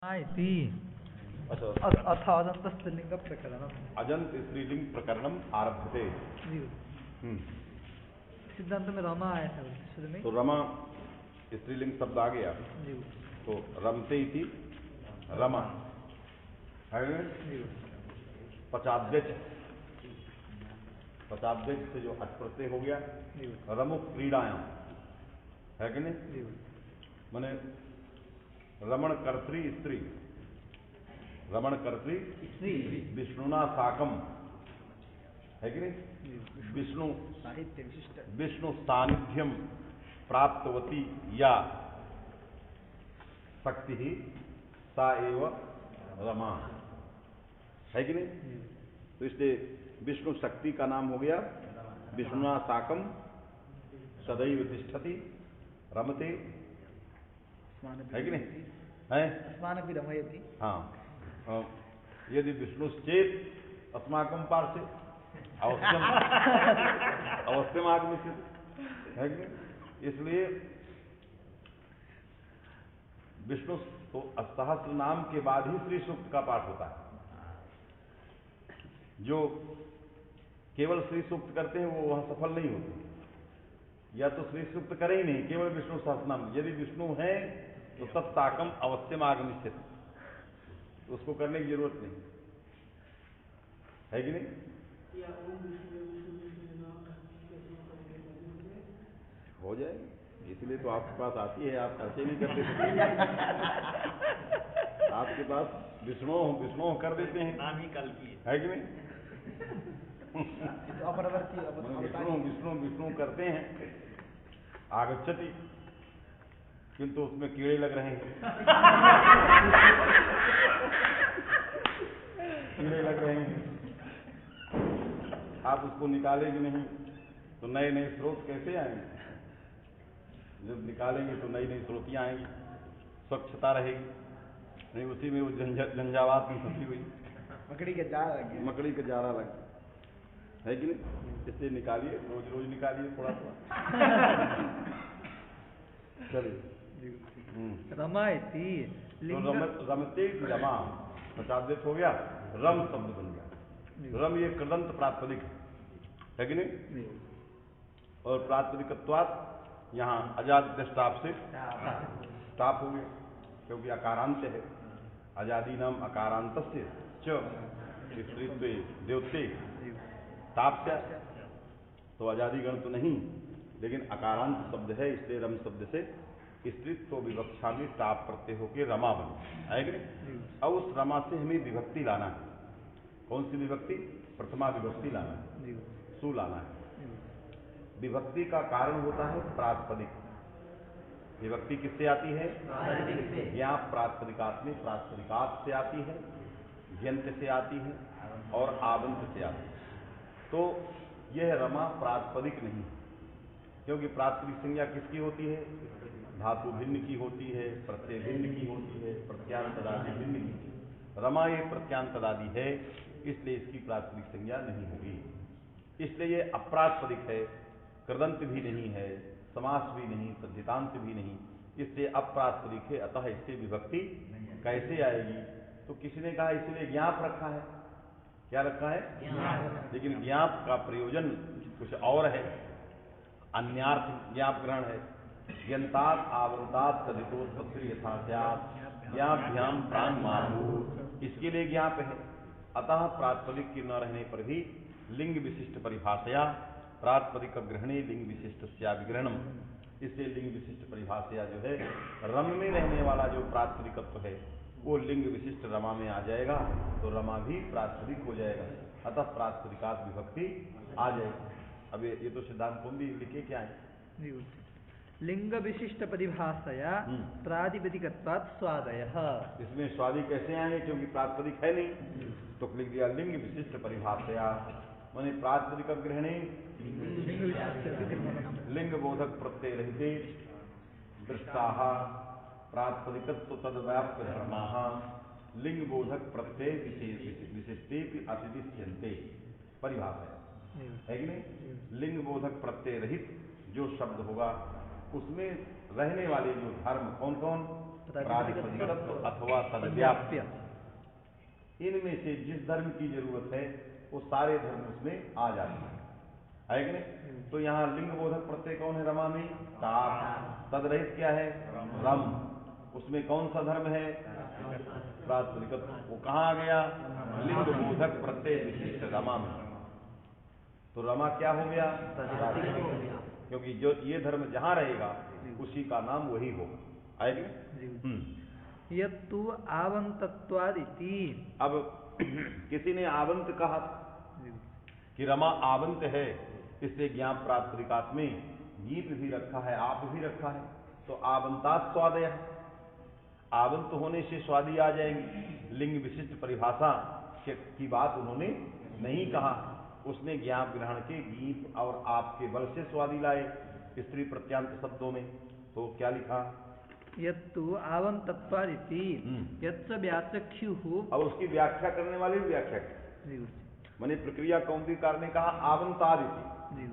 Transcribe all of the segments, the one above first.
इति अथ अजन्तस्त्रीलिङ्गप्रकरणम् अजंत स्त्रीलिंग प्रकरणम आरभते। सिद्धांत में रमा आया था शुरू में, तो रमा स्त्रीलिंग शब्द आ गया, तो रमते इति रमा है। पचाद्यच से जो अच प्रत्यय हो गया, रमु क्रीड़ायाम है कि नहीं। माने रमण कर्त्री स्त्री, रमण कर्त्री विष्णुना साकम है कि नहीं। विष्णु साहित्य विशिष्ट विष्णु सानिध्यम प्राप्तवती या शक्ति ही सा एव रमा है कि नहीं। तो इसलिए विष्णु शक्ति का नाम हो गया विष्णुना साकम सदैव तिष्ठति रमते है कि नहीं है। अस्मान भी रमयति। हाँ, यदि विष्णु चेत अस्माकम पार्श्वे अवश्यम अवश्यम आगमिष्यति है कि नहीं। इसलिए विष्णु तो सहस्र नाम के बाद ही श्री सूक्त का पाठ होता है। जो केवल श्री सूक्त करते हैं वो वहां सफल नहीं होते, या तो श्री सूक्त करें ही नहीं, केवल विष्णु सहस्रनाम। यदि विष्णु है तो तत्साकम अवश्यम आगमिष्यति, उसको करने की जरूरत नहीं है कि नहीं। हो जाए, इसलिए तो आपके पास आती है, आप खर्चे नहीं कर देते। आपके पास विष्णु कर देते हैं, नाम ही कल की है कि नहीं। विष्णु करते हैं, आगच्छति, किंतु उसमें कीड़े लग रहे हैं। कीड़े लग रहे हैं, आप उसको निकालेंगे नहीं तो नए नए स्रोत कैसे आएंगे। जब निकालेंगे तो नई नई स्रोतियां आएंगी, स्वच्छता रहेगी नहीं, उसी में वो झंझावात में फंसी हुई मकड़ी का जाल लगे, मकड़ी का जारा लगे है कि नहीं। इसलिए निकालिए, रोज रोज निकालिए थोड़ा थोड़ा। चलिए रमा इति तो रमते रमा पचाद्यच हो गया, रम शब्द बन गया। रम ये कृदंत प्रातिपदिक है कि नहीं। और प्रातिपदिकत्वात् यहाँ अजाद्यष्टाप से ताप हो गया, क्योंकि अकारांत है। अजादी नाम अकारांतस्य च स्त्रीत्वे देवते ताप से, तो अजादी गण तो नहीं, लेकिन अकारांत शब्द है, इसलिए रम शब्द से स्त्रीत्व विवक्षा में ताप प्रत्यय होकर रमा बनी है कि नहीं। अब उस रमा से हमें विभक्ति लाना है। कौन सी विभक्ति? प्रथमा विभक्ति लाना है, सु लाना है। विभक्ति का कारण होता है प्रातिपदिक। विभक्ति किससे आती है? या प्रातिपदिकात में प्रातिपदिकात से आती है, यंत्र से आती है और आबंत से आती है। तो यह रमा प्रातिपदिक नहीं, क्योंकि प्रातिपदिक संज्ञा किसकी होती है? धातु भिन्न की होती है, प्रत्यय भिन्न की होती है, प्रत्यांतदादि भिन्न की। रमा ये प्रत्यांतदादि है, इसलिए इसकी प्रातिपदिक संज्ञा नहीं होगी। इसलिए ये अप्रातिपदिक है, कृदंत भी नहीं है, समास भी नहीं, तद्धितांत भी नहीं, इसलिए अप्रातिपदिक है। अतः इससे विभक्ति कैसे आएगी? तो किसी ने कहा इसलिए ज्ञाप रखा है। क्या रखा है? लेकिन ज्ञाप का प्रयोजन कुछ और है, अन्यार्थ ज्ञाप ग्रहण है। यंतात आवंतात तदितोत्पत्ति यथा स्यात् ज्ञाभ्याम प्राण माहू, इसके लिए ज्ञाप है। अतः प्रातिपदिक के न रहने पर भी लिंग विशिष्ट परिभाषया प्रातिपदिक ग्रहणे लिंग विशिष्ट विग्रहणम, इससे लिंग विशिष्ट परिभाषया जो है, रम में रहने वाला जो प्रातिपदिकत्व है वो लिंग विशिष्ट रमा में आ जाएगा, तो रमा भी प्रातिपदिक हो जाएगा। अतः प्रातिपदिकात विभक्ति आ जाएगी। अब ये तो सिद्धांत तुम भी लिखे क्या है? लिंग विशिष्ट परिभाषया प्रातिपदिकत्वात् स्वादयः। इसमें स्वादि कैसे आएंगे? क्योंकि प्रातिपदिक है नहीं, तो लिख दिया लिंग विशिष्ट परिभाषया, माने प्रातिपदिक ग्रहणे लिंग बोधक प्रत्यय रहते दृष्टाः प्रातिपदिकत्व तद्व्याप्य धर्माः लिंग बोधक प्रत्यय विशिष्टे अतिदिश्यन्ते। परिभाषा है कि नहीं। लिंग बोधक प्रत्यय रहित जो शब्द होगा उसमें रहने वाले जो धर्म कौन कौन? प्रातिपदिकत्व अथवा तद्व्याप्य, इनमें से जिस धर्म की जरूरत है वो सारे धर्म उसमें आ जाते हैं, है कि नहीं? तो यहाँ लिंग बोधक प्रत्यय कौन है रमा में? ताप। तदरहित क्या है? रम। उसमें कौन सा धर्म है? प्रातिपदिकत्व। वो कहाँ आ गया? लिंग बोधक प्रत्यय विशिष्ट रमा में। तो रमा क्या हो गया? क्योंकि जो ये धर्म जहां रहेगा उसी का नाम वही होगा, है कि नहीं? यत्तु आवंतत्वादिति, अब किसी ने आवंत कहा कि रमा आवंत है, इससे ज्ञान प्रातिपदिकात में गीत भी रखा है, आप भी रखा है, तो आवंतात स्वादय, आवंत होने से स्वादी आ जाएंगे। लिंग विशिष्ट परिभाषा की बात उन्होंने नहीं कहा, उसने ज्ञान ग्रहण के गीत और आपके बल से स्वादी लाए स्त्री प्रत्यांत शब्दों में। तो क्या लिखा? यत्तु आवंतत्वादिति यत्स व्याचख्युः। अब उसकी व्याख्या करने वाले भी व्याख्या की, माने प्रक्रिया कौमुदीकार ने कहा आवंतादिति,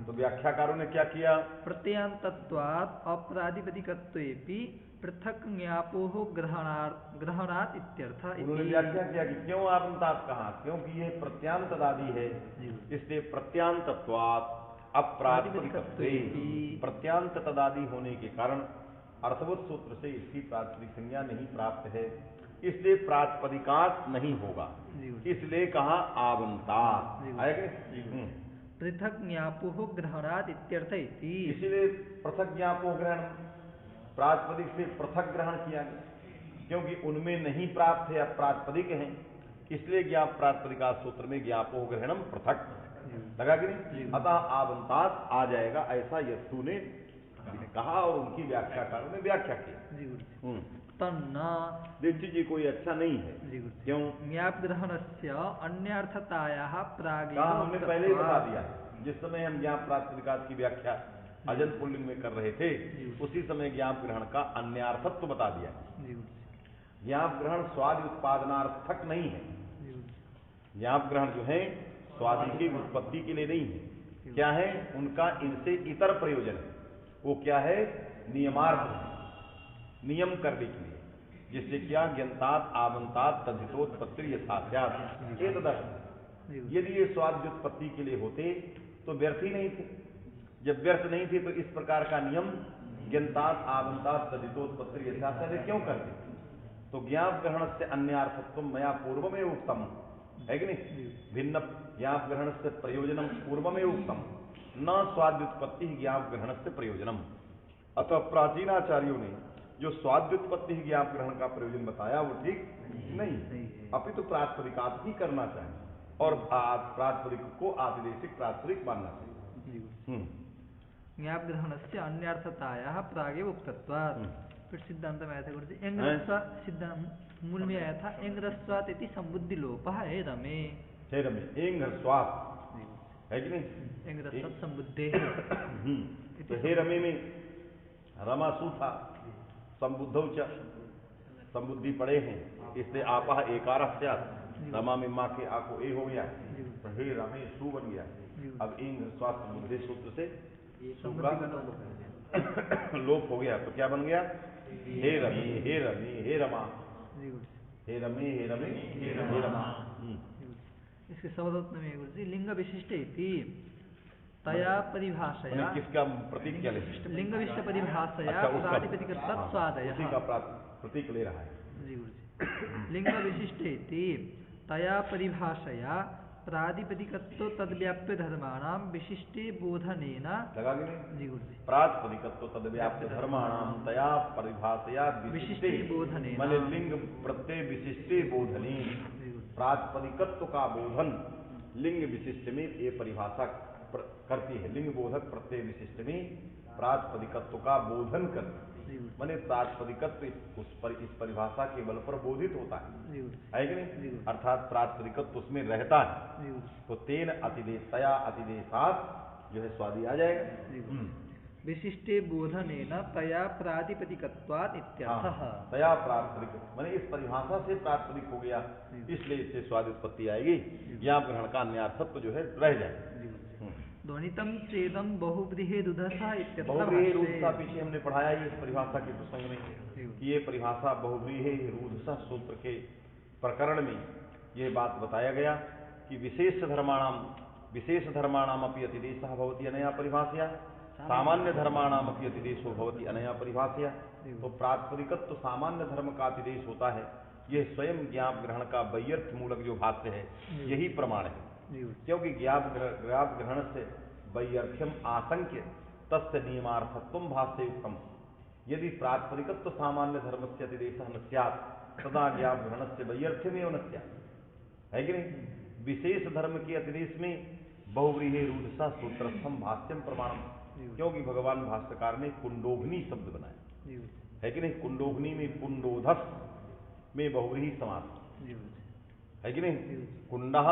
तो व्याख्याकारों ने क्या किया? प्रत्ययांतत्वात् अप्रातिपदिकत्वेपि पृथक ज्ञापोः ग्रहणात् इत्यर्थ। उन्होंने व्याख्या किया कि क्यों आवंतात कहा, क्योंकि यह प्रत्यांतदादि है, इसलिए प्रत्यांतत्वात् अप्रातिपदिकत्वे, प्रत्यांत तदादि होने के कारण अर्थवत सूत्र से इसकी प्रातिपदिक संज्ञा नहीं प्राप्त है, इसलिए प्रातिपदिकात नहीं होगा, इसलिए कहा आवंतात, है कि? पृथक ज्ञापोः ग्रहणात् इत्यर्थ इति। इसलिए पृथक ज्ञापोः ग्रहण, प्रातिपदिक से पृथक ग्रहण किया गया, क्योंकि उनमें नहीं प्राप्त है, अप्रातिपदिक हैं, इसलिए ज्ञाप प्रातिपदिका सूत्र में ज्ञापोः ग्रहणम पृथक लगा कि नहीं? अतः आवंतात आ जाएगा, ऐसा यत्तु ने कहा और उनकी व्याख्याकारों ने व्याख्या की। तन्ना देखिए जी कोई अच्छा नहीं है, क्यों? ज्ञाप ग्रहणस्य अन्यार्थतायाः प्राग, हमने पहले ही बता दिया, जिस समय हम ज्ञाप प्रातिपदिकात की व्याख्या अजंत पुल्लिंग में कर रहे थे, उसी समय ज्ञाप ग्रहण का अन्यार्थत्व बता दिया। ज्ञाप ग्रहण स्वादि उत्पादनार्थक नहीं है, ज्ञाप ग्रहण जो है स्वादि की उत्पत्ति के लिए नहीं है। क्या है उनका? इनसे इतर प्रयोजन है। वो क्या है? नियमार्थ, नियम करने के लिए, जिससे क्या? ज्ञातात आवंतात तद्धितोत्पत्ति यथास्यात् एतदर्थ। यदि ये स्वाद व्युत्पत्ति के लिए होते तो व्यर्थ ही नहीं थे, जब व्यर्थ नहीं थे तो इस प्रकार का नियम ज्ञातात आवंतात तद्धितोत्पत्ति यथास्यात् क्यों करते? तो ज्ञाप ग्रहण से अन्यार्थत्व मया पूर्वमेव उक्तम, है कि नहीं? भिन्न ज्ञाप ग्रहण से प्रयोजनम पूर्वमेव उक्तम, न स्वाद्युत्पत्ति ज्ञाप ग्रहण से प्रयोजनम। अतः प्राचीनाचार्यों ने जो स्वाद्युत्पत्ति ज्ञाप ग्रहण का प्रयोजन बताया वो ठीक नहीं, अपितु प्रातिपदिकात ही करना चाहिए और प्रातिपदिक को आतिदेशिक प्रातिपदिक मानना चाहिए। ज्ञाप ग्रहणस्य अन्यार्थतायाः प्रागेव उक्तत्वात्। फिर सिद्धांत में आया था गुरुजी, एंग्रस्वा सिद्धांत मूल में आया था, एंग्रस्वात इति संबुद्धि लोपः हे रमे, हे रमे, एंग्रस्वात है कि नहीं? एंग्रस्वात संबुद्धे। तो हे रमे में रमा सु था, संबुद्धौ च, संबुद्धि पड़े हैं, इसलिए आपह एकारः स्यात्, रमा में माँ के आ को ए हो गया, तो हे रमे सु बन गया। अब एंग्रस्वात संबुद्धि सूत्र से सु का लोप हो गया, तो क्या बन गया? हे रमे, हे रमे, हे रमा, हे रमे, हे रमे, हे रमा। इसके शब्दोत्तर में गुरुजी लिंग विशिष्ट इति तया परिभाषया, किसका प्रतीक क्या ले? लिंग विशिष्ट परिभाषया प्रातिपदिकत्वात् स्वादयः, उसी का प्रतीक ले रहा है जी गुरुजी। लिंग विशिष्ट इति तया परिभाषया प्रातिपदिकत्व तद्व्याप्य धर्माणां विशिष्टे बोधनेन, लगा कि नहीं? जी गुरुजी। प्रातिपदिकत्व तद्व्याप्य धर्माणां तया परिभाषया विशिष्टे बोधनेन, माने लिंग प्रत्यय विशिष्टे बोधने, प्रातिपदिकत्व का बोधन लिंग विशिष्ट में ये परिभाषा करती है। लिंग बोधक प्रत्यय विशिष्ट में प्रातिपदिकत्व का बोधन करती है, माने प्रातिपदिकत्व इस परिभाषा के बल पर बोधित होता है कि नहीं? अर्थात प्रातिपदिकत्व उसमें रहता है, तो तेन अतिदेश तया अतिदेशात जो है स्वादी आ जाएगा। विशिष्टे बोधनेन तया प्रातिपदिकत्वात् इत्यर्थः। तया प्रातिपदिक माने इस परिभाषा से प्रातिपदिक हो गया, इसलिए इससे स्वाद उत्पत्ति आएगी, ज्ञाप ग्रहण का अन्यार्थत्व जो है रह जाएगा। ध्वनितम चेदम बहुव्रीहिरुदसः इत्यत्र बहुव्रीहिरुदसः पीछे हमने पढ़ाया ये इस परिभाषा के प्रसंग में कि ये परिभाषा बहुव्रीहिरुदसः सूत्र के प्रकरण में ये बात बताया गया कि विशेष धर्माणाम अपि अतिदेशः भवति अनया परिभाषया, सामान्य धर्माणाम अपि अतिदेशो भवति अनया परिभाषया। तो प्रातिपदिकत्व सामान्य धर्म का अतिदेश होता है, यह स्वयं ज्ञाप ग्रहण का वैयर्थ मूलक जो भाष्य है यही प्रमाण है, क्योंकि ज्ञाप ग्रहण से वैयर्थ्यम आशंक्य तस्य नियमार्थत्वम भाष्ये उक्तम। यदि प्रातिपदिकत्व सामान्य धर्म से अतिदेशः न स्यात् तदा ज्ञाप ग्रहण से वैयर्थ्यमेव न स्यात्, है कि नहीं। विशेष धर्म के अतिदेश में बहुव्रीहिरुदसः सूत्रस्थम भाष्यम प्रमाणम, क्योंकि भगवान भाष्यकार ने कुंडोघनी शब्द बनाया, है कि नहीं। कुंडोघनी में कुंडोधस में बहुव्रीहि समास, है कि नहीं। कुंडः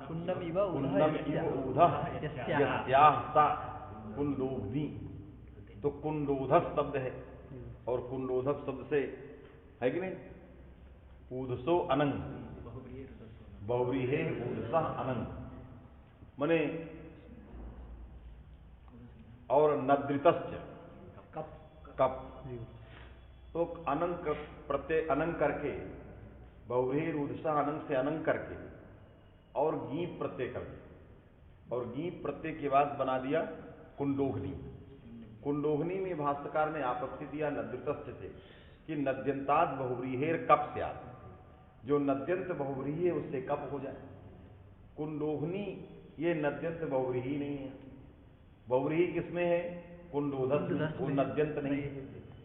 कुंडम इव ऊधः यस्याः सा कुंडोघनी, तो कुंडोधस शब्द है, और कुंडोधस शब्द से, है कि नहीं, ऊधसो अनंग, बहुव्रीहेः ऊधसः अनंग मने, और नद्रितश्च कप, तो अनंग प्रत्यय अनंग करके, बहुव्रीहिरुदसः अनंग से अनंग करके और गीप प्रत्यय कर दिया, और गीप प्रत्यय के बाद बना दिया कुंडोघनी। कुंडोघनी में भाष्यकार ने आपत्ति दिया नद्रितश्च से कि नद्यंताद बहुव्रीहेर कप स्यात्, जो नद्यंत बहुव्रीहि है उससे कप हो जाए। कुंडोघनी ये नद्यंत बहुव्रीहि नहीं है, बहुव्रीहि किसमें है, कुंडोधस में, वो नद्यंत नहीं है।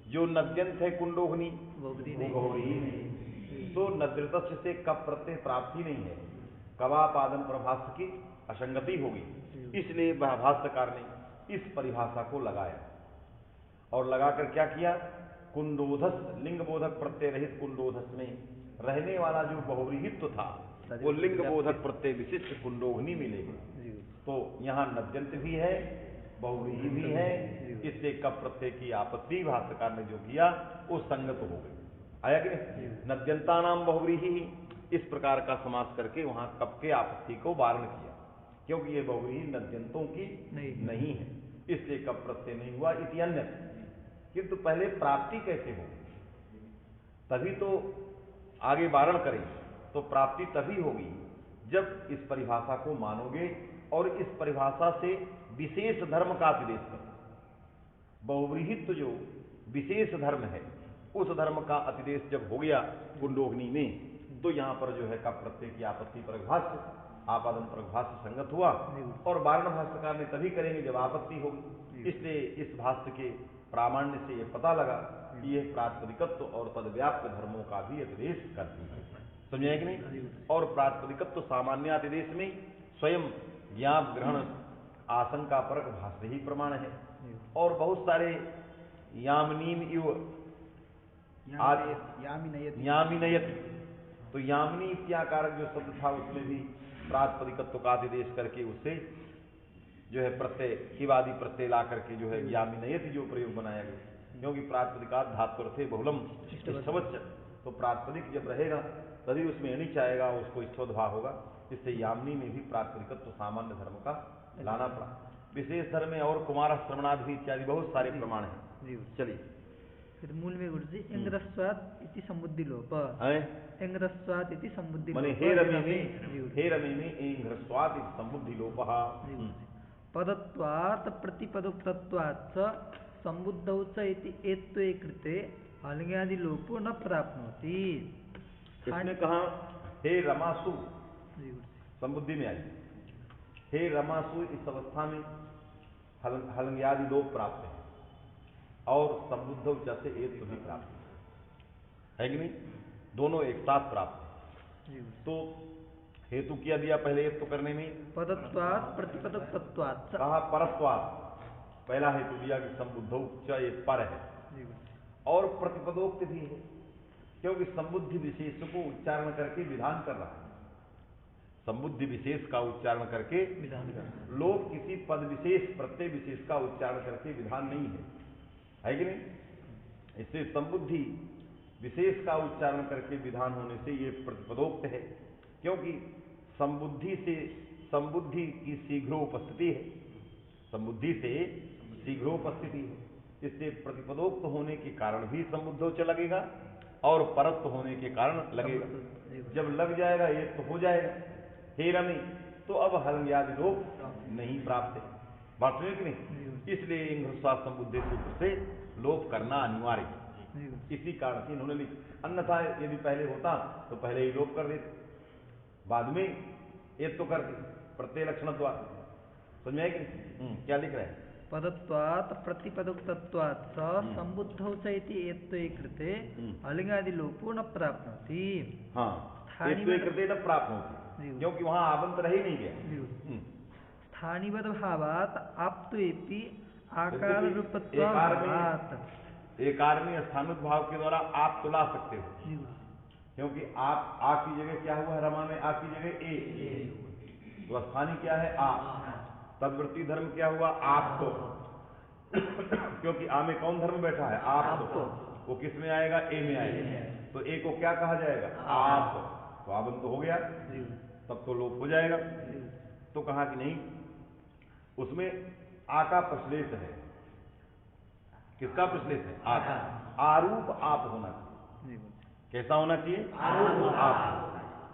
जो नद्यंत है कुंडोघनी वो बहुव्रीहि नहीं, तो नद्रितश्च से कप प्रत्यय प्राप्त ही नहीं है, कवापादन प्रभाष्य की असंगति होगी, इसलिए भाष्यकार ने इस परिभाषा को लगाया, और लगाकर क्या किया, कुंडोधस लिंग बोधक प्रत्यय रहित कुंडोधस में रहने वाला जो बहुव्रीहित्व था वो लिंग बोधक प्रत्यय विशिष्ट कुंडोघनी में ले गए। तो यहाँ नद्यंत भी है, बहुव्रीहि भी है, इससे कप प्रत्यय की आपत्ति भाष्यकार ने जो किया वो संगत हो गई। आया कि नहीं, नद्यंता नाम बहुव्रीहि, इस प्रकार का समास करके वहां कप के आपत्ति को वारण किया, क्योंकि ये बहुव्रीहि नद्यंतों की नहीं है, इसलिए कप प्रत्यय नहीं हुआ इति अन्य। किंतु पहले प्राप्ति कैसे हो, तभी तो आगे वारण करेंगे। तो प्राप्ति तभी होगी जब इस परिभाषा को मानोगे और इस परिभाषा से विशेष धर्म का अतिदेश करो। बहुव्रीहित्व जो विशेष धर्म है उस धर्म का अतिदेश जब हो गया कुंडोघनी में, तो यहां पर जो है कप प्रत्यय की आपत्ति पर भाष्य आपादन पर भाष्य संगत हुआ, और वारण भाष्यकार ने तभी करेंगे जब आपत्ति होगी। इसलिए इस भाष्य के प्रामाण्य से यह पता लगा कि यह प्रातिपदिकत्व और तद्व्याप्त धर्मों का भी अतिदेश करती है, समझे कि नहीं। और प्रातिपदिकत्व सामान्यातिदेश में स्वयं ज्ञाप ग्रहण आशंका परक भाष्य ही प्रमाण है, और बहुत सारे यामिनीम इव यामिनयति, तो यामिनी इत्याकारक जो शब्द था उसमें भी प्रातिपदिकत्व का आदेश करके उससे जो है प्रत्यय हिवादि प्रत्यय ला करके जो है यामिनयति जो प्रयोग बनाया गया, क्योंकि प्रातिपदिकात धातुर्थे बहुलम इष्टवच्च, तो प्रातिपदिक जब रहेगा तभी उसमें अनिच आएगा, उसको इष्टोद्भाव होगा, इससे यामिनी में भी प्रातिपदिकत्व सामान्य धर्म का लाना पड़ा। विशेष धर्म में और कुमार श्रवणादि इत्यादि बहुत सारे प्रमाण हैं। चलिए फिर मूल में गुरु जी इंग्रस्वात इति समुद्धि लोप, इंग्रस्वात इति समुद्धि माने हे रमे में इंग्रस्वात इति समुद्धि लोप, पदत्वात् प्रतिपदोक्तत्वात् च सम्बुद्धौ च इति एत्वे कृते हलङ्यादि लोपो न प्राप्नोति। इसने कहा हे रमासु, समुद्धि में आई, हे रमासु, इस अवस्था में हलङ्यादि लोप प्राप्त है और संबुद्धौ जैसे एक भी प्राप्त है कि नहीं, दोनों एक साथ प्राप्त है। तो हेतु किया दिया पहले हेतु करने में, पदत्वात् प्रतिपदोक्तत्वात्, कहा परत्वात्, पहला हेतु दिया कि संबुद्धौ च ये पर है, और प्रतिपदोक्त भी है, क्योंकि संबुद्धि विशेष को उच्चारण करके विधान कर रहा है, संबुद्धि विशेष का उच्चारण करके विधान कर रहा है। लोप किसी पद विशेष प्रत्यय विशेष का उच्चारण करके विधान नहीं है कि नहीं। इससे संबुद्धि विशेष का उच्चारण करके विधान होने से ये प्रतिपदोक्त है, क्योंकि संबुद्धि से संबुद्धि की शीघ्र उपस्थिति है, संबुद्धि से शीघ्रोपस्थिति है, इससे प्रतिपदोक्त होने के कारण भी संबुद्धोच लगेगा और परत्व होने के कारण लगेगा। जब लग जाएगा ये तो हो जाएगा हे रमे, तो अब हलंग्यादि लोप नहीं प्राप्त है। बात सुनिए कि नहीं? इसलिए इंघ्रस्वात् संबुद्धि सूत्र से लोप करना अनिवार्य है। इसी कारण से इन्होंने लिखा, अन्यथा यदि पहले होता तो पहले ही लोप कर देते, बाद में ये तो करते प्रत्यय लक्षण द्वारा। समझ में आएगी? क्या लिख रहे हैं? पदत्वात् प्रतिपदोक्तत्वात् स संबुद्धौ च इति एत्त्वे कृते हलिंगादि लोपो न प्राप्नोति। हाँ, एत्त्वे कृते न प्राप्नोति, क्योंकि वहां आबंत रह ही नहीं गया। स्थानिवद भावात् आप्त्वेपि आकार रूपत्वात्, एकार में स्थानुत भाव के द्वारा आप तो ला सकते हो, क्योंकि आप आ की जगह क्या हुआ है? रमा में आ की जगह ए, तो स्थानीय क्या है? आ। तद्वृत्ति धर्म क्या हुआ? आप तो, क्योंकि आ में कौन धर्म बैठा है? आप तो, वो किस में आएगा? ए में आएगा, तो ए को क्या कहा जाएगा? आप, तो आबंत हो गया, तब तो लोप हो जाएगा। तो कहा कि नहीं, उसमें आ का प्रश्लेष है। किसका प्रश्लेष है? आ का। आरूप आप होना चाहिए। कैसा होना चाहिए? आरूप आप।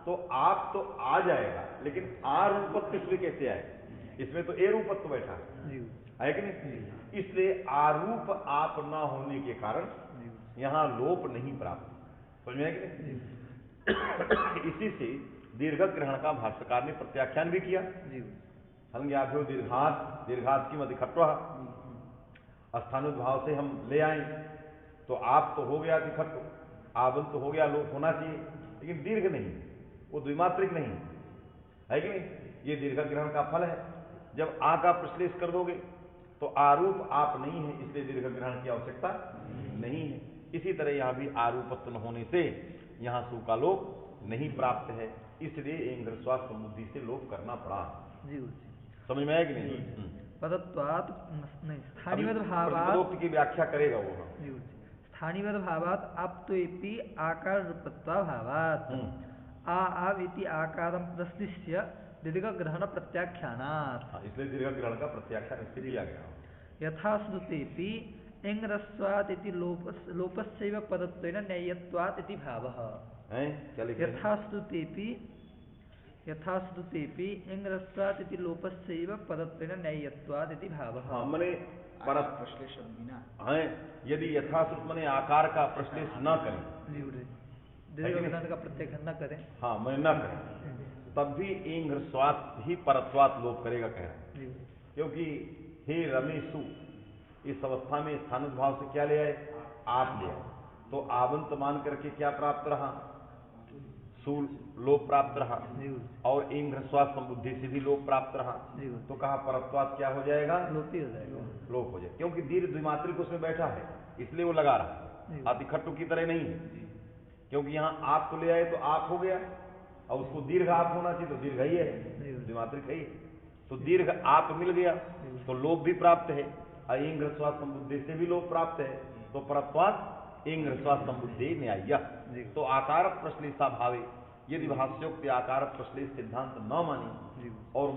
तो आप तो आ जाएगा, लेकिन आरूपत्व इसमें कैसे आएगा? इसमें तो ए रूपत्व बैठा है कि नहीं? इसलिए आरूप आप ना होने के कारण यहां लोप नहीं प्राप्त। समझ में आया कि नहीं? इसी से दीर्घ ग्रहण का भाष्यकार ने प्रत्याख्यान भी किया। हलंग्याभ्यो दीर्घात, दीर्घात की अधिखत्व, स्थानुद्भाव से हम ले आए तो आप तो हो गया अधिखत्व, आबंत तो हो गया, लोप होना चाहिए, लेकिन दीर्घ नहीं, वो द्विमात्रिक नहीं है कि नहीं? ये दीर्घ ग्रहण का फल है। जब आ का प्रश्लेष कर दोगे तो आरूप आप नहीं है, इसलिए दीर्घ ग्रहण की आवश्यकता नहीं है। इसी तरह यहां भी आरूपत्व न होने से यहां सु का लोप नहीं प्राप्त है, इसलिए इंघ्रस्वात् संबुद्धि से लोप करना पड़ा। समझ में आया कि नहीं? पदत्वात् नहीं, स्थानिवद भावात्, प्रतिपदोक्त की व्याख्या करेगा वो। स्थानिवद भावात् आप्त्वेपि आकार रूपत्वा भावात् आव इति आकारं प्रश्लिष्य दीर्घ ग्रहण प्रत्याख्यानात्, इसलिए दीर्घ ग्रहण का प्रत्याख्यान इससे किया गया। यथा श्रुतेपि इंग्रस्वात् इति लोपस्यैव पदत्वेन न्याय्यत्वात् इति भावः। क्या लिखा है? यथा श्रुतेपि इंग्रस्वात् इति लोपस्यैव पदत्वेन न्याय्यत्वात् इति भावः। मने परत प्रश्लेष है, यदि यथाश्रुत मने आकार का प्रश्लेष न करें, दीर्घ ग्रहण का प्रत्याख्यान न करें, हाँ मैं न करें, तब भी इंघ्रस्वात् ही परत्वात् लोप करेगा, कह रहा है। क्योंकि हे रमेशु, इस अवस्था में स्थानुद्भाव से क्या ले आए? आप ले आए, तो आबंत मान करके क्या प्राप्त रहा? सु लोप प्राप्त रहा, और इंघ्रस्वात् संबुद्धि से भी लोप प्राप्त रहा, तो कहा परत्वात् क्या हो जाएगा? लोप ही हो जाएगा, लोप हो जाएगा, क्योंकि दीर्घ द्विमात्रिक उसमें बैठा है, इसलिए वो लगा रहा। अतिखट्टु की तरह नहीं है, क्योंकि यहां आप तो ले आए तो आप हो गया, और उसको दीर्घ आप होना चाहिए तो दीर्घ ही है, द्विमात्रिक है ही, तो दीर्घ आप मिल गया तो लोप भी प्राप्त है, और इंघ्रस्वात् संबुद्धि से भी लोप प्राप्त है, तो परत्वात् इंघ्रस्वात् संबुद्धि न्याय्य। तो आकार प्रश्लेषा भावे, यदि भाष्योक्त आकार प्रश्लेष सिद्धांत न माने और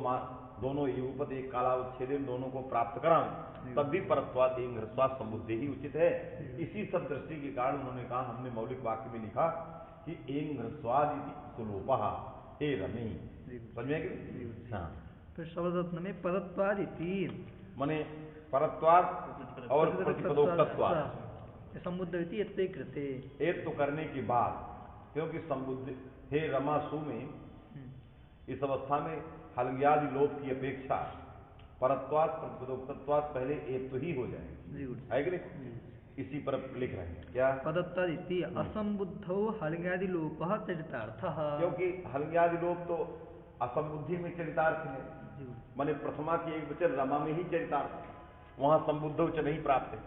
दोनों युगपद एक कालावच्छेदन दोनों को प्राप्त कराएं, तब भी परत्वात् इंघ्रस्वात् संबुद्धि ही उचित है। इसी सब दृष्टि के कारण उन्होंने कहा, हमने मौलिक वाक्य में लिखा कि इंघ्रस्वादिति सुलोपः हे रमे। समझे कि? हाँ, फिर शब्दरत्न में परत्वादिति माने परत्वात् और प्रतिपदोक्तत्वात् संबुद्धविति एत्ते कृते, एक तो करने के बाद, क्योंकि संबुद्धि हे रमासु में इस अवस्था में हलंग्यादि लोप की अपेक्षा परत्वात् प्रतिपदोक्तत्वात् पहले एक तो ही हो जाए, है कि नहीं? इसी पर लिख रहे हैं क्या? पदत्वादिति असंबुद्धौ हलंग्यादि लोपः चरितार्थः, क्योंकि हलंग्यादि लोप तो असंबुद्धि में चरितार्थ है, माने प्रथमा की एक वचन रमा में ही चरितार्थ, वहां संबुद्धौच नहीं प्राप्त है।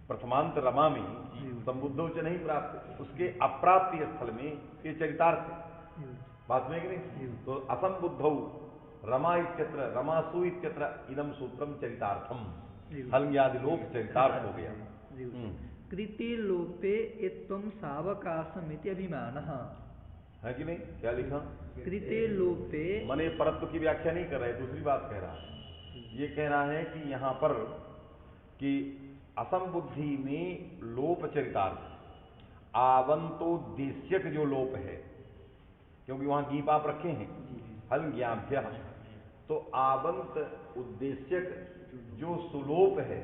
प्रथमांत रमा में संबुद्धौच नहीं प्राप्त, उसके अप्राप्ति स्थल में ये चरितार्थ है। बात में कि नहीं? तो असंबुद्धौ रमा इत्यत्र रमासु इत्यत्र इदम सूत्रम चरितार्थम, हलंग्यादि लोप चरितार्थ हो गया। कृते लोपे एत्वं सावकाशमिति अभिमानः, है कि नहीं? क्या लिखा? कृते लोपे, मने परत्व की व्याख्या नहीं कर रहे, दूसरी बात कह रहा है। ये कह रहा है कि यहां पर कि असंबुद्धि में लोप चरितार्थ आवंतोद्देश्यक जो लोप है, क्योंकि वहां गीप आप रखे हैं हल ज्ञाभ्य, तो आवंत उद्देश्यक जो सुलोप है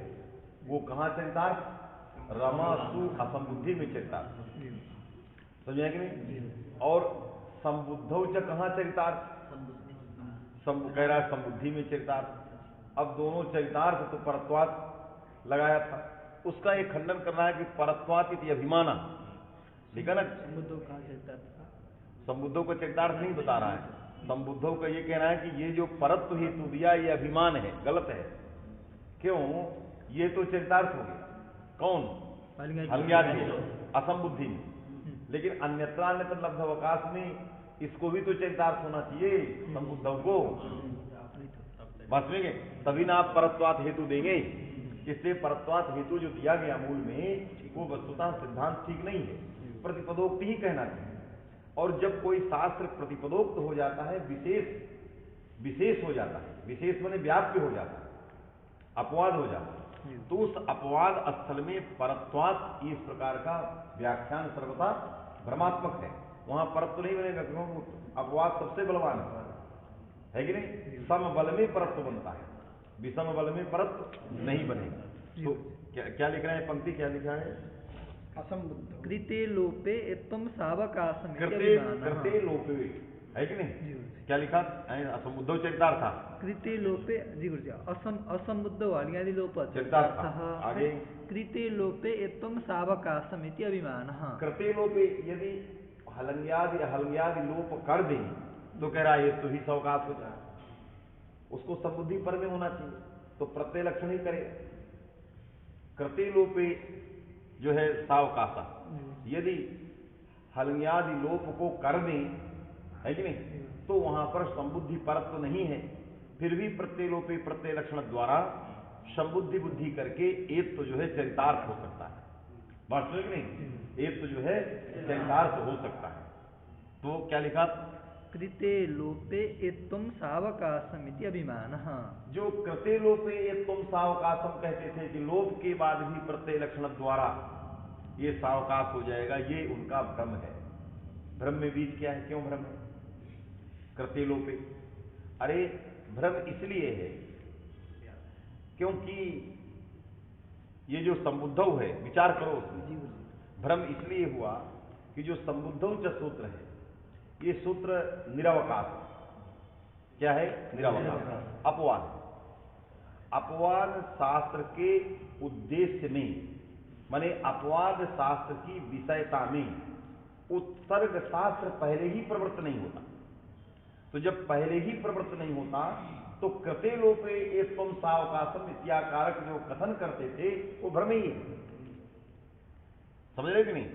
वो कहां चरितार्थ? रमासु असंबुद्धि में चरितार्थ, समझे कि नहीं? और संबुद्धौ च कहां चरितार्थ? कह रहा है संबुद्धि में चरितार्थ। अब दोनों चरितार्थ तो परत्वात् लगाया था, उसका एक खंडन करना है कि परत्वात् इति अभिमाना, ठीक है ना? संबुद्धौ कहाँ चरितार्थ था? संबुद्धों का चरितार्थ नहीं बता रहा है, संबुद्धों का ये कहना है कि ये जो परत्व हेतु दिया ये अभिमान है, गलत है। क्यों? ये तो चरितार्थ हो गया, कौन? हलज्ञाति असंबुद्धि में, लेकिन अन्यत्र लब्ध अवकाश में इसको भी तो चरितार्थ होना चाहिए संबुद्धों को, बात में तभी ना आप परत्वात् हेतु देंगे। इसलिए परत्वात् हेतु जो दिया गया मूल में वो वस्तुतः सिद्धांत ठीक नहीं है, प्रतिपदोक्त ही कहना चाहिए। और जब कोई शास्त्र प्रतिपदोक्त हो जाता है, विशेष हो जाता है, विशेष माने व्याप्य हो जाता है, अपवाद हो जाता है, तो उस अपवाद स्थल में परत्वात् इस प्रकार का व्याख्यान सर्वथा भ्रमात्मक है, वहां परत्व नहीं बनेगा, क्योंकि अपवाद सबसे बलवान है कि नहीं? सम बल में परत्व बनता है, विषम बल में परत्व नहीं बनेगा। तो क्या लिख रहे हैं? पंक्ति क्या लिखा है? असंबुद्धौ कृते लोपे एत्वं सावकाशम कृते लोपे, है कि नहीं? क्या लिखा? असंबुद्धौ चरितार्थ था। कृते लोपे, जी गुरुजी, असंबुद्धौ हलज्ञादि लोप चरितार्थ। आगे कृते लोपे एत्वं सावकाशम इति अभिमानः। कृते लोपे यदि हलज्ञादि लोप कर दे तो कह रहा है ये तो ही सावकाश हो जाए, उसको संबुद्धि पर में होना चाहिए, तो प्रत्यय लक्षण ही करेगा। कृते लोपे जो है सावकाशा, यदि हलज्ञादि लोप को कर दें, है कि नहीं, तो वहां पर संबुद्धि परत्व नहीं है, फिर भी प्रत्यय लोपे प्रत्यय लक्षण द्वारा संबुद्धि बुद्धि करके एक तो जो है चरितार्थ हो सकता है, बात समझ नहीं? एक तो जो है चरितार्थ हो सकता है। तो क्या लिखा? कृते लोपे एत्वं सावकाशम इति अभिमानः। जो कृते लोपे एत्वं सावकाशम कहते थे कि लोप के बाद भी प्रत्यय लक्षण द्वारा ये सावकाश हो जाएगा, ये उनका भ्रम है। भ्रम में बीज क्या है? क्यों भ्रम है? कृते लोपे, अरे भ्रम इसलिए है क्योंकि ये जो संबुद्धौ है, विचार करो उसमें, भ्रम इसलिए हुआ कि जो संबुद्धौ च सूत्र है, ये सूत्र निरवकाश है। क्या है? निरवकाश, अपवाद। अपवाद शास्त्र के उद्देश्य में, माने अपवाद शास्त्र की विषयता में उत्सर्ग शास्त्र पहले ही प्रवृत्त नहीं होता। तो जब पहले ही प्रवृत्त नहीं होता तो कृते लोपे एत्वं सावकाशम इत्याकारक जो कथन करते थे वो भ्रम ही है, समझ रहे कि नहीं?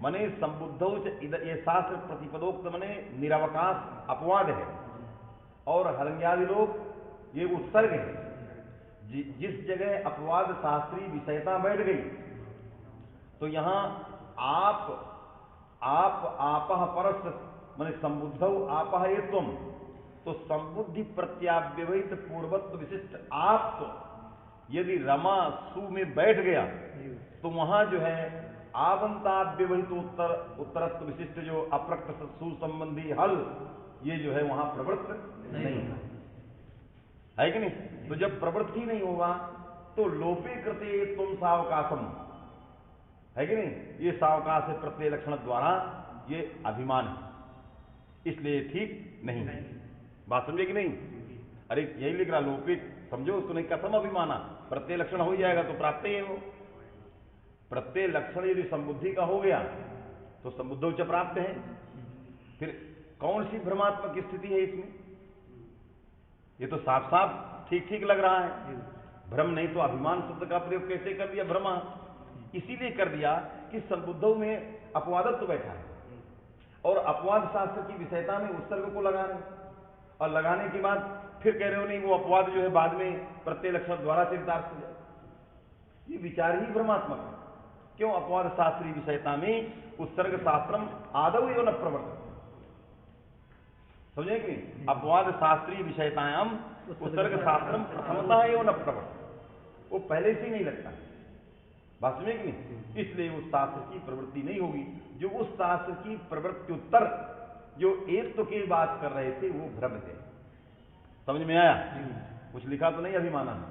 माने संबुद्धौ ये शास्त्र प्रतिपदोक्त माने निरवकाश अपवाद है, और हलज्ञादि लोग ये उत्सर्ग है। जिस जगह अपवाद शास्त्रीय विषयता बैठ गई तो यहां आपह परस माने संबुद्धौ आपह एत्वं, तो संबुद्धि प्रत्याव्यवहित पूर्वत्व विशिष्ट आप तो यदि रमा सु में बैठ गया तो वहां जो है आवंताव्यवहित उत्तरत्व विशिष्ट जो अप्रकृत सु संबंधी हल, ये जो है वहां प्रवृत्त नहीं है कि नहीं? तो जब प्रवृत्त ही नहीं होगा तो लोपे कृते तुम सावकाशम, है कि नहीं? ये सावकाश है प्रत्यय लक्षण द्वारा, ये अभिमान है, इसलिए ठीक नहीं है। बात समझे कि नहीं? अरे यही लिख रहा लोपित, समझो उसको नहीं, कथम अभिमाना, प्रत्यय लक्षण हो जाएगा तो प्राप्त ही है वो। प्रत्यय लक्षण यदि संबुद्धि का हो गया तो संबुद्धौ च प्राप्त है। फिर कौन सी भ्रमात्मक स्थिति है इसमें? ये तो साफ साफ ठीक ठीक लग रहा है। भ्रम नहीं तो अभिमान शब्द का प्रयोग कैसे कर दिया? भ्रमा इसीलिए कर दिया कि संबुद्धौ में अपवादत्व बैठा है, और अपवाद शास्त्र की विषयता में उत्सर्ग को लगा रहे, और लगाने के बाद फिर कह रहे हो नहीं वो अपवाद जो है बाद में प्रत्यय लक्षण द्वारा चरितार्थ हो जाए। ये विचार ही भ्रमात्मक है। क्यों? अपवाद शास्त्रीय विषयता में उत्सर्ग शास्त्रम आदौ एवं न प्रवर्तते, समझे कि नहीं? अपवाद शास्त्रीय विषयतायाम उत्सर्ग शास्त्रम प्रथमतः एवं न प्रवर्त, वो पहले से ही नहीं लगता, बात समझे कि नहीं? इसलिए उस शास्त्र की प्रवृत्ति नहीं होगी। जो उस शास्त्र की प्रवृत्ति उत्तर जो एक तो की बात कर रहे थे वो भ्रम थे। समझ में आया? कुछ लिखा तो नहीं अभिमाना?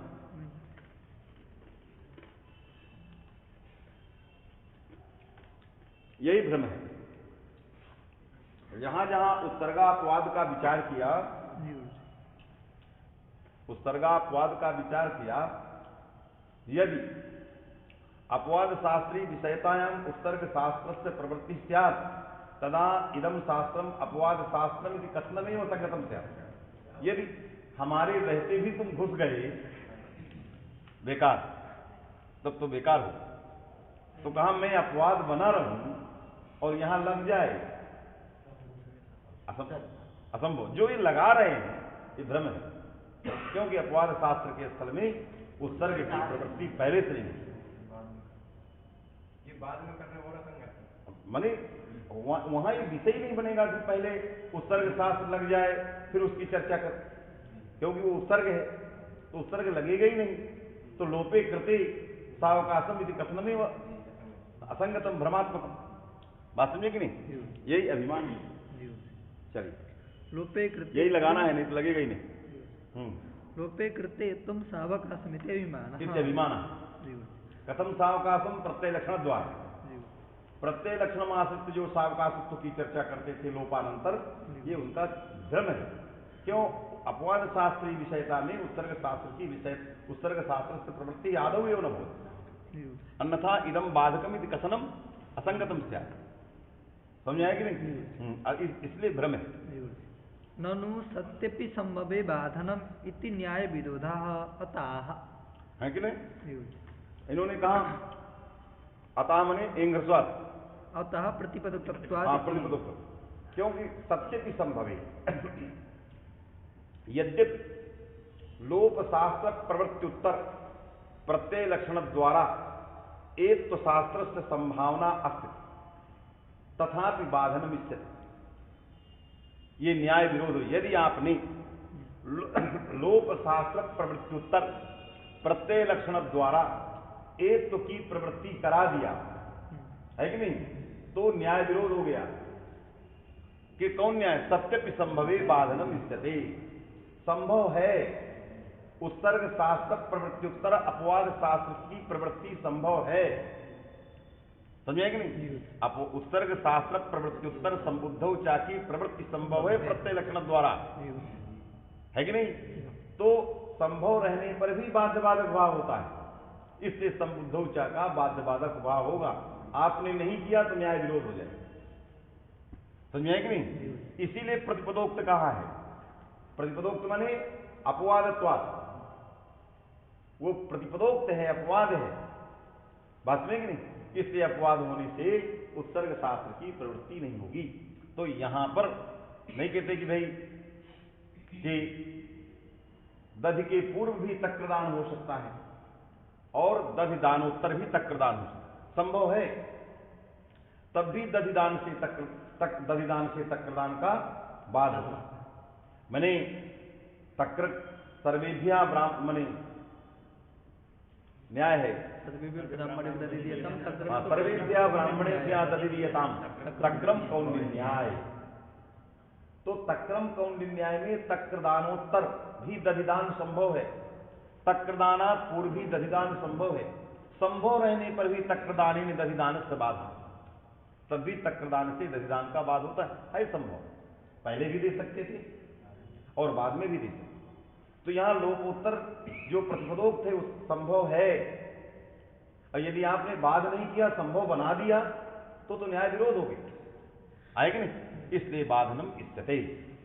यही भ्रम है। जहां जहां उत्सर्गापवाद का विचार किया, उत्सर्गापवाद का विचार किया, यदि अपवाद शास्त्री विषयतायाम उत्सर्ग शास्त्र से प्रवृत्ति स्यात् तदा इदम शास्त्रम अपवाद शास्त्रम यदि कथनमेव संगतम स्यात्। यदि हमारे रहते भी तुम घुस गए बेकार, तब तो बेकार हो। तो कहा मैं अपवाद बना रहूं और यहां लग जाए, असंभव। जो ये लगा रहे हैं ये भ्रम है, क्योंकि अपवाद शास्त्र के स्थल में उत्सर्ग की प्रवृत्ति पहले से नहीं, ये बाद में करने वाला संगत माने वहां ये विषय नहीं बनेगा कि पहले उत्सर्ग शास्त्र लग जाए फिर उसकी चर्चा कर, क्योंकि वो उत्सर्ग है तो उत्सर्ग लगेगा ही नहीं। तो लोपे कृते सावकाशम यदि कथनमेव असंगतम भ्रमात्मकम, बात समझे कि नहीं? यही अभिमान है। चलिए लोपे कृते यही लगाना है, नहीं तो लगेगा ही नहीं। लोपे कृते तुम सावकाशम इति अभिमान, अभिमान कथम सावकाशम प्रत्यय लक्षण द्वारा, प्रत्यय लक्षण आश्रित जो सावकाशत्व की चर्चा करते थे लोपानंतर, ये उनका भ्रम है। क्यों? अपवाद शास्त्रीय विषयता में उत्सर्ग शास्त्र की विषय, उत्सर्ग शास्त्र से प्रवृत्ति आदौ एवं न हो, अन्यथा इदम बाधकम इति कथनम असंगतम स्यात्। समझ आया कि नहीं? इसलिए भ्रम है। ननु सत्यपि संभवे बाधनम इति न्याय विरोधः अतः, है कि नहीं? इन्होंने कहा अतः मने इंग्रस्वाद, अतः प्रतिपदकत्वात्, प्रतिपदक, क्योंकि सत्यपि संभवे, यद्यपि लोप शास्त्र प्रवृत्ति उत्तर प्रत्यय लक्षण द्वारा एक तो शास्त्र से संभावना अस्ति तथापि बाधनम इच्छति। ये न्याय विरोध। यदि आपने लोप शास्त्र प्रवृत्ति उत्तर प्रत्यय लक्षण द्वारा एक तो की प्रवृत्ति करा दिया है कि नहीं, तो न्याय विरोध हो गया। कि कौन न्याय? सत्यपि संभवे बाधनम इच्छते, संभव है उत्सर्ग शास्त्र प्रवृत्ति उत्तर अपवाद शास्त्र की प्रवृत्ति संभव है। समझे कि नहीं? अब उत्सर्ग शास्त्र प्रवृत्ति उत्तर संबुद्धौ चाकी प्रवृत्ति संभव है प्रत्यय लक्षण द्वारा, है कि नहीं? तो संभव रहने पर भी बाध्य बाधक भाव होता है, इसलिए संबुद्धौ चा का बाध्य बाधक भाव होगा। आपने नहीं किया तो न्याय विरोध हो जाए। समझे कि नहीं? इसीलिए प्रतिपदोक्त कहा है। प्रतिपदोक्त माने अपवादत्वात्, वो प्रतिपदोक्त है, अपवाद है, बात में कि नहीं? इसलिए अपवाद होने से उत्सर्ग शास्त्र की प्रवृत्ति नहीं होगी। तो यहां पर नहीं कहते कि भाई कि दधि के पूर्व भी तक्रदान हो सकता है और दधि दानोत्तर भी तक्रदान हो सकता है, संभव है। तब भी दधिदान से दधिदान से तक्रदान का बाद होगा। मैंने तक्र सर्वेभ्या ब्राह्मणे न्याय है, सर्वेभ्या ब्राह्मणेभ्यः दधिदीयताम तक्रम कौंडिन्य न्याय। तो तक्रम कौंडिन्य न्याय में तक्रदानोत्तर भी दधिदान संभव है, तक्रदाना पूर्व भी दधिदान संभव है। संभव रहने पर भी तक्रदानी में दधिदान से बाद है, तब भी तक्रदान से दधिदान का बाद होता है संभव। पहले भी दे सकते थे और बाद में भी दे सकते। तो यहां लोपोत्तर जो प्रतिपदोक्त थे उस संभव है, और यदि आपने बाद नहीं किया संभव बना दिया तो न्याय विरोध हो गया, आए कि नहीं? इसलिए बाधनम इच्छते।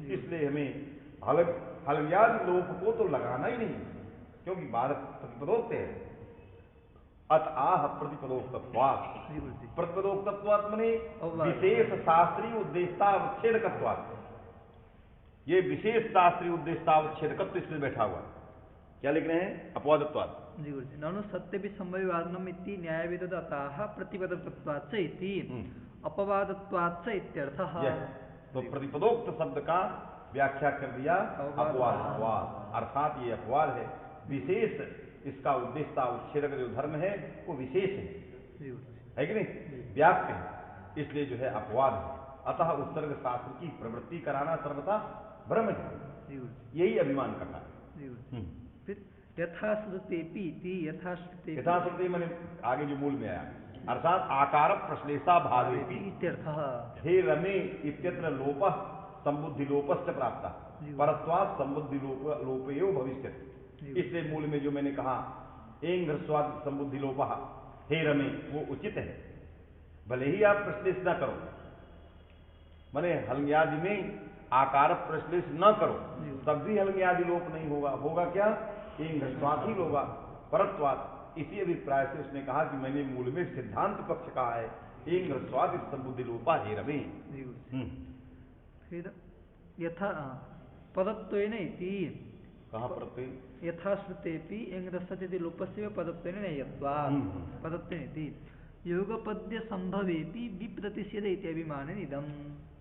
इसलिए हमें हलव्यादि लोप को तो लगाना ही नहीं, क्योंकि बाधक प्रतिपदोक्त है। अतः प्रतिपदोक्तत्वात्, प्रतिपदोक्तत्वात् माने विशेष शास्त्रीय उद्देश्यावच्छेदकत्वात्। ये विशेष शास्त्रीय उद्देश्यावच्छेदकत्व इसमें बैठा हुआ। क्या लिख रहे हैं? अपवादत्वात्। जी गुरुजी, ननु सत्य भी संभवादनम इति न्याय विरोधतः प्रतिपदत्वात् इति अपवादत्वात् इत्यर्थः। तो प्रतिपदोक्त शब्द का व्याख्या कर दिया अपवाद अपवाद, अर्थात ये अपवाद है विशेष, इसका उद्देश्य उच्छेदक जो धर्म है वो विशेष है कि नहीं, व्याप्त है, इसलिए जो है अपवाद है। अतः उत्सर्ग शास्त्र की प्रवृत्ति कराना सर्वथा भ्रम है, यही अभिमान का कारण। फिर यथाश्रुतेपि यथाश्रुति मैंने आगे जो मूल में आया, अर्थात आकार प्रश्लेषा भावेपि इत्यर्थः हे रमे इत्यत्र लोपः संबुद्धि लोपश्च प्राप्ता परत्वात् संबुद्धि लोपयो भविष्यति। इसलिए मूल में जो मैंने कहा एंग ह्रस्वाद संबुद्धि लोपः हे रमे, वो उचित है, भले ही आप प्रश्लेष न करो, माने हलंग्यादि में आकार प्रश्लेष न करो, तब भी हलंग्यादि लोप नहीं होगा। होगा क्या, एंग ह्रस्वाद ही होगा परत्वात्। इसी अभिप्राय से उसने कहा कि मैंने मूल में सिद्धांत पक्ष कहा है एंग ह्रस्वाद संबुद्धि लोपा हे रमे। फिर यथा पदत्वेन इति, कहाँ प्रत्यय, यथाश्रुतेपि एंग्रस्यति लोपस्य पदत्वेन नयत्वात् पदत्वेन इति योगपद्य संभवेपि विप्रतिषेध इति अभिमानेन इदम्।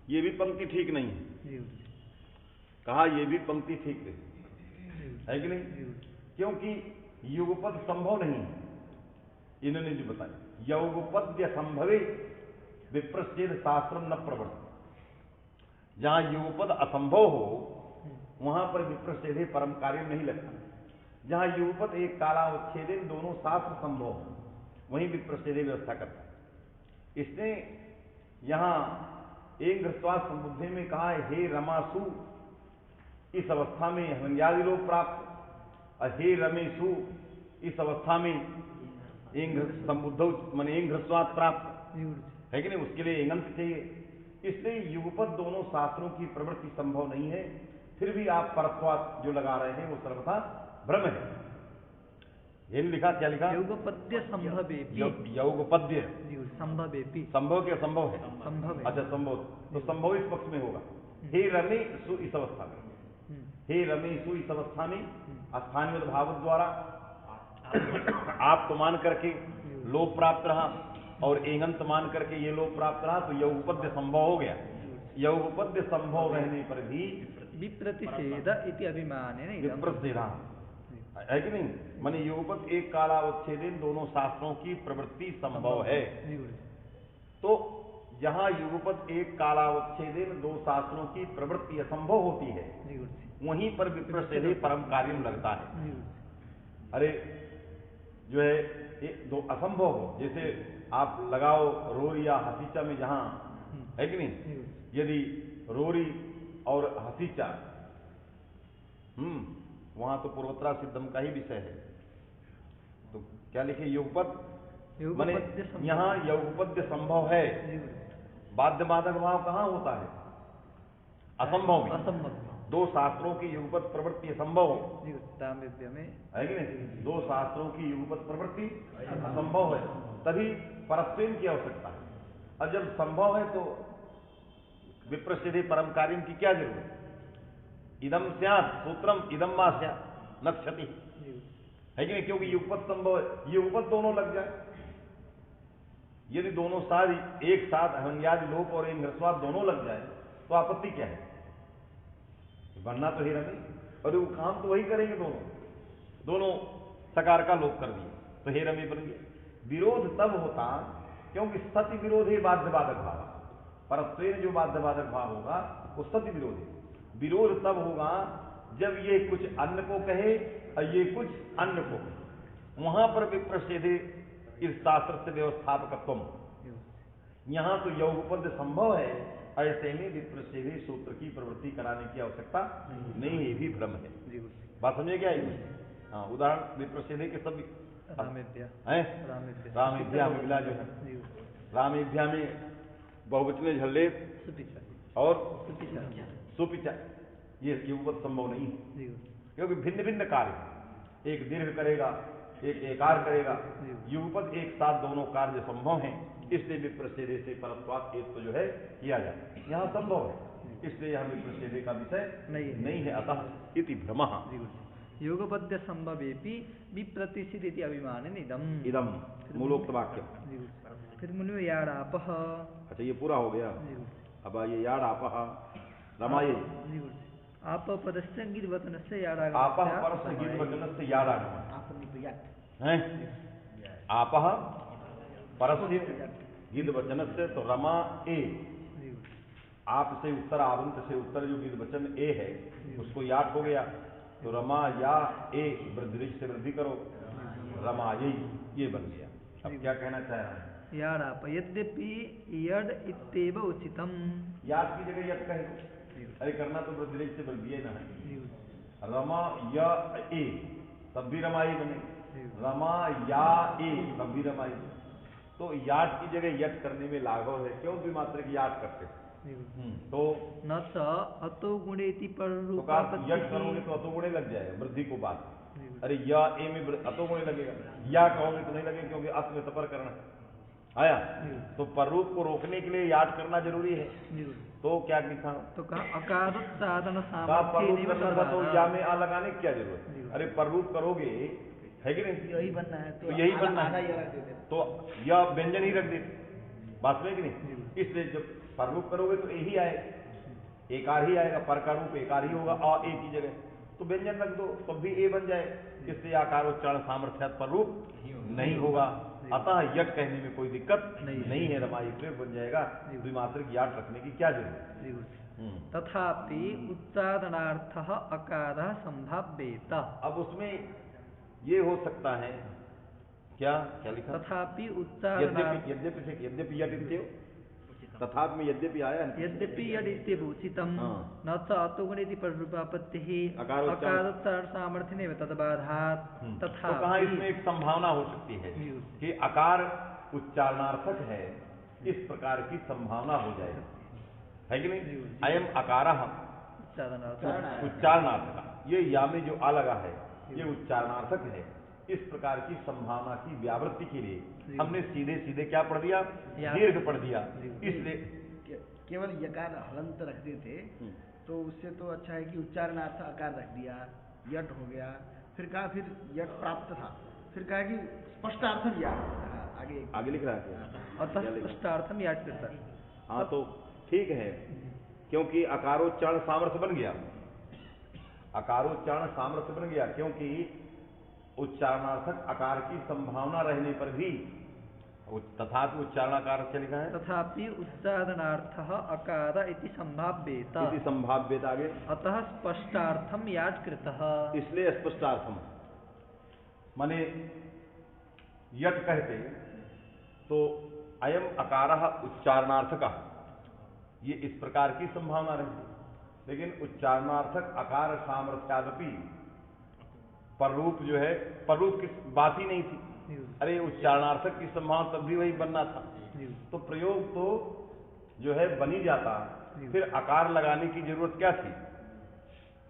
ये भी पंक्ति ठीक नहीं है, कहा ये भी पंक्ति ठीक नहीं है कि नहीं, क्योंकि युगपद संभव नहीं है। इन्होंने जो बताया युगपद्य संभवे विप्रच्छेद शास्त्र न प्रवर्त, जहां युगपद असंभव हो वहां पर विप्रच्छेदे परम कार्य नहीं लगता। जहां युगपद एक कालावच्छेदे दोनों शास्त्र संभव हो वहीं विप्रच्छेदे व्यवस्था करता है। इसने यहां एक ह्रस्वाद संबुद्धि में कहा है हे रमासु, इस अवस्था में हलंग्यादि लोप प्राप्त, और हे रमेशु इस अवस्था में एंग संबुद्धौ मन एंग ह्रस्वाद प्राप्त है कि नहीं, उसके लिए एंगंत चाहिए। इसलिए युगपद दोनों शास्त्रों की प्रवृत्ति संभव नहीं है, फिर भी आप परत्वात् जो लगा रहे हैं वो सर्वथा भ्रम है। ये लिखा, क्या लिखा, योगपद्य संभवेपि, योगपद्य संभवेपि, संभव के असंभव है, संभव है। अच्छा संभव, तो संभव इस पक्ष में होगा। हे रमे सु इस अवस्था में, हे रमे सु इस अवस्था में स्थानीय भाव द्वारा आप तो मान करके लोप प्राप्त रहा और एंगंत मान करके ये लोप प्राप्त रहा, तो योगपद्य संभव हो गया। योगपद्य संभव रहने पर भी विप्रतिषेध इति अभिमानेन विप्रतिषेधा है कि नहीं, माने युगपद एक कालावच्छेदे दोनों शास्त्रों की प्रवृत्ति संभव है। तो जहां युगपद एक कालावच्छेदे दो शास्त्रों की प्रवृत्ति असंभव होती है वहीं पर विप्रच्छेदे परम कार्य लगता है। अरे जो है दो असंभव हो, जैसे आप लगाओ रोरी या हसीचा में, जहां है कि नहीं, यदि रोरी और हसीचा वहां तो पूर्वोत्तरा सिद्धम का ही विषय है, तो क्या लिखे युगपद, माने यहां युगपद्य संभव है, बाध्य बाधक भाव कहां होता है, असंभव में, असंभव, दो शास्त्रों की युगपद प्रवृत्ति असंभव हो में है कि नहीं, दो शास्त्रों की युगपद प्रवृत्ति असंभव है, तभी परत्वेन की आवश्यकता है। और जब संभव है तो विप्रच्छेदे परम कार्य की क्या जरूरत, इदम स्यात् सूत्रम इदम मा स्यात् न क्षति है कि नहीं, क्योंकि युगपद संभव है, युगपद दोनों लग जाए। यदि दोनों साथ एक साथ हलंग्यादि लोप और एंग ह्रस्वाद दोनों लग जाए तो आपत्ति क्या है, बनना तो ही रमे, और वो काम तो वही करेंगे, दोनों सकार का लोप कर दिए तो हे रमे बन गया। विरोध तब होता क्योंकि सत्य विरोध है बाध्य बाधक भाव, परत्वेन जो बाध्य बाधक भाव होगा वो सत्य विरोध है। विरोध तब होगा जब ये कुछ अन्य को कहे और ये कुछ अन्य को कहे, वहां पर विप्रच्छेदे इस शास्त्र से व्यवस्थापकत्वम, यहां तो युगपद संभव है, ऐसे में विप्रच्छेदे सूत्र की प्रवृत्ति कराने की आवश्यकता नहीं है, भी भ्रम है। बात समझे क्या है? हाँ, उदाहरण विप्रच्छेदे के सब रामेभ्या में मिला जो है, रामेभ्या में बहुवचने झल्ले और सुपिचा, ये युगपद संभव नहीं है, क्योंकि भिन्न भिन्न कार्य, एक दीर्घ करेगा एक एकार करेगा, युगपद एक साथ दोनों कार्य संभव हैं, इसलिए विप्रच्छेदे से परत्वात् एक तो जो है किया जाए, यहाँ संभव है, इसलिए यहाँ विप्रच्छेदे का विषय नहीं है। अतः इति भ्रमः योगपद्य संभवेपि विप्रतिषेध इति अभिमानेन इदम मूलोक्त वाक्य। फिर मूल में याडापः, अच्छा ये पूरा हो गया, अब आइए याडापः रमाये, आप परस्य गिरवचनस्य याडागमस्य आपः परस्य गिरवचनस्य याडागमः हैं आपः परस्य गिरवचनस्य तो रमा ए आप से उत्तर आवंत से उत्तर जो गिरवचन ए है उसको याद हो गया तो रमा या ए वृद्धि से वृद्धि करो रमा ये बन गया। अब क्या कहना चाह रहा है याडाप यद्यपि यड इत्येव उचितम याद की जगह यद कह दो अरे करना तो वृद्धि से वृद्धि है ना रमा या ए तब भी रमाई बने रमा या ए तब भी रमाई तो याद की जगह यट करने में लाघव है क्यों द्विमात्रिक याद करते थे तो न च अतो गुणेति पर यट करोगे तो अतो गुणे लग जाएगा वृद्धि को बात अरे या ए में अतो गुणे लगेगा या कहोगे तो नहीं लगेगा क्योंकि अत में तपर करना आया तो पररूप को रोकने के लिए याद करना जरूरी है तो क्या लिखा तो कहा अकार साधन तो या में आ लगाने की क्या जरूरत अरे पररूप करोगे है कि नहीं यही बनना है तो यही बनना है तो यह व्यंजन ही रख देते बात में कि नहीं इसलिए जब पररूप करोगे तो यही आएगा एकार ही आएगा पर का रूप एकार ही होगा अ ए की जगह तो व्यंजन रख दो तो भी ए बन जाए इससे आकारोच्चारण सामर्थ्यात पर रूप नहीं होगा अतः यट कहने में कोई दिक्कत नहीं है रमाई प्रयोग बन जाएगा द्विमात्रिक याद रखने की क्या जरूरत तथापि उच्चारणार्थ अकार संभाव्येत अब उसमें ये हो सकता है क्या लिखा तथापि उच्चारणार्थ यद्यपि यट इत्येव तथापि में यद्यपि आया यद्यपि यदित्येव उचितम न च अतोगुणेति पररूपापत्तिः अकारोच्चारण सामर्थ्येनैव तद्बाधात् तथा तो कहाँ इसमें एक संभावना हो सकती है कि अकार उच्चारणार्थक है इस प्रकार की संभावना हो जाएगी है कि नहीं अयम अकारः उच्चारणार्थक ये या में जो आ लगा है ये उच्चारणार्थक है इस प्रकार की संभावना की व्यावृत्ति के लिए हमने सीधे क्या पढ़ दिया दीर्घ पढ़ दिया इसलिए केवल यकार हलंत रख देते तो उससे तो अच्छा है कि उच्चारणार्थ आकार रख दिया यट हो गया फिर कहा फिर यट प्राप्त था फिर कहा कि स्पष्टार्थम याद आगे लिख रहा है अतः स्पष्टार्थम याद करता है हाँ तो ठीक है क्योंकि अकारोच्चारण सामर्थ्य बन गया अकारोच्चारण सामर्थ्य बन गया क्योंकि उच्चारणार्थक आकार की संभावना रहने पर भी तथापि उच्चारणाकार क्या लिखा है तथापि उच्चारणार्थः अकार इति संभाव्येत आगे अतः स्पष्टार्थम याद कृतः इसलिए स्पष्टार्थम माने यट कहते तो अयम अकारः उच्चारणार्थकः ये इस प्रकार की संभावना रहती लेकिन उच्चारणार्थक आकार सामर्थ्यादपि पररूप जो है पररूप की बात ही नहीं थी अरे उच्चारणार्थक की संभावना तब भी वही बनना था तो प्रयोग तो जो है बनी जाता फिर आकार लगाने की जरूरत क्या थी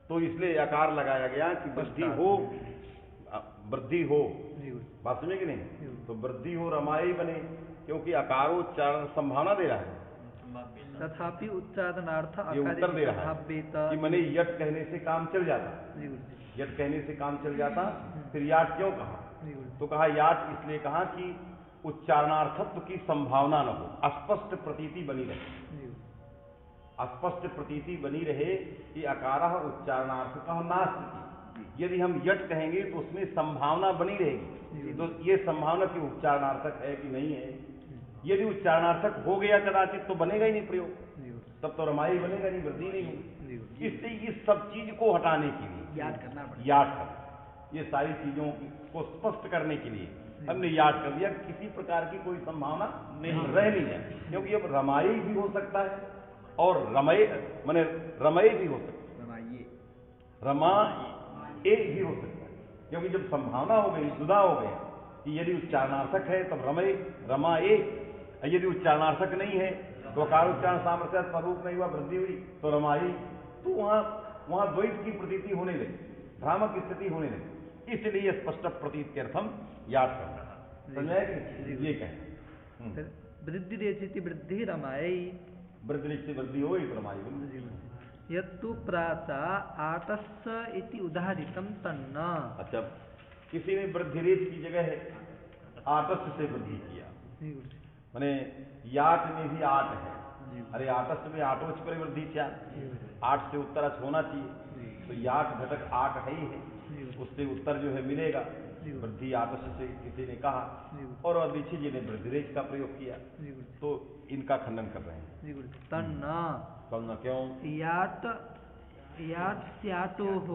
तो इसलिए आकार लगाया गया कि वृद्धि हो बात समझे कि नहीं तो वृद्धि हो रमाई बने क्योंकि आकारोच्चारण संभावना दे रहा है तथापि उच्चारणार्थ ये उत्तर दे रहा है कि मैंने यट कहने से काम चल जाता यट कहने से काम चल जाता फिर याट क्यों कहा तो कहा याट इसलिए कहा कि उच्चारणार्थत्व की संभावना न हो अस्पष्ट प्रतीति बनी रहे अस्पष्ट प्रतीति बनी रहे कि अकारः उच्चारणार्थकः नास्ति यदि हम यट कहेंगे तो उसमें संभावना बनी रहेगी तो ये संभावना कि उच्चारणार्थक है कि नहीं है यदि उच्चारणार्थक हो गया कदाचित तो बनेगा ही नहीं प्रयोग तब तो रमाई बनेगा नहीं वृद्धि नहीं होगी इसलिए इस सब चीज को हटाने के लिए याद करना ये सारी चीजों को स्पष्ट करने के लिए हमने याद कर दिया किसी प्रकार की कोई संभावना नहीं रह नहीं है क्योंकि अब रमाई भी हो सकता है और रमय माने रमय भी हो सकता है रमा ए भी हो सकता है क्योंकि जब संभावना हो गई जुदा हो गया कि यदि उच्चारणार्थक है तब रमय रमा ए यदि उच्चारणार्थक नहीं है तो अकारोच्चारण सामर्थ्य स्वरूप नहीं हुआ वृद्धि हुई तो रमाई तो वहां द्वैत की प्रतीति होने लगी भ्रामक स्थिति होने लगी इसलिए स्पष्ट प्रतीत के अर्थम याद करना समझे ये कहें वृद्धि देती वृद्धि रमाई वृद्धि से वृद्धि हो रमाई यत्तु प्राचा आटस्स इति उदाहरितम तन्न अच्छा किसी ने वृद्धि रेत की जगह है आटस्स से वृद्धि किया माने याट में भी आट है अरे आटस्थ में आटोच परिवृद्धि क्या, आठ से उत्तर अच होना चाहिए, तो याट घटक आठ है ही है, उससे उत्तर जो है मिलेगा। वृद्धि आटस्थ से किसी ने कहा और अदीक्षी जी ने वृद्धिरेच का प्रयोग किया, तो इनका खंडन कर रहे हैं। तन्न क्यों? याट स्याटोः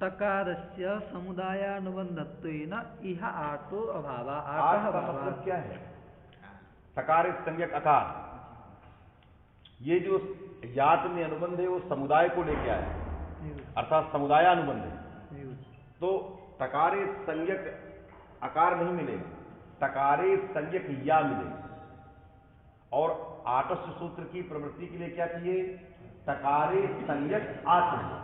टकारस्य समुदायानुबंधत्वेन इह आटो अभावः। आट का मतलब क्या है? टकार संज्ञक आकार, ये जो याट में अनुबंध है वो समुदाय को लेके आया, अर्थात समुदायानुबंध है। तो टकारे संज्ञक आकार नहीं मिलेगा, टकारे संज्ञक या मिलेगा। और आटस्थ सूत्र की प्रवृत्ति के लिए क्या चाहिए? टकारे संज्ञक आ चाहिए।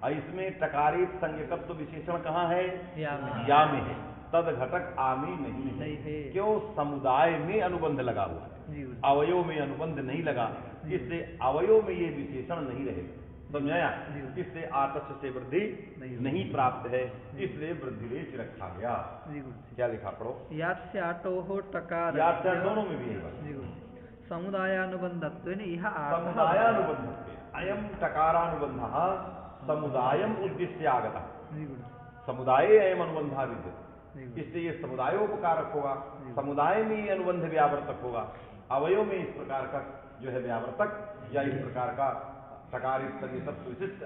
और इसमें टकारे संज्ञकत्व विशेषण कहाँ है? या में है, तद घटक आमी नहीं है। क्यों? समुदाय में अनुबंध लगा हुआ है, अवयव में अनुबंध नहीं लगा, इससे अवयव में ये विशेषण नहीं रहेगा। समझाया? इससे आटस्थ से वृद्धि नहीं प्राप्त है, इसलिए वृद्धिरेच रखा गया। क्या लिखा पढ़ो? याट से आटोः टकार, याट से दोनों में भी है। समुदायानुबंधत्वेन इह समुदायानुबंधत्वेन अयम टकारानुबंधः समुदायम उद्दिश्य आगतः, समुदाये अयम अनुबंधः विद्यते, इसलिए ये समुदायोपकारक होगा, समुदाय में ये अनुबंध व्यावर्तक होगा, अवयव में इस प्रकार का जो है व्यावर्तक या इस प्रकार का टकारित तत्व विशिष्ट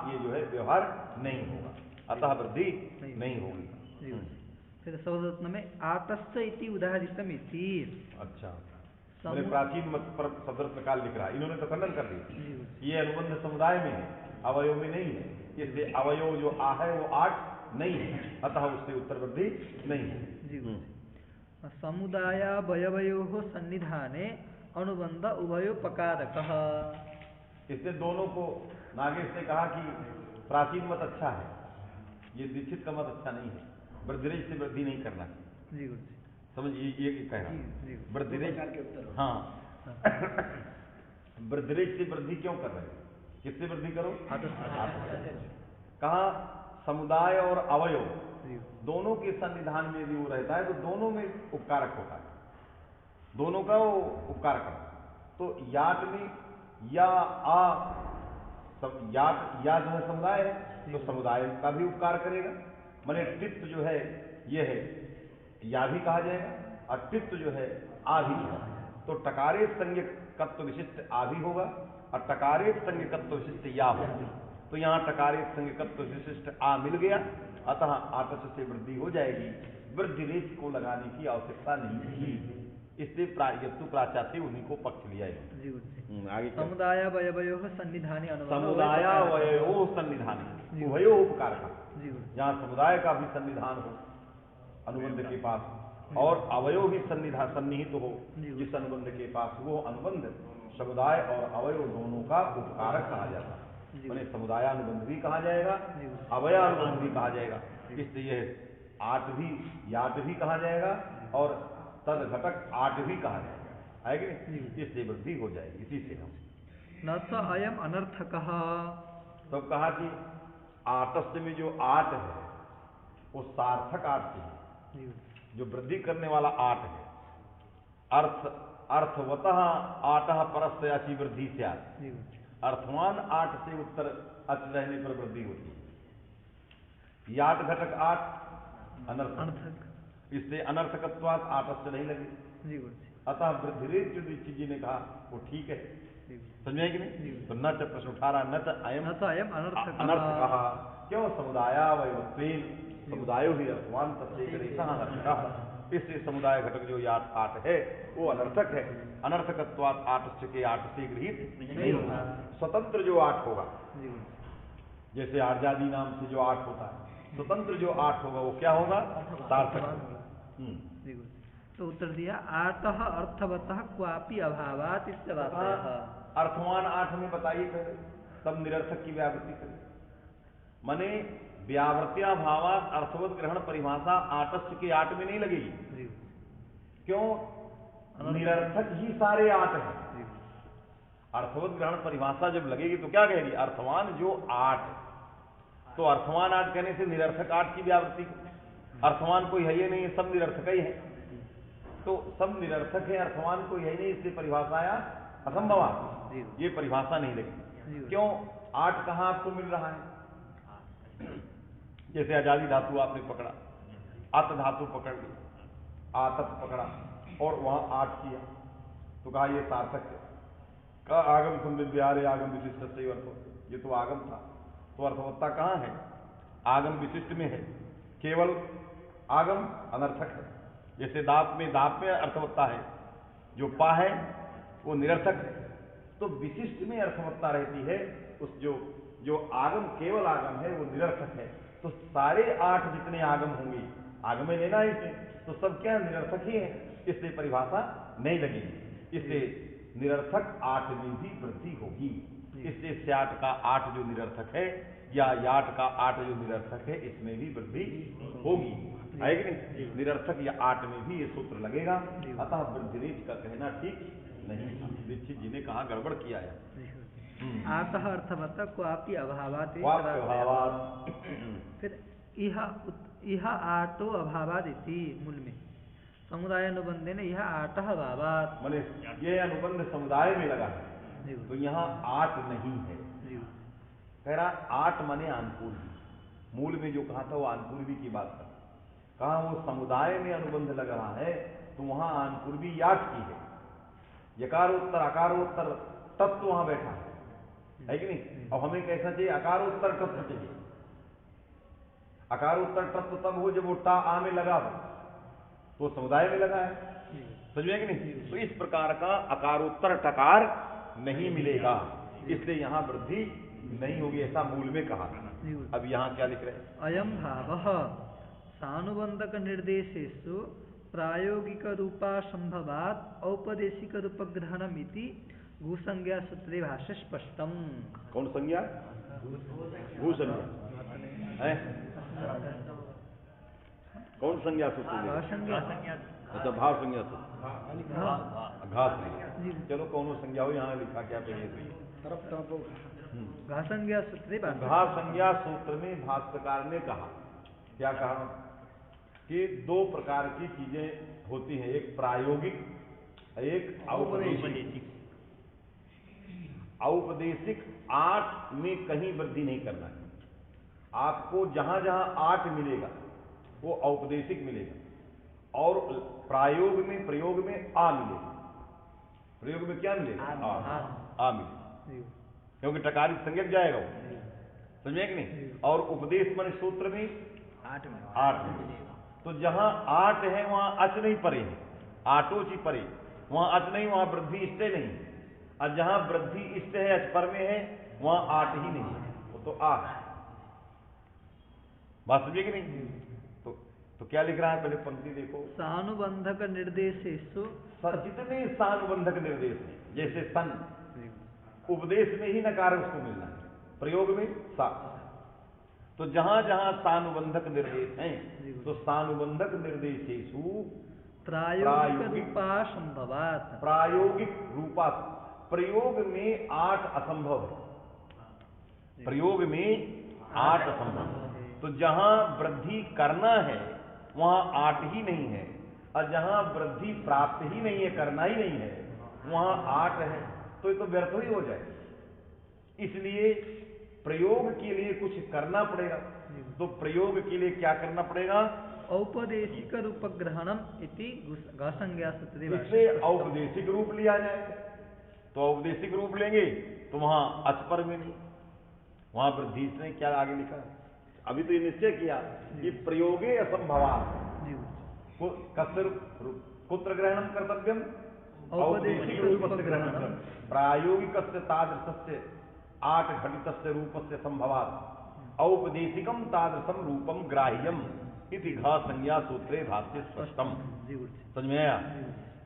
ये जो है व्यवहार नहीं होगा, अतः वृद्धि नहीं होगी। फिर सवदत्न में आटस्थ इति उदाहरितम इति। अच्छा, मैंने प्राचीन मत पर सदृश काल लिख रहा है, इन्होंने तो खंडन कर दी, ये अनुबंध समुदाय में है, अवयव में नहीं है, इसलिए अवयव जो आ है वो आठ नहीं है, अतः उससे उत्तर वृद्धि नहीं है। समुदायावयवयोः सन्निधाने अनुबंध उभयोपकारकः। इससे दोनों को, नागेश ने कहा कि प्राचीन मत अच्छा है, ये दीक्षित का मत अच्छा नहीं है, वृद्धिरेच से वृद्धि नहीं करना। समझ ये कह रहा वृद्धिरेच, हाँ वृद्धिरेच से वृद्धि क्यों कर रहे हैं? किससे वृद्धि करो? कहा समुदाय और अवयव दोनों के सन्निधान में यदि वो रहता है तो दोनों में उपकारक होता है, दोनों का वो उपकारक। तो याट में या या जो है समुदाय है तो समुदाय का भी उपकार करेगा, माने टित्त जो है ये है या भी कहा जाएगा, और टित्त जो है आ भी होगा, तो टकारे संज्ञकत्व विशिष्ट आ भी होगा और टकारे संज्ञकत्व विशिष्ट या होगा। तो यहाँ टकारे संज्ञकत्व विशिष्ट आ मिल गया, अतः आटस्थ से वृद्धि हो जाएगी, वृद्धिरेच को लगाने की आवश्यकता नहीं थी, इसलिए प्राचात्य उन्हीं को पक्ष लिया है। आगे समुदायावयवयोः सन्निधाने समुदायावयवयोः सन्निधाने उभयोः उपकारकः, जहाँ समुदाय का भी सन्निधान हो अनुबंध के पास और अवयव भी सन्निहित हो जिस अनुबंध के पास, वो अनुबंध समुदाय और अवयव दोनों का उपकारक कहा जाता है, मैंने समुदायानुबंध भी कहा जाएगा, अवयानुबंध भी कहा जाएगा, इसलिए आठ भी याट भी कहा जाएगा और तद घटक आठ भी कहा जाएगा, है कि नहीं? इससे वृद्धि हो जाएगी। इसी से हम न स अयम अनर्थकः, तो कहा कि आटस्थ में जो आठ है वो सार्थक आठ है, जो वृद्धि करने वाला आठ है, अर्थवतः आटः परस्य अचि वृद्धि स्यात्, अर्थवान आठ से उत्तर अच रहने पर वृद्धि होती है। याट घटक आठ अनर्थक, इसलिए अनर्थकत्वात् आटस्थ नहीं लगे, अतः वृद्धिरेच जो दीक्षित जी ने कहा वो ठीक है, समझे कि नहीं? तो न च प्रश्न उठा रहा, न च अयम अनर्थ कहा, क्यों? समुदायावयवत्वेन, समुदायो ही अर्थवान तस्यैकदेशः, इससे समुदाय घटक जो याट आठ है वो अनर्थक है, अनर्थकत्वात् आटस्थ के आठ से गृहीत नहीं होगा, स्वतंत्र जो आठ होगा, जैसे आर्जादी नाम से जो आठ होता है, स्वतंत्र जो आठ होगा वो क्या होगा? सार्थक। तो उत्तर दिया आटः अर्थवतः क्वापि अभावात् इत्यर्थः। अर्थवान आठ में बताइए पहले, तब निरर्थक की व्यावृत्ति करें, माने व्यावृत्या भावात अर्थवत ग्रहण परिभाषा आटस्थ के आठ में नहीं लगेगी, क्यों? निरर्थक ही सारे आठ हैं, अर्थवत ग्रहण परिभाषा जब लगेगी तो क्या कहेगी? अर्थवान जो आठ, तो अर्थवान आठ कहने से निरर्थक आठ की व्यावृत्ति, अर्थवान कोई है ही नहीं, सब निरर्थक ही है, तो सब निरर्थक है, अर्थवान कोई है नहीं, इसलिए परिभाषा आया असंभवा, जी। ये परिभाषा नहीं जी। लगी। क्यों? 8 कहाँ आपको मिल रहा है? जैसे आजादी धातु आपने पकड़ा, अत धातु पकड़ ली, आतत पकड़ा और वहां 8 किया तो कहा ये सार्थक है। कहा आगम संविद्यारे आगम विशिष्ट से अर्थ, ये तो आगम था, तो अर्थवत्ता कहाँ है? आगम विशिष्ट में है, केवल आगम अनर्थक है। जैसे दाप में अर्थवत्ता है, जो पा है वो निरर्थक है, तो विशिष्ट में अर्थवत्ता रहती है। उस जो आगम केवल आगम है वो निरर्थक है। तो सारे 8 जितने आगम होंगे, आगम में लेना है इसमें, तो सब क्या निरर्थक ही है, इसलिए परिभाषा नहीं लगेगी। इससे निरर्थक 8 में भी वृद्धि होगी। इसलिए 8 का 8 जो निरर्थक है या 8 का 8 जो निरर्थक है, इसमें भी वृद्धि होगी, है कि नहीं? निरर्थक या 8 में भी ये सूत्र लगेगा। अतः वृद्धिरेच का कहना ठीक नहीं था। दीक्षित जी ने कहा गड़बड़ किया है। आतः अर्थवत्ता क्वापि अभावात् फिर इह आटो अभावात् इति मूल में समुदाय अनुबंधे ने यह 8 अभावात्, माने ये अनुबंध समुदाय में लगा है, तो यहाँ 8 नहीं है। कह रहा 8 माने आनपूर्वी, मूल में जो कहा था वो आनपूर्वी की बात था। कहा वो समुदाय में अनुबंध लग रहा है तो वहां आनपूर्वी 8 की है। यकारोत्तर अकारोत्तर तत्व वहां बैठा है कि नहीं? अब हमें कैसा चाहिए? अकारोत्तर तत्व चाहिए। अकारोत्तर तत्व तब हो जब वो टा आ में लगा हो, तो समुदाय में लगा है, समझ में कि नहीं? तो इस प्रकार का अकारोत्तर टकार नहीं मिलेगा, इसलिए यहां वृद्धि नहीं होगी, ऐसा मूल में कहा था। अब यहां क्या लिख रहे हैं? अयम भावः सानुबंधक निर्देशेषु प्रायोगिक रूपासंभवात् औपदेशिक रूपग्रहणमिति भूसंज्ञा सूत्रे भाष्य स्पष्टम। कौन संज्ञा? भूसंज्ञा है। कौन संज्ञा सूत्र? अच्छा, भाव संज्ञा सूत्र, घास नहीं। चलो कौन संज्ञा हो, यहाँ लिखा क्या पहले? घा संज्ञा सूत्रे घा संज्ञा सूत्र में भाष्यकार ने कहा, क्या कहा? कि 2 प्रकार की चीजें होती हैं, एक प्रायोगिक, एक औपदेशिक। औपदेशिक 8 में कहीं वृद्धि नहीं करना है। आपको जहां जहां 8 मिलेगा वो औपदेशिक मिलेगा, और प्रयोग में आ मिलेगा। प्रयोग में क्या मिलेगा? आ मिलेगा, क्योंकि टकारित संज्ञक जाएगा वो, समझे कि नहीं? और उपदेश मन सूत्र में 8 में, तो जहां 8 है वहां अच नहीं परे है, आटोच ही परे, वहां अच नहीं, वहां वृद्धि इष्टे नहीं, और जहां वृद्धि इष्ट है अच पर में है वहां 8 ही नहीं है, वो तो आ है। बात समझे कि नहीं? तो क्या लिख रहा है? पहले पंक्ति देखो। सानुबंधक निर्देशेषु, जितने सानुबंधक निर्देश हैं, जैसे सन, उपदेश में ही नकार उसको मिलना है, प्रयोग में सा, तो जहां जहां सानुबंधक निर्देश हैं तो सानुबंधक निर्देशेषु प्रायोगिक रूपासंभवात्, प्रायोगिक रूपा, प्रयोग में 8 असंभव है, प्रयोग में 8 असंभव। तो जहां वृद्धि करना है वहां 8 ही नहीं है, और जहां वृद्धि प्राप्त ही नहीं है, करना ही नहीं है, वहां 8 है, तो ये तो व्यर्थ ही हो जाए। इसलिए प्रयोग के लिए कुछ करना पड़ेगा, तो प्रयोग के लिए क्या करना पड़ेगा? औपदेशिक रूपग्रहणम इति घासंज्ञा सूत्रे। इससे औपदेशिक रूप लिया जाए, तो औपदेशिक रूप लेंगे तो वहां अच पर में नहीं, वहां वृद्धि ने क्या आगे लिखा है? अभी तो ये निश्चय किया कि प्रयोगे असंभवा कुत्र ग्रहणम कर्तव्यम औपदेशिक रूपस्य ग्रहणम प्रायोगिक तादृशस्य 8 घटितस्य रूपस्य संभवात् औपदेशिकम तादृशम रूपम ग्राह्यम इति घा संज्ञा सूत्रे भाष्ये स्पष्टम। समझ में आया?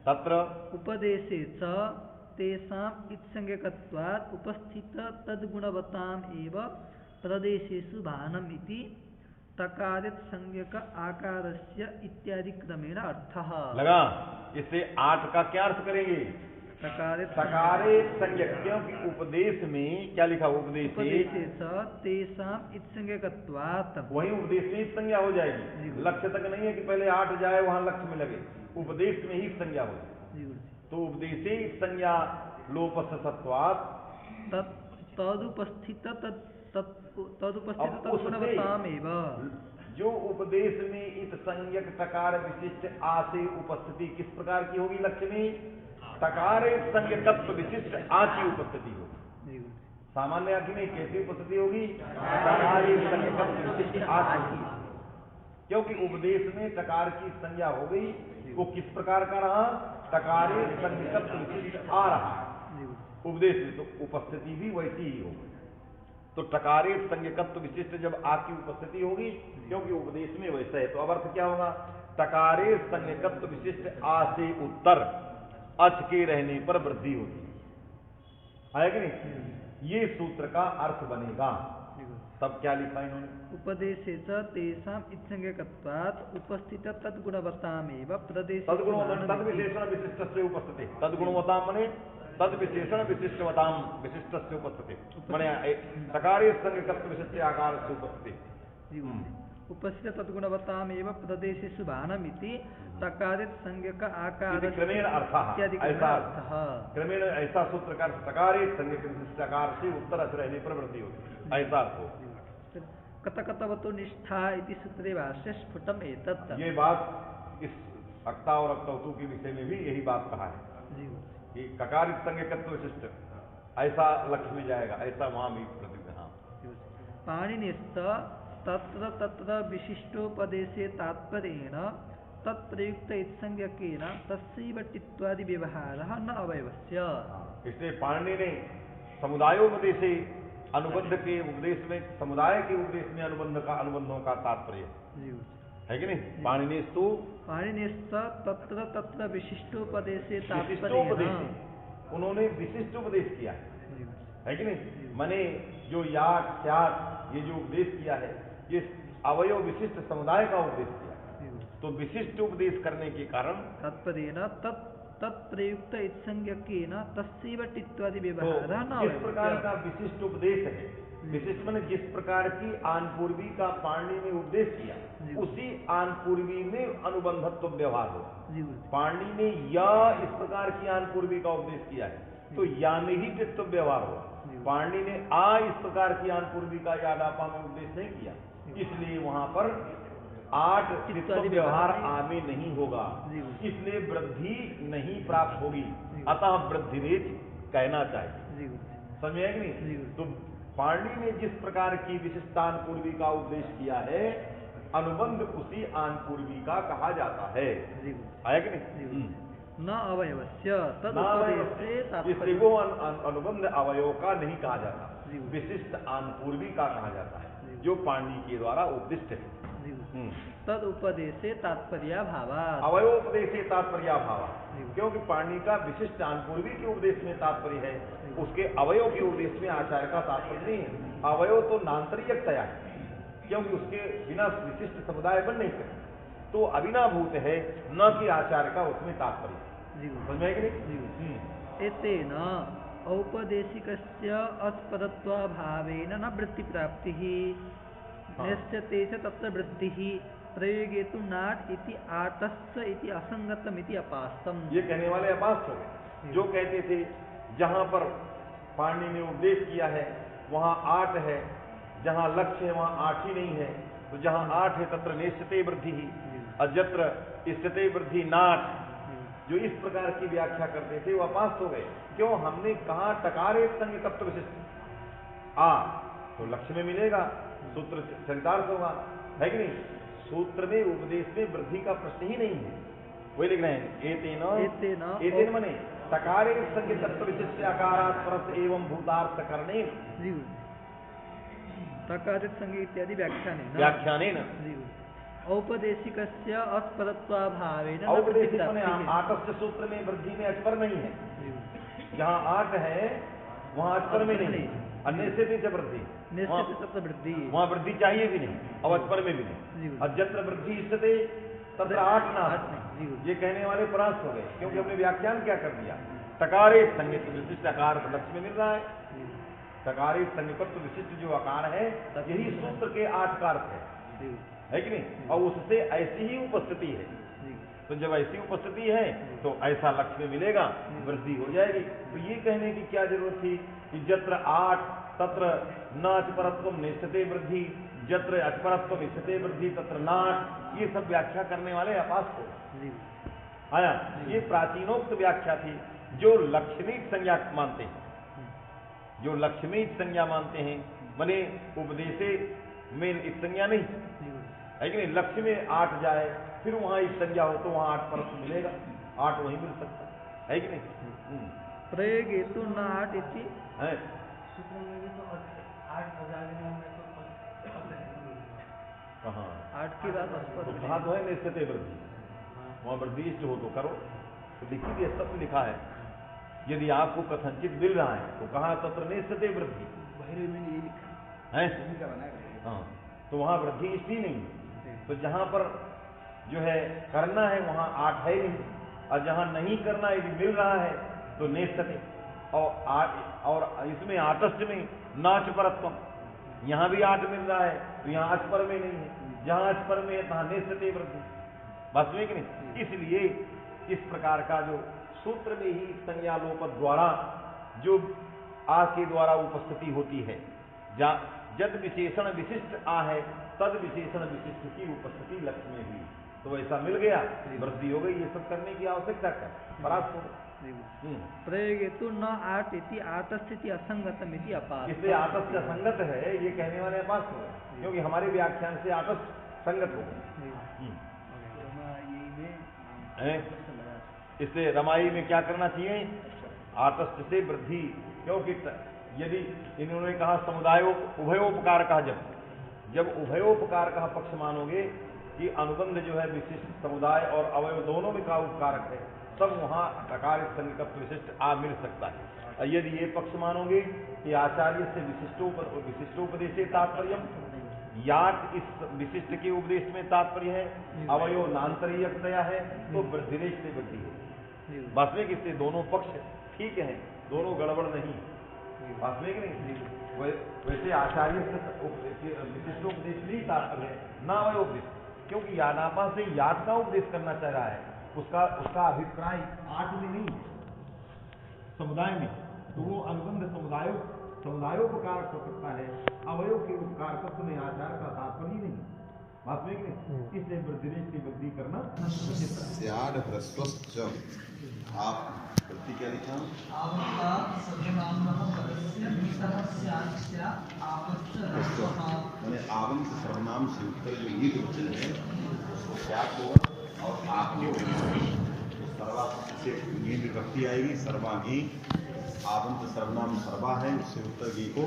तत्र उपदेशे च तेषाम् इत्संज्ञकत्वात् उपस्थित तद्गुणवताम् एव प्रदेशेषु भानम् इति तकारित संज्ञक आकारस्य इत्यादि क्रमेण अर्थः। लगा? इससे 8 का क्या अर्थ करेंगे? तकारित संज्ञक, क्योंकि उपदेश में क्या लिखा? उपदेशे तेषाम् इत्संज्ञकत्वात्, वही उपदेश में ही संज्ञा हो जाएगी। लक्ष्य तक नहीं है कि पहले 8 जाए वहां लक्ष्य में लगे, उपदेश में ही संज्ञा हो। तो उपदेशे संज्ञा लोपस्य सत्वात् तदुपस्थित अब उससे तदुपस्थितमेव जो उपदेश में इत संज्ञक टकार विशिष्ट आ से उपस्थिति किस प्रकार की होगी? लक्ष्य में टकार संज्ञकत्व विशिष्ट आ की उपस्थिति होगी। सामान्य आदि में कैसी उपस्थिति होगी? टकार संज्ञकत्व विशिष्ट आ की, क्योंकि उपदेश में टकार की संज्ञा हो गई। वो किस प्रकार का रहा? टकार संज्ञकत्व विशिष्ट आ रहा उपदेश में, तो उपस्थिति भी वैसी ही होगी। तो टकारे संज्ञकत्व विशिष्ट जब आ की उपस्थिति होगी, क्योंकि उपदेश में वैसा है, तो अब अर्थ क्या होगा? टकारे संज्ञकत्व विशिष्ट आ से उत्तर अच के रहने पर वृद्धि होती है। आया कि नहीं? ये सूत्र का अर्थ बनेगा। तब क्या लिखा इन्होंने? उपदेशे च तेषां इत्संज्ञकत्वात् उपस्थित तद्गुणवत्तामेव प्रदेश तद विशेषण विशिष्ट से उपस्थिति। तद्गुणवत्ता मने तद विशेषण विशिष्टवताम विशिष्ट से उपस्थिति मने टकारे संज्ञकत्व विशिष्ट आकार से उपस्थिति। उपस्थित तद्गुणवत्तामेव प्रदेशेषु भानमिति टकारित संज्ञक आकार क्रमेण अर्थः ऐसा क्रमेण ऐसा सूत्र का टकारे संज्ञक विशिष्ट आकार से उत्तर अच रहने पर वृद्धि होती है, ऐसा अर्थ हो। कतकतवतो निष्ठा इति सूत्रे भाष्ये स्फुटम एतत्। ये बात इस अक्ता और अक्तवतु के विषय में भी यही बात कहा है कि ककारित संज्ञकत्व विशिष्ट ऐसा लक्ष्य में जाएगा, ऐसा वहां भी प्रतिज्ञा। पाणिनिस्त तत्र तत्र विशिष्टोपदेशे तात्पर्येण तत्प्रयुक्त इत्संज्ञकेन तस्यैव टित्वादि व्यवहारः न अवयवस्य। इसलिए पाणिनि ने समुदायोपदेशे अनुबंध के उपदेश में, समुदाय के उपदेश में अनुबंधों का तात्पर्य है कि नहीं? पाणिनिस्त तत्र तत्र विशिष्टोपदेशे तात्पर्येण उन्होंने विशिष्ट उपदेश किया है कि नहीं? माने जो याग त्याग ये जो उपदेश किया है, ये अवयव विशिष्ट समुदाय का उपदेश किया। तो विशिष्ट उपदेश करने के कारण तात्पर्येण तत्प्रयुक्त इत्संज्ञकेन तस्यैव टित्वादि व्यवहारः न जिस प्रकार का विशिष्ट उपदेश है, विशिष्ट माने जिस प्रकार की आनपूर्वी का पाणिनि ने उपदेश किया, उसी आनपूर्वी में अनुबंधत्व व्यवहार हो। पाणिनि ने या इस प्रकार की आनपूर्वी का उपदेश किया है, तो या में ही टित्व व्यवहार हो। पाणिनि ने आ इस प्रकार की आनपूर्वी का यादापा में उपदेश नहीं किया, इसलिए वहां पर आठ टित्व व्यवहार आ में नहीं होगा, इसलिए वृद्धि नहीं प्राप्त होगी। अतः वृद्धिरेच कहना चाहिए। समझे कि नहीं? तो पाणिनि ने जिस प्रकार की विशिष्टानपूर्वी का उपदेश किया है, अनुबंध उसी आनपूर्वी का कहा जाता है। आया कि नहीं? न अवयवस्य तदुपदेशे इसलिए वो अनुबंध अवयव का नहीं कहा जाता, विशिष्ट आनपूर्वी का कहा जाता है, जो पाणिनि के द्वारा उपदिष्ट है। तद उपदेशे तात्पर्याभावात् अवयोपदेशे तात्पर्याभावात्, क्योंकि पाणिनि का विशिष्ट आनपूर्वी के उपदेश में तात्पर्य है, उसके अवयव के उपदेश में आचार्य का तात्पर्य नहीं है। अवयव तो नांतरिकतया है, क्योंकि उसके बिना विशिष्ट समुदाय बन नहीं सकते, तो अविनाभूत है, न कि आचार्य का उसमें तात्पर्य। समझ में कि नहीं? एतेन औपदेशिकस्य अस्पदत्वाभावेन न वृत्ति प्राप्तिः निश्चते च तत्र वृद्धिः प्रयोगे तु नाट इति आटस्य इति असंगतम इति अपास्तम। ये कहने वाले अपास्त हो गए, जो कहते थे जहां पर पाणिनि ने उपदेश किया है वहां आठ है, जहां लक्ष्य है वहां आठ ही नहीं है, तो जहां आठ है तत्र निश्चते वृद्धि ही अजत्र स्थिते वृद्धि नाट, जो इस प्रकार की व्याख्या करते थे वो अपास्त हो गए। क्यों? हमने कहा टकारे संज्ञकत्व विशिष्ट आ, तो लक्ष्य में मिलेगा, सूत्र चरितार्थ होगा, है कि नहीं? सूत्र में उपदेश में वृद्धि का प्रश्न ही नहीं है। वही लिख रहे हैं एतेन मने टकारे संज्ञकत्व विशिष्ट आकारात् परस्य एवं भूतार्थ करणे टकारित संज्ञ इत्यादि व्याख्यानेन औपदेशिकस्य अस्पदत्वाभावेन औपदेशिक माने आठस्य सूत्र में वृद्धि में अचपर नहीं है, जहां आठ है वहां अचपर में नहीं, अन्यस्यते च वृद्धि, वहां वृद्धि चाहिए भी नहीं और अचपर में भी नहीं। अजत्र वृद्धि स्थिते तत्र आठ ना, ये कहने वाले परास्त हो गए, क्योंकि हमने व्याख्यान क्या कर दिया? टकारे संज्ञक विशिष्ट आकार लक्ष्य में मिल रहा है, टकारे संज्ञकत्व विशिष्ट जो आकार है यही सूत्र के आठ का अर्थ है कि नहीं? और उससे ऐसी ही उपस्थिति है, तो जब ऐसी उपस्थिति है तो ऐसा लक्ष्य में मिलेगा, वृद्धि हो जाएगी। तो ये कहने की क्या जरूरत थी कि जत्र आठ तत्र न अचपरत्वम निश्चिते वृद्धि, जत्र अचपरत्वम निश्चिते वृद्धि तत्र नाट, ये सब व्याख्या करने वाले अपास को आया। ये प्राचीनोक्त व्याख्या थी जो लक्ष्मीत संज्ञा मानते हैं, जो लक्ष्मीत संज्ञा मानते हैं, माने उपदेशे में एक संज्ञा नहीं है कि नहीं, लक्ष्य में 8 जाए फिर वहां एक संज्ञा हो तो वहां 8 परत मिलेगा, 8 वहीं मिल सकता है कि नहीं। प्रयोग हेतु न 8 इति है कहाँ 8 की बात तो कहा तो है निश्चित वृद्धि, वहां वृद्धि इष्ट हो तो करो, तो लिखी दिया सब लिखा है। यदि आपको कथनचित मिल रहा है तो कहा तत्र निश्चित वृद्धि बहरे में ये लिखा है, भूमिका बनाया। हाँ, तो वहां वृद्धि इष्ट ही नहीं। तो जहां पर जो है करना है वहां 8 है नहीं, और जहां नहीं करना यदि मिल रहा है तो नेस्तते, और इसमें आटस्थ में नाच परत्वम, यहां भी 8 मिल रहा है तो यहां अचपर में नहीं है, जहां अचपर में है तहां नेस्तते वृद्धि, वास्तविक नहीं। इसलिए इस प्रकार का जो सूत्र में ही संज्ञालोप द्वारा जो आ के द्वारा उपस्थिति होती है, जद विशेषण विशिष्ट आ है तद विशेषण विशिष्ट की उपस्थिति लक्ष्य में हुई, तो वैसा मिल गया, वृद्धि हो गई। ये सब करने की आवश्यकता क्या, परास्त हो गई। प्रयोग हेतु न 8 इति आतस्थिति असंगतम इति अपास, इसलिए आतस्थ असंगत है ये कहने वाले अपास हो गए, क्योंकि हमारे व्याख्यान से आतस्थ संगत हो गए। इससे रमाई में क्या करना चाहिए, आतस्थ से वृद्धि, क्योंकि यदि इन्होंने कहा समुदाय उभयोपकार का, जब उभयोपकार का पक्ष मानोगे कि अनुबंध जो है विशिष्ट समुदाय और अवयव दोनों में का उपकारक है, तब वहां अकार संकल्प विशिष्ट आ मिल सकता है। और यदि ये पक्ष मानोगे कि आचार्य से विशिष्टोपदेशे तात्पर्य, याट इस विशिष्ट के उपदेश में तात्पर्य है, अवयव नान्तरीयतया है, तो वृद्धिरेश से वृद्धि है। वास्तविक इससे दोनों पक्ष ठीक है, दोनों गड़बड़ नहीं, वास्तविक नहीं। वैसे आचार्य से विशिष्टोपदेश नहीं तात्पर्य है, ना वह उपदेश, क्योंकि यानापा से याद का उपदेश करना चाह रहा है, उसका अभिप्राय 8 में नहीं है, समुदाय में, तो वो अनुबंध समुदायोपकारक हो सकता है, अवयव के उपकारकत्व में आचार का तात्पर्य नहीं, वास्तविक नहीं। इसलिए वृद्धिरेश की वृद्धि करना स्याद ह्रस्वश्च, आप प्रति क्या लिखा, मैंने आवंत सर्वनाम से उत्तर जो ये वचन है क्या होगा, और आपके तो सर्वा से ये विभक्ति आएगी, सर्वांगी, आवंत सर्वनाम सर्वा है, उससे उत्तर गी को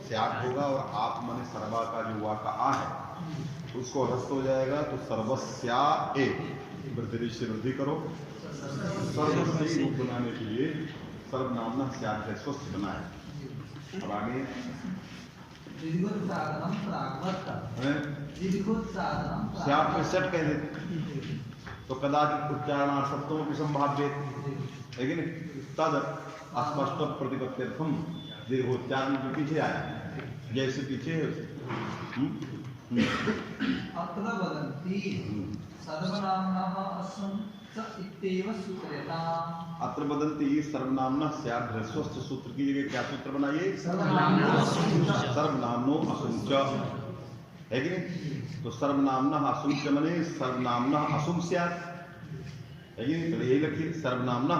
स्याट होगा, और आप माने सर्वा का जो हुआ का आ है उसको ह्रस्व हो जाएगा, तो सर्वस्या ए वृद्धि से वृद्धि करो, सर्वस्वी रूप बनाने के लिए सर्वनामना स्याट है, स्वस्थ बना है। अब आगे स्याट में सेट कह देते तो कदाचित उच्चारणार्थत्वों की संभाव्य, लेकिन तद अस्पष्ट प्रतिपत्त्यर्थम दीर्घोच्चारण जो पीछे आया, जैसे पीछे अत्र बदलती सर्वनामना स्याद् ह्रस्वस्थ सूत्र की जगह क्या सूत्र बनाइए, सर्वनामनो असुंच, है कि नहीं। तो सर्वनामना असुंच मने सर्वनामना असुम स्यात्, है कि नहीं, तो यही लिखिए सर्वनामना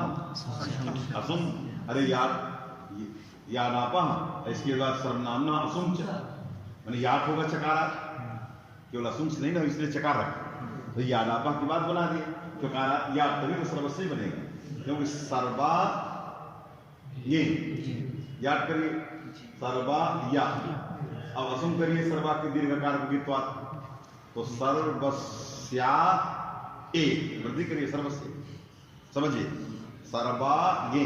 असुम, अरे याद आपा, इसके बाद सर्वनामना असुंच माने याद होगा चकारा, केवल असुंच नहीं ना, इसलिए चकार रखा, तो याद आपा की बात बना दिए, चकारा याद तभी तो सर्वस्वी बनेगा, क्योंकि सर्वा ये याद करिए, सर्वा या, अब असुम करिए सर्वा के दीर्घकार वित्वात, तो सर्वस्या ए वृद्धि करिए सर्वस्व, समझिए सर्वा ये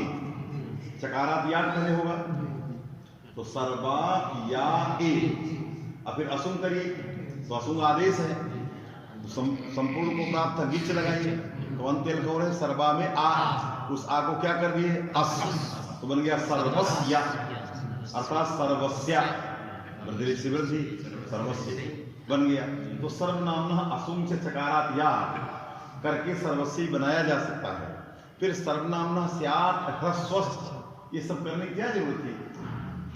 चकारात याद करने होगा, तो सर्वा या ए, और फिर असुम करिए, तो असुम आदेश है, तो संपूर्ण को प्राप्त गिच लगाइए, तो अंत्यल कौन है सर्वा में आ, उस आ को क्या कर दिए अस, तो बन गया सर्वस्या, अर्थात सर्वस्या वृद्धि से वृद्धि सर्वस्व बन गया। तो सर्वनामना असुम से चकारात या, करके सर्वस्वी बनाया जा सकता है। फिर सर्वनामना स्यात् ह्रस्वस्थ ये सब करने की क्या जरूरत है?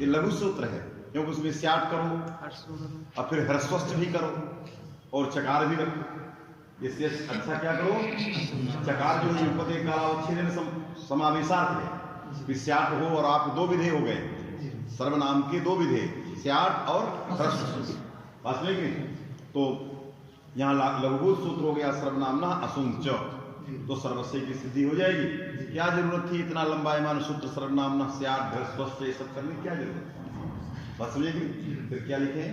ये लघु सूत्र है, क्योंकि उसमें स्यात् करो और फिर ह्रस्वस्थ भी करो और चकार भी रखो। इससे अच्छा क्या करो, चकार जो है पदे कालावच्छेदन समावेशार्थ है। फिर स्यात् हो और आप दो विधेय हो गए, सर्वनाम के दो विधेय, स्यात् और ह्रस्व। बात में कि तो यहाँ लघु सूत्र हो गया सर्वनामना असुम च, तो सर्वस्वी की सिद्धि हो जाएगी। क्या जरूरत थी इतना लंबायमान सूत्र सर्वनामना स्यात् ह्रस्व ये सब करने की क्या जरूरत है? बात समझेगी? फिर क्या लिखे?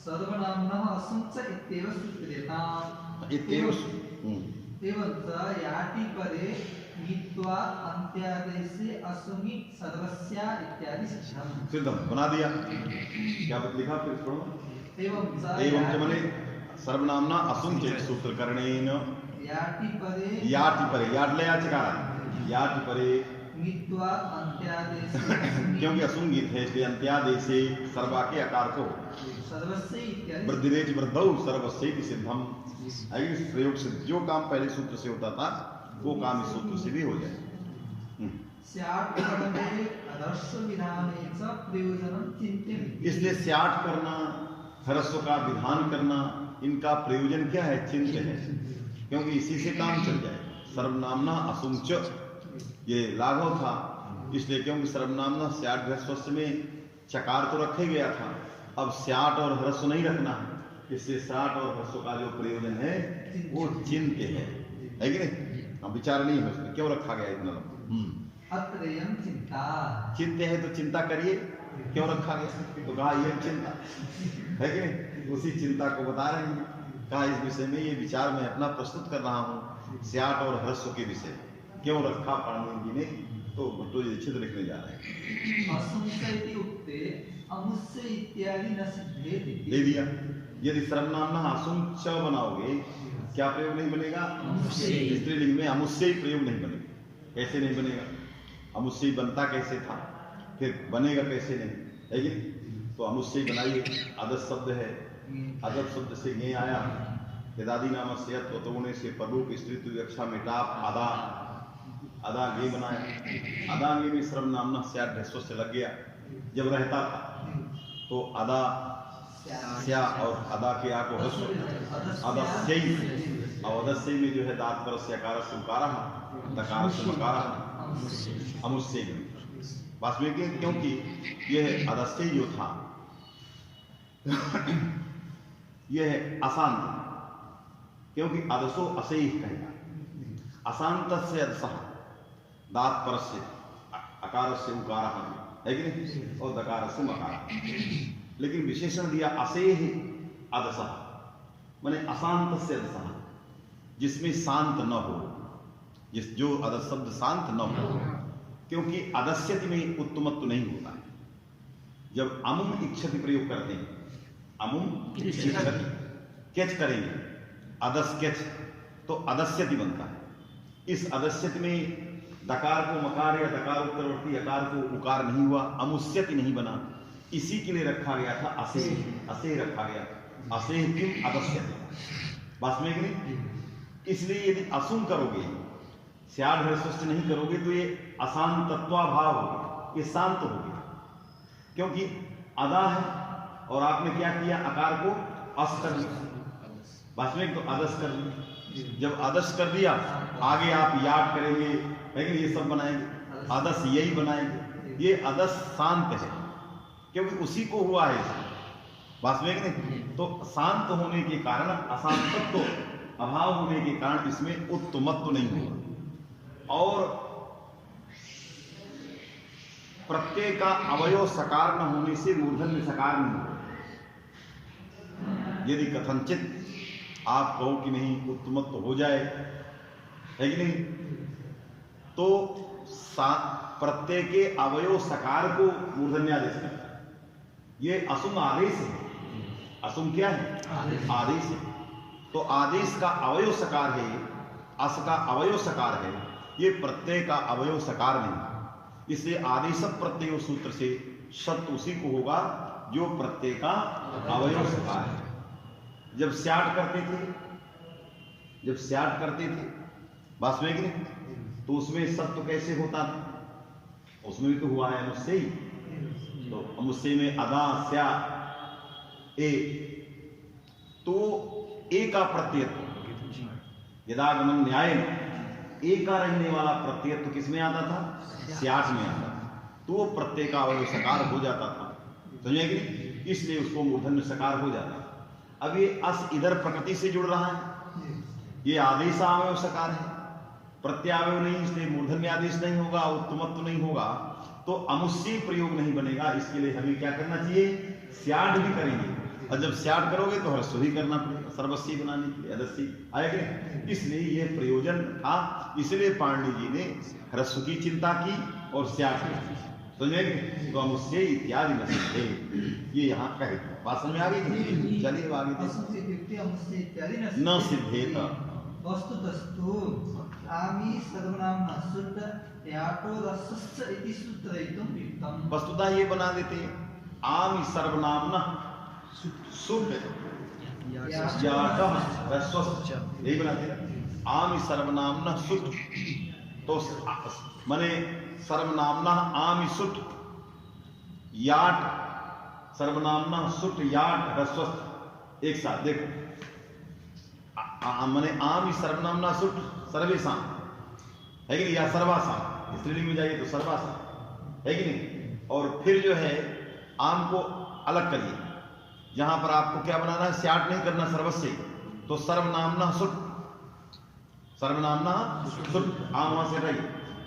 सर्वनामना असुम च इत्येव सूत्रेताम् इत्येव एवं च याति परे नीत्वा अन्त्यादेशे असुमि सर्वस्या इत्यादि सिद्धम्। सिद्धम बना दिया। क्या लिखा फिर पढ़ो। एवं च माने सर्वनामना असुम च सूत्र करणेन याति परे याट ले चकार याति परे नीत्वा अन्त्यादेशे क्योंकि असुम गीत है इसलिए अंत्यादेशे सर्वा के आकार को सर्वस्या इत्यादि वृद्धिरेच वृद्धौ सर्वस्यैति सिद्धम। इस प्रयोग से जो काम पहले सूत्र से होता था वो काम इस सूत्र से भी हो जाए। स्यात् पदे ह्रस्व विधाने च प्रयोजनं चिन्त्यते। इसलिए स्यात् करना, ह्रस्व का विधान करना, इनका प्रयोजन क्या है? चिंत्य है, क्योंकि इसी से काम चल जाए। सर्वनामना असुम च ये लाघव था, इसलिए क्योंकि सर्वनामना स्यात् ह्रस्व में चकार तो रखे गया था, अब स्यात् और ह्रस्व नहीं रखना है, इससे स्यात् और ह्रस्व का जो प्रयोजन है वो चिंत्य है कि नहीं? विचार नहीं है उसमें, क्यों रखा गया इतना लंबा? अत्रयं चिंता चिंत्य है तो चिंता करिए, क्यों रखा गया? तो कहा ये चिंता है कि नहीं? उसी चिंता को बता रहे हैं। कहा इस विषय में ये विचार मैं अपना प्रस्तुत कर रहा हूँ, स्यात् और ह्रस्व के विषय क्यों रखा पाणिनि जी ने, तो भट्टोजी लिखने जा रहे हैं। असुंसैति उक्ते अमुस्य इत्यादि न सिद्धेति। दे दिया। यदि सर्वनामना असुम च बनाओगे क्या प्रयोग नहीं बनेगा? स्त्रीलिंग में अमुस्य प्रयोग नहीं बनेगा। कैसे नहीं बनेगा? अमुस्य बनता कैसे था, फिर बनेगा कैसे नहीं, है कि? तो अमुस्य बनाइए। आदत शब्द है, आदत शब्द से ये आया यदादि नाम से होने से पदों की स्त्रीत्व विवक्षा में टाप आदा आदा गे बनाया। आदा गे में सर्वनामना स्यात् ह्रस्व से लग गया। जब रहता था तो आदा स्या और अदा के आ को ह्रस्व अदस्यई और अदस्यई में जो है दांत पर से आकार से उकारा दकार से मकारा अमुस्यई वास्तविक में, क्योंकि यह अदस्यई जो था यह है अशांत, क्योंकि अदसो असई कहेगा। अशांत से अदसः दांत पर से अकार से उकारा है कि नहीं, और दकार से मकारा। लेकिन विशेषण दिया असेह अदसः, माने अशांत से अदसः, जिसमें शांत न हो, जिस जो अदस शब्द शांत न हो, क्योंकि अदस्यति में उत्तमत्व नहीं होता है। जब अमुम इच्छति प्रयोग करते हैं, अमुम इच्छति कैच करेंगे अदस कैच, तो अदस्यति बनता है। इस अदस्यति में दकार को मकार या दकार उत्तरवर्ती अकार को उकार नहीं हुआ, अमुस्यति नहीं बना, इसी के लिए रखा गया था असेह। असेह रखा गया, असेह क्यों? अदस्यति। बात में नहीं, इसलिए यदि असुम करोगे, स्यात् ह्रस्व से नहीं करोगे तो ये अशांत तत्वाभाव हो गया, ये शांत हो गया, क्योंकि अदा है और आपने क्या किया? आकार को अस कर दिया। बात में तो अदस कर दिया। जब अदस कर दिया आगे आप याद करेंगे, लेकिन ये सब बनाएंगे, अदस यही बनाएंगे। ये अदस शांत है क्योंकि उसी को हुआ है। वास्तविक नहीं, तो शांत होने के कारण अशांतत्व अभाव होने के कारण इसमें उत्तमत्व नहीं हुआ। और प्रत्यय का अवयव सकार न होने से मूर्धन्य सकार नहीं होगा। यदि कथनचित आप कहो कि नहीं उत्तमत्व हो जाए, है कि नहीं, तो प्रत्यय के अवयव सकार को मूर्धन्यादेश करता है। ये असुम आदेश है। असुम क्या है? आदेश है। तो आदेश का अवयव सकार है, अस का अवयव सकार है, ये प्रत्यय का अवयव सकार नहीं। इसलिए आदेश प्रत्यय सूत्र से शब्द उसी को होगा जो प्रत्यय का अवयव सकार है। जब स्याट करते थे जब स्याट करते थे बात में कि नहीं, तो उसमें सत्व कैसे होता था, उसमें भी तो हुआ है मुझसे ही, तो मुझसे में अदा स्या ए, तो ए का प्रत्यय यदागमन न्याय एक का रहने वाला प्रत्यय तो किसमें आता था, स्याट में आता था, तो वो प्रत्यय का अवयव सकार हो जाता था, समझे कि नहीं, इसलिए उसको मूर्धन्य सकार हो जाता था। अब ये अस इधर प्रकृति से जुड़ रहा है, ये आदेश अवयव सकार है, प्रत्यावय नहीं, इसलिए मूर्धन्य आदेश नहीं होगा, उत्तमत्व नहीं होगा, तो अमुष्य प्रयोग नहीं बनेगा। इसके लिए हमें क्या करना चाहिए, स्याट भी करेंगे, और जब स्याट करोगे तो ह्रस्व ही करना पड़ेगा सर्वस्वी बनाने के लिए, अदस्वी आएगा। इसलिए ये प्रयोजन था, इसलिए पाणिनि जी ने ह्रस्व की चिंता की और स्याट की, समझेंगे, तो अमुष्य इत्यादि न सिद्धे, ये यहाँ कहे बात समझ में आ गई। चलिए आगे न सिद्धेत वस्तुतस्तु आमी सर्वनाम्ना शुद्ध यातो रसस्य इति सूत्रयितुं युक्तम्। वस्तुतः ये बना देते हैं आमी सर्वनाम्ना शुद्ध यातः रस्वस्य, यही बनाते हैं आमी सर्वनाम्ना शुद्ध, तो माने सर्वनाम्ना आमी शुद्ध याट सर्वनाम्ना शुद्ध याट रस्वस्य, एक साथ देखो माने आम ही सर्वनामना सुट सर्वेशा है कि नहीं, या सर्वासाम, स्त्रीलिंग में जाइए तो सर्वासाम है कि नहीं, और फिर जो है आम को अलग करिए, यहां पर आपको क्या बनाना है, स्याट नहीं करना सर्वस्व, तो सर्वनामना सुट, सर्वनामना सुट, आम वहां से रही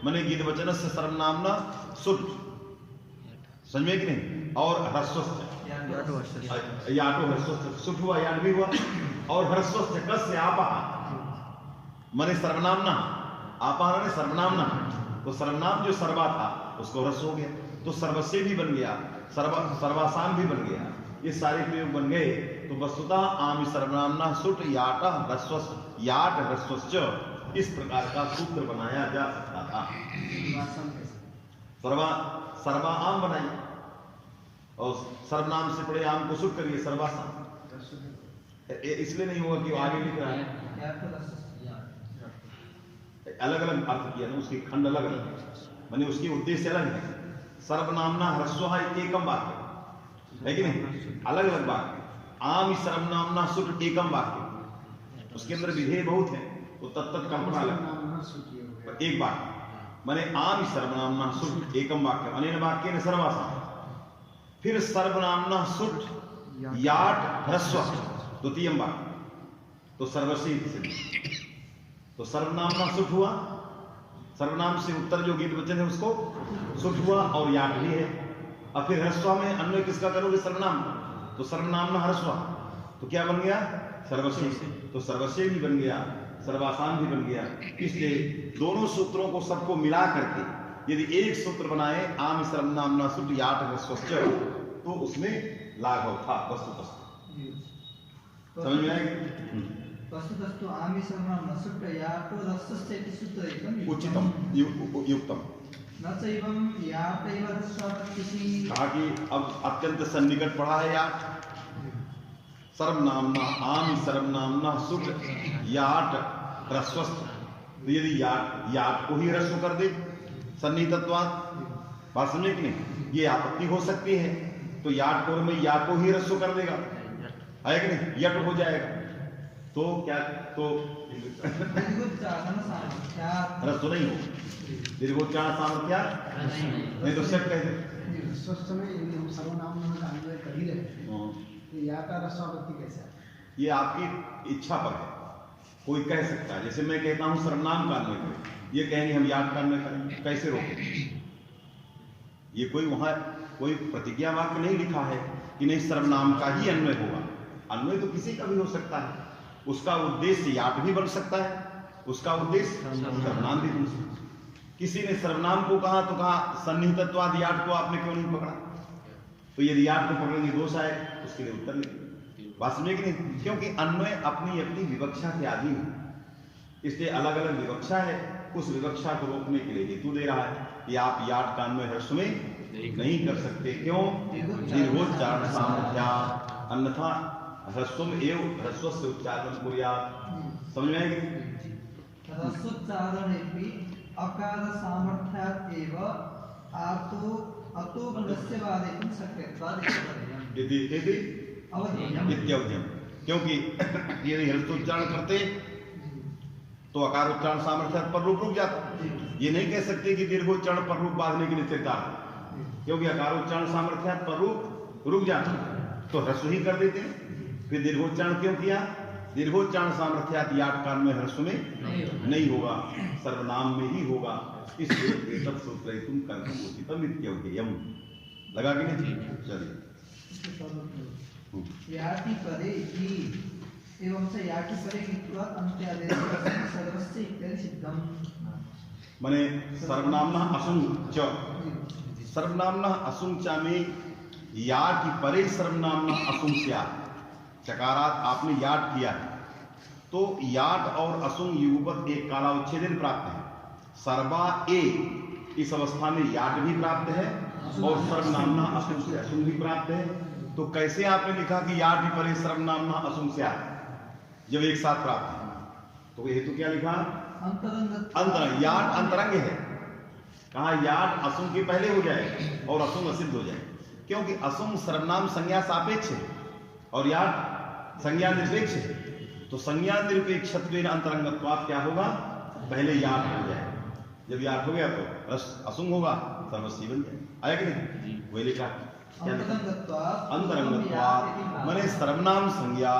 माने गीत वचन से सर्वनामना सुट, समझ में कि नहीं, और ह्रस्वस्थ याटो ह्रस्वस्थ, सुट हुआ याट भी हुआ, और ह्रस्वस्थ कस्य आपा माने सर्वनामना, आपा ने सर्वनामना, तो सर्वनाम जो सर्वा था उसको ह्रस्व हो गया, तो सर्वस्व भी बन गया, सर्वासाम भी बन गया, ये सारे प्रयोग बन गए। तो वस्तुतः आमी सर्वनामना सुट याट ह्रस्वस्थ याट ह्रस्वश्च, इस प्रकार का सूत्र बनाया जा सकता था। सर्वा आम बनाइए और सर्वनाम से पड़े आम को सुट करिए सर्वासाम, इसलिए नहीं होगा कि आगे लिख रहा है अलग अलग अर्थ किया ना, उसके खंड अलग अलग माने उसकी उद्देश्य अलग है। सर्वनामना ह्रस्व एकम वाक्य है कि नहीं, अलग अलग वाक्य, आम सर्वनामना सुट एकम वाक्य, उसके अंदर विधेय बहुत है, तो तत्त कल्पना अलग एक वाक्य माने आम सर्वनामना सुट एकम वाक्य, अनेन वाक्य ने सर्वासाम, फिर सर्वनामना सुट याट ह्रस्व द्वितीय वाक्य, तो सर्वस्व, तो सर्वनामना सुट हुआ, सर्वनाम से उत्तर जो गीत वचन है उसको सुट हुआ और याट भी है, और फिर ह्रस्व में अन्वय किसका करोगे, सर्वनाम, तो सर्वनामना ह्रस्व, तो क्या बन गया सर्वस्व, तो सर्वस्व भी बन गया, सर्वासाम भी बन गया। इसलिए दोनों सूत्रों को सबको मिला करके यदि एक सूत्र बनाए आम सर्वनामना सुट याट ह्रस्वश्च, तो उसमें लाघव था वस्तुतः, समझ में आएगी। वस्तुतस्तु आमी सर्वनाम्ना शुद्ध यातो रसस्य इति सूत्रयितुं उचितम युक्तम, न चैवं यात एव ह्रस्वतिथि, कहा कि अब अत्यंत सन्निकट पड़ा है याट, सर्वनामना आम सर्वनामना सुट याट ह्रस्वस्थ, तो यदि याट को ही ह्रस्व कर दे सन्निहितत्वात्, बात समझे कि नहीं, ये आपत्ति हो सकती है, तो याट को में या को ही ह्रस्व कर देगा है कि नहीं, यट हो जाएगा, तो क्या, तो ह्रस्व नहीं हो, दीर्घोच्चारण सामर्थ्या नहीं तो सेट कह दे स्वस्थ में यदि हम सर्वनाम में अन्वय कर ही रहे तो या का रस्वावृत्ति कैसे, ये आपकी इच्छा पर है, कोई कह सकता है, जैसे मैं कहता हूं सर्वनाम का अन्वय करें, ये कहेंगे हम याद का अन्वय करें, कैसे रोकें, ये कोई वहां कोई प्रतिज्ञा वाक्य नहीं लिखा है कि नहीं सर्वनाम का ही अन्वय होगा, अन्वय तो किसी का भी हो सकता है, उसका उद्देश्य याट भी बन सकता है, उसका उद्देश्य सर्वनाम भी बन सकता है। किसी ने सर्वनाम को कहा तो कहा सन्निहितत्वाद याट को आपने क्यों नहीं पकड़ा, तो यदि याट को पकड़ेंगे दोष आए, उसके लिए उत्तर नहीं, बात समझे कि नहीं, क्योंकि अन्वय अपनी अपनी विवक्षा के अधीन है, इसलिए अलग अलग विवक्षा है, उस विवक्षा को रोकने के लिए हेतु दे रहा है कि आप याट का अन्वय ह्रस्व में नहीं कर सकते, क्यों, दीर्घोच्चारण सामर्थ्या, अन्यथा ह्रस्व एव ह्रस्व से उच्चारण कुर्यात्, समझ में आएगी? ह्रस्वोच्चारणेऽपि अकार सामर्थ्यात् एव आर्तो अतो गुणस्य वादयितुं शक्यत्वात् इति अवधेयम्। इत्यवधेयम्। क्योंकि यदि ह्रस्वोच्चारण करते तो अकार उच्चारण सामर्थ्य पर रूप रुक जाता। ये नहीं कह सकते कि दीर्घोच्चारण पर रूप बांधने के लिए चिरकार, क्योंकि अकार उच्चारण सामर्थ्य पर रूप रुक जाता, तो ह्रस्व ही कर देते। फिर दीर्घोच्चारण क्यों किया? दीर्घोच्चारण सामर्थ्यात याट काल में ह्रस्व में नहीं होगा, सर्वनाम में ही होगा, इसलिए एतत् सूत्रयितुं कर्तुम् उचितम् इत्यवधेयम्। लगा कि नहीं? चलिए। याति परे इति एवं च याति परे इत्यात् अन्त्यादेश सर्वस्य इत्यादि सिद्धम्। माने सर्वनामना असुं च, सर्वनामना असुं च में याट परे सर्वनामना असुं स्यात्। चकारात आपने याट किया है तो याट और असुं युगपत एक कालावच्छेदन प्राप्त है। सर्वा ए इस अवस्था में याट भी प्राप्त है और सर्वनामना असुं से असुं भी प्राप्त है। तो कैसे आपने लिखा कि याट ही परे सर्वनामना असुं स्यात् जब एक साथ प्राप्त है? तो हेतु क्या लिखा? अंतरंग। याट अंतरंग है। कहा याट असुं के पहले हो जाए और असुं असिद्ध हो जाए, क्योंकि असुं सर्वनाम संज्ञा सापेक्ष है और याट संज्ञा निरपेक्ष है। तो संज्ञा निरपेक्षत्वेन अंतरंगत्वात् क्या होगा? पहले याट हो जाए, जब याट हो गया तो रस असुं होगा, सर्वस्वी बन जाए। आया कि नहीं? वही लिखा अंतरंगत्वात् माने सर्वनाम संज्ञा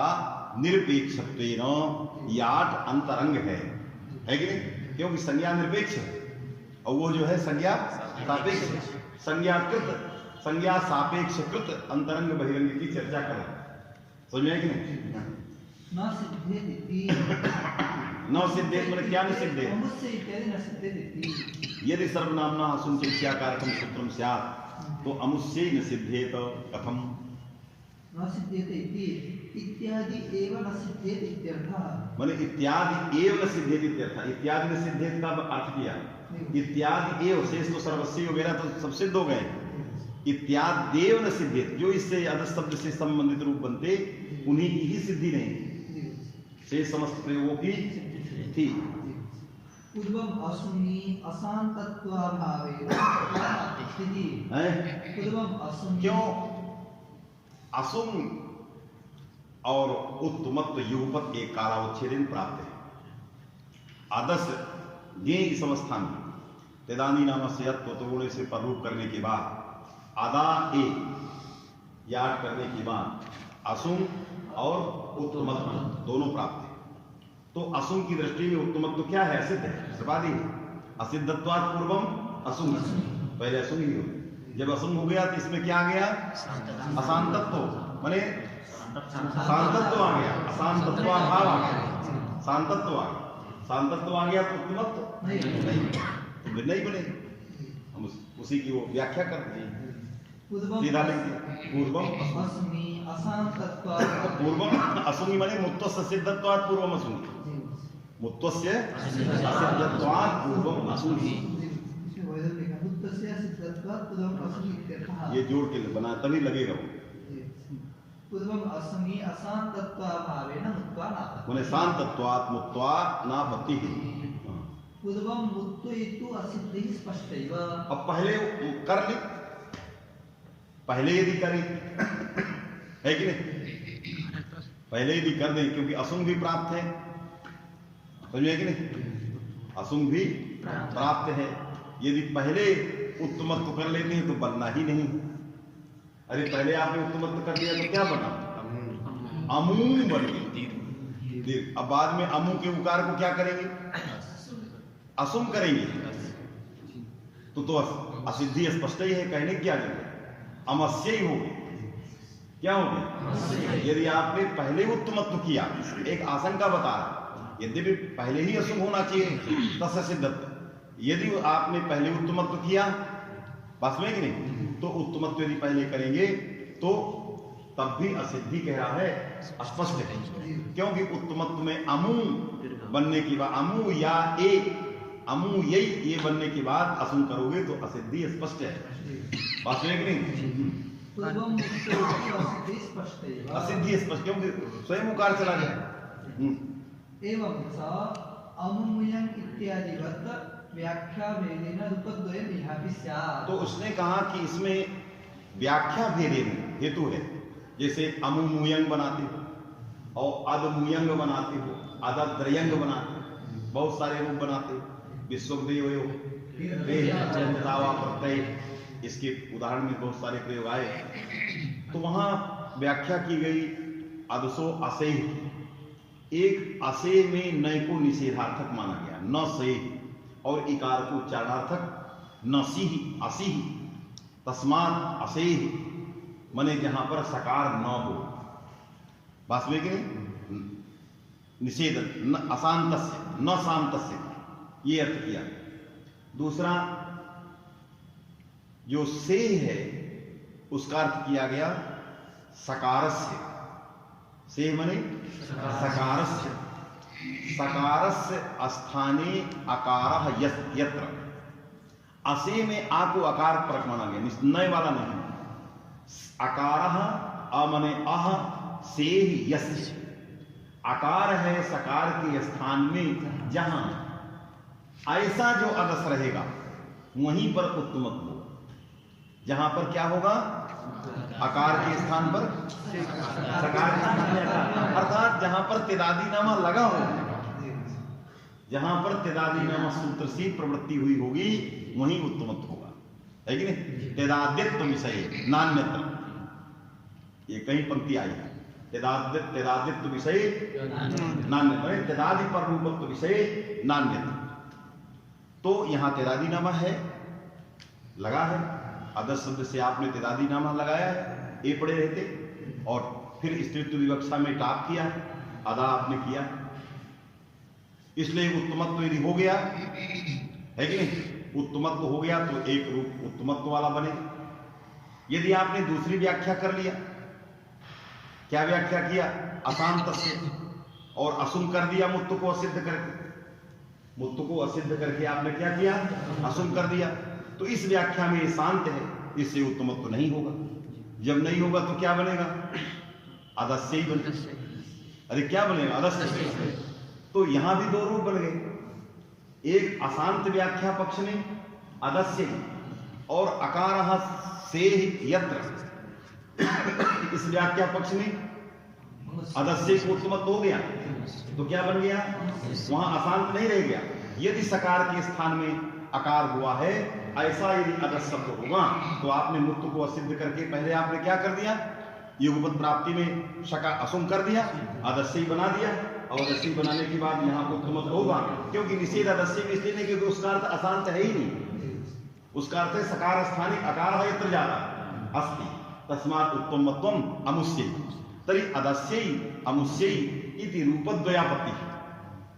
निरपेक्षत्वेन याट अंतरंग है कि नहीं? क्योंकि संज्ञा निरपेक्ष है और वो जो है संज्ञा सापेक्ष है। संज्ञा सापेक्ष कृत अंतरंग बहिरंग की चर्चा करें। समझ में कि नहीं? न सिद्धेति न सिद्धेत माने क्या? न सिद्धेत अमुस्य इत्यादि न सिद्धेति। यदि सर्वनामना असुं च इत्याकारकं सूत्रं स्यात् तो अमुस्य न सिद्धेत। कथम न सिद्धेति इति इत्यादि एव न सिद्धेति इत्यर्थः। माने इत्यादि एव न सिद्धेति इत्यर्थः। इत्यादि न सिद्धेत का अर्थ किया इत्यादि एव, शेष तो सर्वस्वी वगैरह तो सब सिद्ध हो गए। इत्यादेव न सिद्धेत, जो इससे अध शब्द से संबंधित रूप बनते उन्हीं की ही सिद्धि नहीं, शेष समस्त प्रयोगों की थी। पूर्वम असुनि अशांतत्वाभावेन स्थिति है। पूर्वम असुनि क्यों? असुं और उत्तमत्व युगपत एक कालावच्छेदन प्राप्त है। आदर्श ये इस अवस्था में तेदानी नाम से यत्वगुण से पररूप करने के बाद आदा ए याद करने के बाद असुं और उत्तमत्व दोनों प्राप्त है। तो असुं की दृष्टि में उत्तमत्व क्या है? असिद्ध है, सर्वादि असिद्धत्वात् पूर्वम असुं, पहले असुं ही हो। जब असुं हो गया तो इसमें क्या आ गया? अशांतत्व, माने शांतत्व आ गया, अशांतत्वाभाव आ गया, शांतत्व आ गया। शांतत्व आ गया तो उत्तमत्व नहीं बने। हम उसी की वो व्याख्या करते हैं। सीधा लिखते पूर्वम असुनि अशांतत्वात्। पूर्वम असुनि माने मुत्तस्य सिद्धत्वात् पूर्वम असुनि, मुत्तस्य सिद्धत्वात् पूर्वम असुनि। ये जोड़ के बना तभी लगेगा वो। पूर्वम असुनि अशांतत्वाभावेन मुत्वा नापति। माने शांतत्वात् मुत्वा नापति। पूर्वम मुत्वयितु असिद्धि स्पष्टैव। अब पहले कर ली, पहले यदि करें है कि नहीं? पहले यदि कर दें, क्योंकि असुंग भी प्राप्त है, समझे कि नहीं? असुंग भी प्राप्त है। यदि पहले उत्तमत्व कर लेते हैं तो बनना ही नहीं। अरे पहले आपने उत्तमत्व कर दिया तो क्या बना? अमू बन गई। अब बाद में अमू के उकार को क्या करेंगे? असुम करेंगे तो असिद्धि स्पष्ट ही है, कहने क्या जरूरत? अमस्य ही हो, क्या हो गया? यदि आपने पहले उत्तमत्व किया, एक आशंका बता रहा, यद्यपि पहले ही असुम होना चाहिए तस्य सिद्धत्व। यदि आपने पहले उत्तमत्व किया, बस में कि नहीं, तो उत्तमत्व यदि पहले करेंगे तो तब भी असिद्धि कह रहा है, स्पष्ट है। क्योंकि उत्तमत्व में अमू बनने की बात, अमू या ए, अमू यही ये बनने के बाद असुम करोगे तो असिद्धि स्पष्ट है। बात है कि नहीं? असिद्धि स्पष्ट, क्योंकि स्वयं उकार चला गया। एवं च अमुमुयं इत्यादिवत् व्याख्या भेदेन रूपद्वयम् इहापि स्यात्। तो उसने कहा कि इसमें व्याख्या भेदेन हेतु है, जैसे अमुमुयंग बनाते हो और अदमुयंग बनाते हो, अदद्रयंग बनाते हो, बहुत सारे रूप बनाते हो, विश्वदेव प्रत्यय, इसके उदाहरण में बहुत सारे प्रयोग आए। तो वहां व्याख्या की गई अदसो असेह, एक असेह में नय को निषेधार्थक माना गया, न सेह, और इकार को उच्चारणार्थक नसीह असीह, तस्मात् असेह, माने जहां पर सकार न हो, वास्तविक निषेध, न अशांतस्य न शांतस्य, ये अर्थ किया। दूसरा जो से है उसका अर्थ किया गया सकारस्य, से माने सकारस्य, सकारस्य स्थाने अकारः यत्र, असे में आ को अकार परक माना गया, नय वाला नहीं, अकारः अ माने अह, से यस्य, आकार है सकार के स्थान में जहां ऐसा जो अदस रहेगा वहीं पर उत्तमत्व होगा। जहां पर क्या होगा, आकार के स्थान पर सकार के स्थान में आकार, अर्थात जहां पर तेदादी नामा लगा होगा, जहां पर तेदादी नामा सूत्र से प्रवृत्ति हुई होगी वहीं उत्तमत्व होगा, है कि नहीं। तेदादित्व विषय नान्यत्र, ये कहीं पंक्ति आई है, तेदादित्व विषय नान्यत्र, तेदादि पर रूपत्व विषय नान्यत्र। तो यहां तेदादी नामा है, लगा है, अदस शब्द से आपने तेदादी नामा लगाया है, ए पड़े रहते, और फिर स्त्रीत्व विवक्षा में टाप किया, अदा आपने किया, इसलिए उत्तमत्व यदि हो गया, है कि नहीं, उत्तमत्व हो गया तो एक रूप उत्तमत्व वाला बने। यदि आपने दूसरी व्याख्या कर लिया, क्या व्याख्या किया, अशांत से, और असुम कर दिया मुत्तु को असिद्ध करके, मुत्तु को असिद्ध करके आपने क्या किया, असुम कर दिया, तो इस व्याख्या में ये शांत है, इससे उत्तमत्व तो नहीं होगा। जब नहीं होगा तो क्या बनेगा, अदस्य ही बनेगा। अरे क्या बनेगा, अदस्य। तो यहां भी दो रूप बन गए, एक अशांत व्याख्या पक्ष में अदस्य और अकारः से यत्र, इस व्याख्या पक्ष में अदस्य को उत्तमत्व हो गया, तो क्या बन गया, वहां अशांत नहीं रह गया। यदि सकार के स्थान में अकार हुआ है, ऐसा यदि अदस शब्द होगा तो आपने मुत्तु को असिद्ध करके पहले आपने क्या कर दिया, युगपद प्राप्ति में शका असुम कर दिया, अदस्य बना दिया, और अदस्य बनाने के बाद यहाँ उत्तमत्व होगा, क्योंकि निषेध अदस्य में इसलिए नहीं क्योंकि उसका अर्थ अशांत है ही नहीं, उसका अर्थ है सकार स्थानिक अकार है यत्र जाता अस्ति, तस्मात् उत्तमत्वम अमुष्यै, तरी अदस्यै अमुष्यै इति रूपद्वयापत्ति,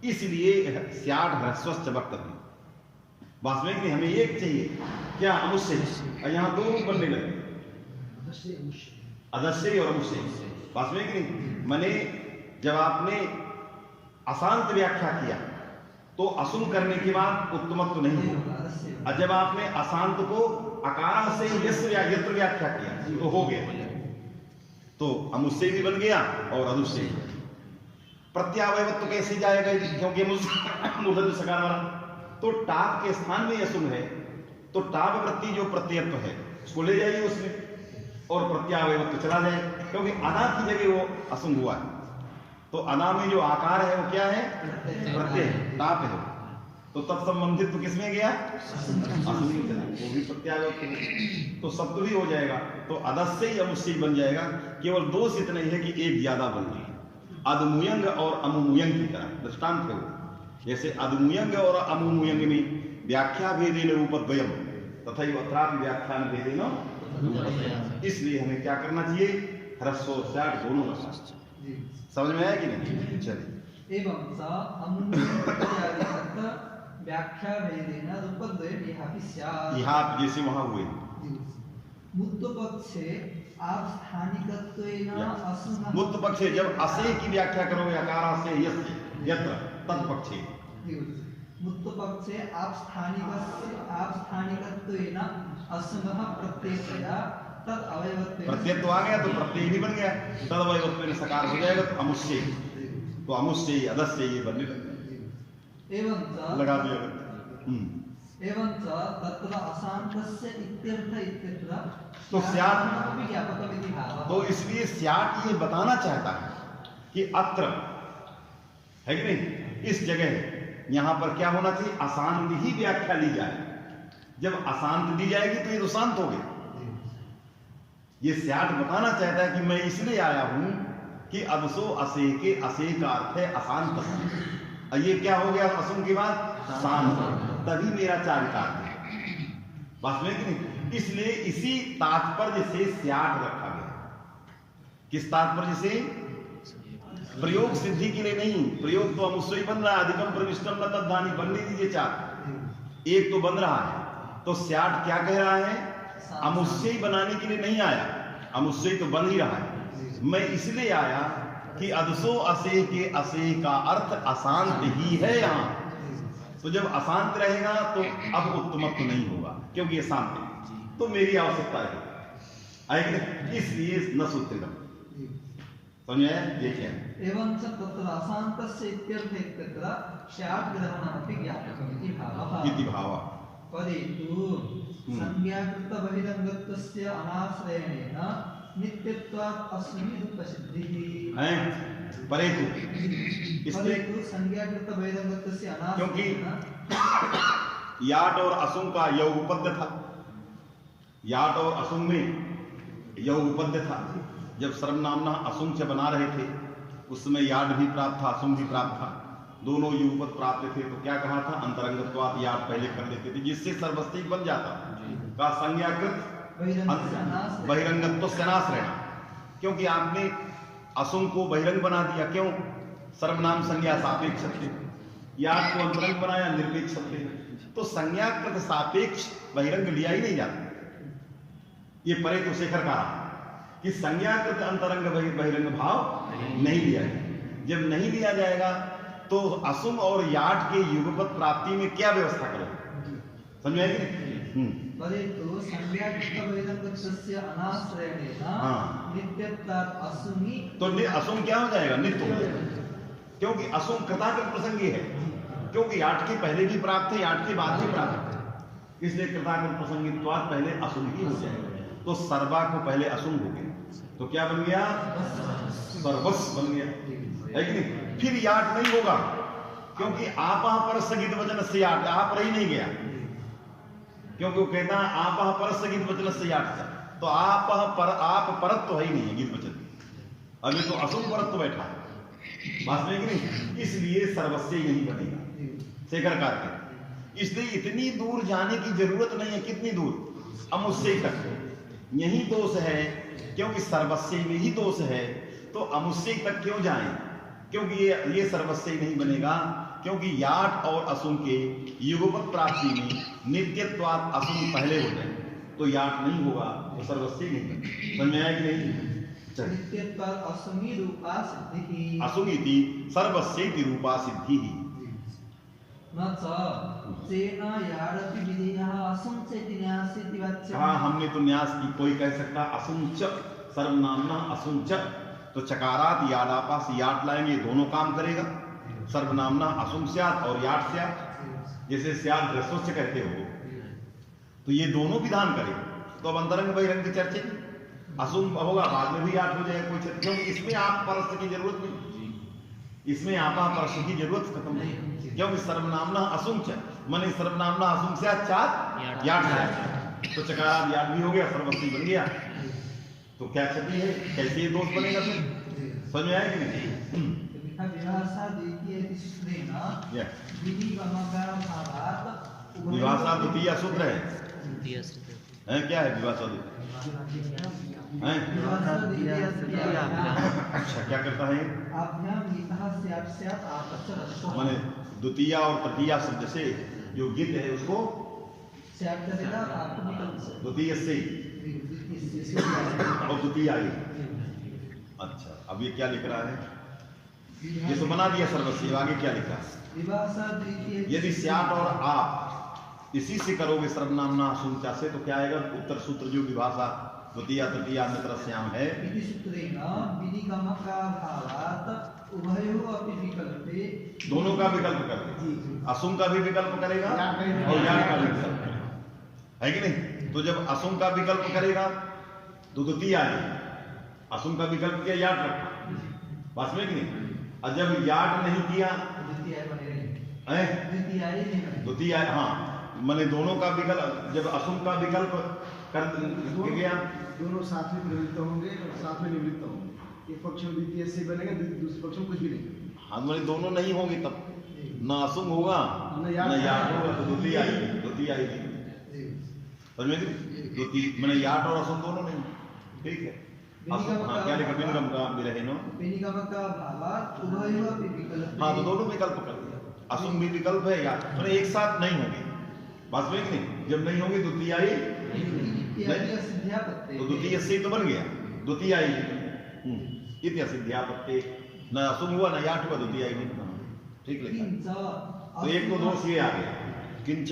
इसलिए स्यात् ह्रस्वश्च वक्तव्यम्। वास्तविक में हमें एक चाहिए, क्या, अमुष्यै, और यहाँ दो रूप बनने लगे, अदस्यै और अमुष्यै। वास्तविक नहीं, माने जब आपने अशांत व्याख्या किया तो असुम करने के बाद उत्तमत्व नहीं होगा, और जब आपने अशांत को अकार से यत्र व्याख्या किया तो हो गया, तो अमुष्यै भी बन गया और अदुष्यै। प्रत्यावयवत्व कैसे जाएगा, क्योंकि मूर्धन्य सकार वाला, तो टाप के स्थान में असुम है, तो टाप वृत्ति जो प्रत्ययत्व है उसको ले जाइए उसमें, और प्रत्यावयवत्व चला जाए, क्योंकि अना की जगह वो असुम हुआ है, तो अना में जो आकार है वो क्या है, प्रत्यय, टाप है, तो तत्संबंधित तो किसमें गया, असुम में चला, वो भी प्रत्यावयवत्व, तो सप्त भी हो जाएगा, तो अदस्य ही अमुष्यै बन जाएगा। केवल दोष इतना ही है कि एक ज्यादा बन गई, अदमुयंग और अमुमुयंग की तरह दृष्टांत है वो, जैसे अदमुयंग और अमुमुयंग में व्याख्या भेदेन रूपद्वयम् तथैव अत्रापि व्याख्यान भेदेन रूपद्वयम्, इसलिए हमें क्या करना चाहिए, ह्रस्व और स्यात् दोनों रखना। समझ में आया कि नहीं, चलिए। एवं च अमुमुयं व्याख्या भेदेन रूपद्वयम् इहापि स्यात्, यहाँ जैसे वहां हुए मुत्तु पक्षे आप स्थानिकत्वेन असुमः, मुत्तु पक्षे जब असे की व्याख्या करोगे, अकार से यस्य यत्र तत्पक्षे, मुत्तु पक्षे आप स्थानिकत्वेन असुमः प्रत्ययया तद अवयवत्वेन, प्रत्यय तो आ गया तो प्रत्यय भी बन गया, तद अवयवत्वेन सकार हो जाएगा, तो अमुष्यै, तो अमुस से अदस से ये बनने लगते एवं च लगा दिया। एवं च तत्र अशान्तस्य इत्यर्थ इत्यत्र तो स्यात् अपि ज्ञापकमिति भावः। तो इसलिए स्यात् ये बताना चाहता है कि अत्र है कि नहीं, इस जगह यहां पर क्या होना चाहिए, अशांत ही व्याख्या ली जाए। जब अशांत दी जाएगी तो ये तो शांत हो गया। ये स्यात् बताना चाहता है कि मैं इसलिए आया हूं कि अदसो असे के असे का अर्थ है अशांत। ये क्या हो गया असुम के बाद शांत, तभी मेरा चारितार्थ है बात में कि नहीं। इसलिए इसी तात्पर्य से स्यात् रखा गया। किस तात्पर्य से, प्रयोग सिद्धि के लिए नहीं, प्रयोग तो अमुष्य ही बन रहा है, अधिकम प्रविष्टम न तद्धानी, बनने दीजिए चार, एक तो बन रहा है। तो स्यात् क्या कह रहा है, अमुष्य ही बनाने के लिए नहीं आया, अमुष्य तो बन ही रहा है। मैं इसलिए आया कि अदसो असे के असे का अर्थ अशांत ही है यहाँ। तो जब अशांत रहेगा तो अब उत्तमत्व नहीं होगा, क्योंकि ये शांत है, तो मेरी आवश्यकता है, इसलिए न सूत्रम। समझ आया, ये क्या है। एवं च तत्र अशान्तस्य इत्यर्थ इत्यत्र स्यात् ग्रहणमपि ज्ञापकमिति भावः। इति भावः। परेतु संज्ञाकृत बहिरंगत्वस्य अनाश्रयणेन नित्यत्वात् अस्मिन् रूपसिद्धिः। हैं परेतु, इसलिए परेतु संज्ञाकृत बहिरंगत्वस्य क्योंकि अनाश्रयणेन याट और असुम का योग उपद्य था, याट और असुम में योग उपद्य था। जब सर्वनामना असुम से बना रहे थे उस समय याट भी प्राप्त था, असुम भी प्राप्त था, दोनों युगपद प्राप्त थे। तो क्या कहा था, अंतरंगत्वात् याट पहले कर लेते थे, जिससे सर्वस्तिक बन जाता का संज्ञाकृत बहिरंगत्व सेनाश्रय, क्योंकि आपने असुम को बहिरंग बना दिया। क्यों, सर्वनाम संज्ञा सापेक्ष थे, याट को अंतरंग बनाया निरपेक्ष थे। तो संज्ञाकृत सापेक्ष बहिरंग लिया ही नहीं जाता। ये परे तो शेखर कहा कि संज्ञाकृत अंतरंग बहिरंग भाव नहीं लिया जाए। जब नहीं लिया जाएगा तो असुम और याट के युगपद प्राप्ति में क्या व्यवस्था करोगे, समझ आएगी। परेतु संज्ञाकृत बहिरंगत्वस्य अनाश्रयणेन नित्यत्वात् अस्मि, तो असुम क्या हो जाएगा, नित्य हो जाएगा, क्योंकि असुम कृताकृत प्रसंगी है। क्योंकि याट के पहले भी प्राप्त है, याट के बाद भी प्राप्त है, इसलिए कृताकृत प्रसंगित्वात् पहले असुम ही हो जाएगा। तो सर्वा को पहले असुम हो गया, तो क्या बन गया, सर्वस्व बन गया, है कि नहीं। फिर याट नहीं होगा, क्योंकि आपा पर स्थगित वचन से याट, आप रही नहीं गया, क्योंकि वो कहता है आपा पर स्थगित वचन से याट था। तो आप परत तो है ही नहीं है गीत वचन, अभी तो असुम परत तो बैठा है बात में कि नहीं। इसलिए सर्वस्व नहीं बनेगा शेखर कार्य। इसलिए इतनी दूर जाने की जरूरत नहीं है। कितनी दूर, अमुष्य तक यही दोष है, क्योंकि सर्वस्व में ही दोष है। तो अमुष्य तक क्यों जाएं, क्योंकि ये सर्वस्व नहीं बनेगा, क्योंकि याट और असुम के युगपद प्राप्ति में नित्यत्वात् असुम पहले हो जाए तो याट नहीं होगा, तो सर्वस्व नहीं बनेगा। समझ में आया कि नहीं। नित्यत्वात् अस्मि रूपा सिद्धिः, असुमिति सर्वस्यैति रूपा सिद्धिः। न च तेन याडपि विधेयः असुं चेति न्यासेति वाच्यम्। हाँ, हमने तो न्यास की, कोई कह सकता असुम च सर्वनामना असुम च, तो चकारात याडापा से याट लाएंगे, दोनों काम करेगा। सर्वनामना असुम स्यात् और याट स्यात्, जैसे स्यात् ह्रस्वस्य कहते हो, तो ये दोनों विधान करेगा। तो अब अंतरंग बहिरंग की चर्चे, असुम होगा बाद में भी याट हो जाएगा, कोई चर्चा, क्योंकि इसमें आप परस्थ की जरूरत नहीं, इसमें आपा परस्थ की जरूरत खत्म नहीं, क्योंकि सर्वनामना असुम च माने सर्वनामना असुम स्यात् चात् याट स्यात्, तो चकारात याट भी हो गया, सर्वस्वी बन गया। तो क्या क्षति है, कैसे ये दोष बनेगा फिर, समझ में आया कि नहीं। विभाषा द्वितीय सूत्रेण विधि गमकाभावात् विभाषा द्वितीय सूत्र है, क्या है विभाषा है? अच्छा, क्या करता है, माने द्वितीय और तृतीय शब्द से जो गिद्ध है उसको द्वितीय से और द्वितीय आई। अच्छा, अब ये क्या लिख रहा है, ये तो बना दिया सर्वस्व, आगे क्या लिखा है, यदि स्यात् और आप इसी से करोगे सर्वनामना असुम से, तो क्या आएगा, उत्तर सूत्र जो विभाषा द्वितीय तृतीया अन्यतरस्याम है। इति सूत्रेण विनिगमकाभावात् उभयोः अपि विकल्पे दोनों का विकल्प कर दे, असुम का भी विकल्प करेगा और याट का भी विकल्प करेगा, है कि नहीं? तो जब असुम का विकल्प करेगा तो द्वितीय आएगी, असुम का विकल्प किया याट रखा, बस में कि नहीं? और जब याट नहीं किया द्वितीय, हाँ मैंने दोनों का विकल्प, जब असुम का विकल्प कर गया दोनों साथ में प्रवृत्त होंगे और साथ में निवृत्त होंगे, एक पक्ष में द्वितीय से बनेगा, दूसरे पक्ष में कुछ भी नहीं। हाँ मैंने दोनों नहीं होंगे तब न असुम होगा न याट होगा, तो द्वितीय आएगी, द्वितीय आएगी, समझ में? द्वितीय मैंने याट और असुम दोनों नहीं, ठीक है? हाँ क्या लिखा? विनिगम का विरहिनो हाँ तो दोनों विकल्प कर दिया, असुम भी विकल्प है याट, मैंने एक साथ नहीं होंगे, बस में कि नहीं? जब नहीं होंगे द्वितीय आई तो द्वितीय से तो बन गया, द्वितीय आएगी इति असिद्ध्यापत्ते, न असुम हुआ न याट हुआ, द्वितीय आएगी, ठीक लिखा। तो एक तो दोष ये आ गया, किंच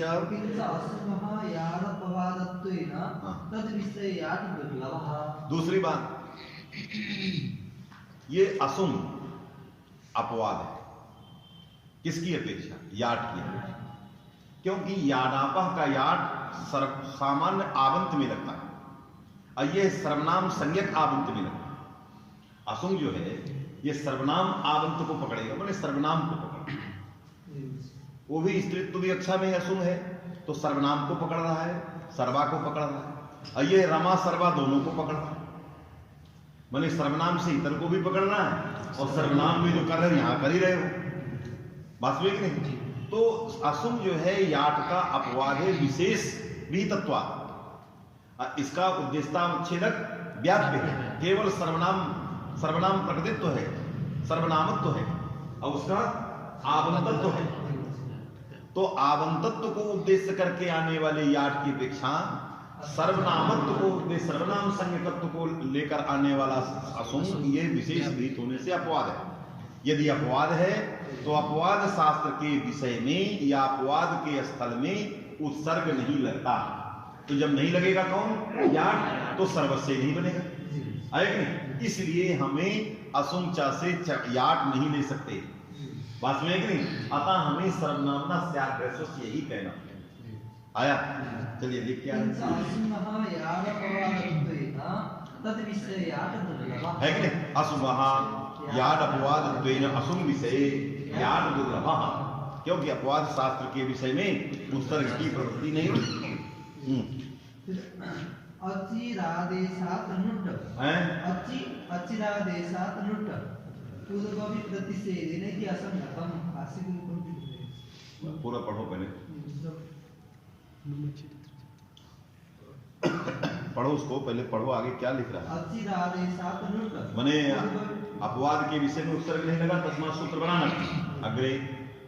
दूसरी बात, ये असुम अपवाद है, किसकी अपेक्षा? याट की अपेक्षा, क्योंकि यानापह का याट सामान्य आवंत में लगता है और ये सर्वनाम संज्ञक आवंत में लगता है। असुम जो है ये सर्वनाम आवंत को पकड़ेगा, मैंने सर्वनाम को पकड़ेगा, वो भी स्त्रीत्व भी अच्छा में असुम है तो सर्वनाम को पकड़ रहा है, सर्वा को पकड़ रहा है, और ये रमा सर्वा दोनों को पकड़ रहा है, मैंने सर्वनाम से इतर को भी पकड़ना है और सर्वनाम में जो कर रहे हो यहां कर ही रहे हो, वास्तविक नहीं? तो असुम जो है याट का अपवाद है, विशेष भी तत्वा, इसका उद्देश्यता उच्छेदक व्याप्य है, केवल सर्वनाम प्रकृतित्व है, सर्वनामत्व है और उसका आवंतत्व है। तो आवंतत्व को उद्देश्य करके आने वाले याट की अपेक्षा सर्वनामत्व को उद्देश्य सर्वनाम संज्ञकत्व को लेकर आने वाला असुम ये विशेष भीत होने से अपवाद है। यदि अपवाद है तो अपवाद शास्त्र के विषय में या अपवाद के स्थल में उत्सर्ग नहीं लगता, तो जब नहीं लगेगा कौन? याट, तो सर्वस्व नहीं बनेगा, आएगा नहीं? इसलिए हमें असुम चा से याट नहीं ले सकते, बात में है कि नहीं? अतः हमें सर्वनामना से यही कहना आया। चलिए देख क्या है कि नहीं? असुमः याट अपवाद असुम विषय याट दुर्लभः, क्योंकि अपवाद शास्त्र के विषय में उत्सर्ग की प्रवृत्ति नहीं होती। अचिरादेशात् नुट पूर्वभी प्रतिषेधेन कि असंगतम, पूरा पढ़ो पहले, पढ़ो उसको पहले, पढ़ो आगे क्या लिख रहा है। अचिरादेशात् नुट माने अपवाद के विषय में उत्सर्ग नहीं लगा, तस्मात् सूत्र बनाना अग्रे।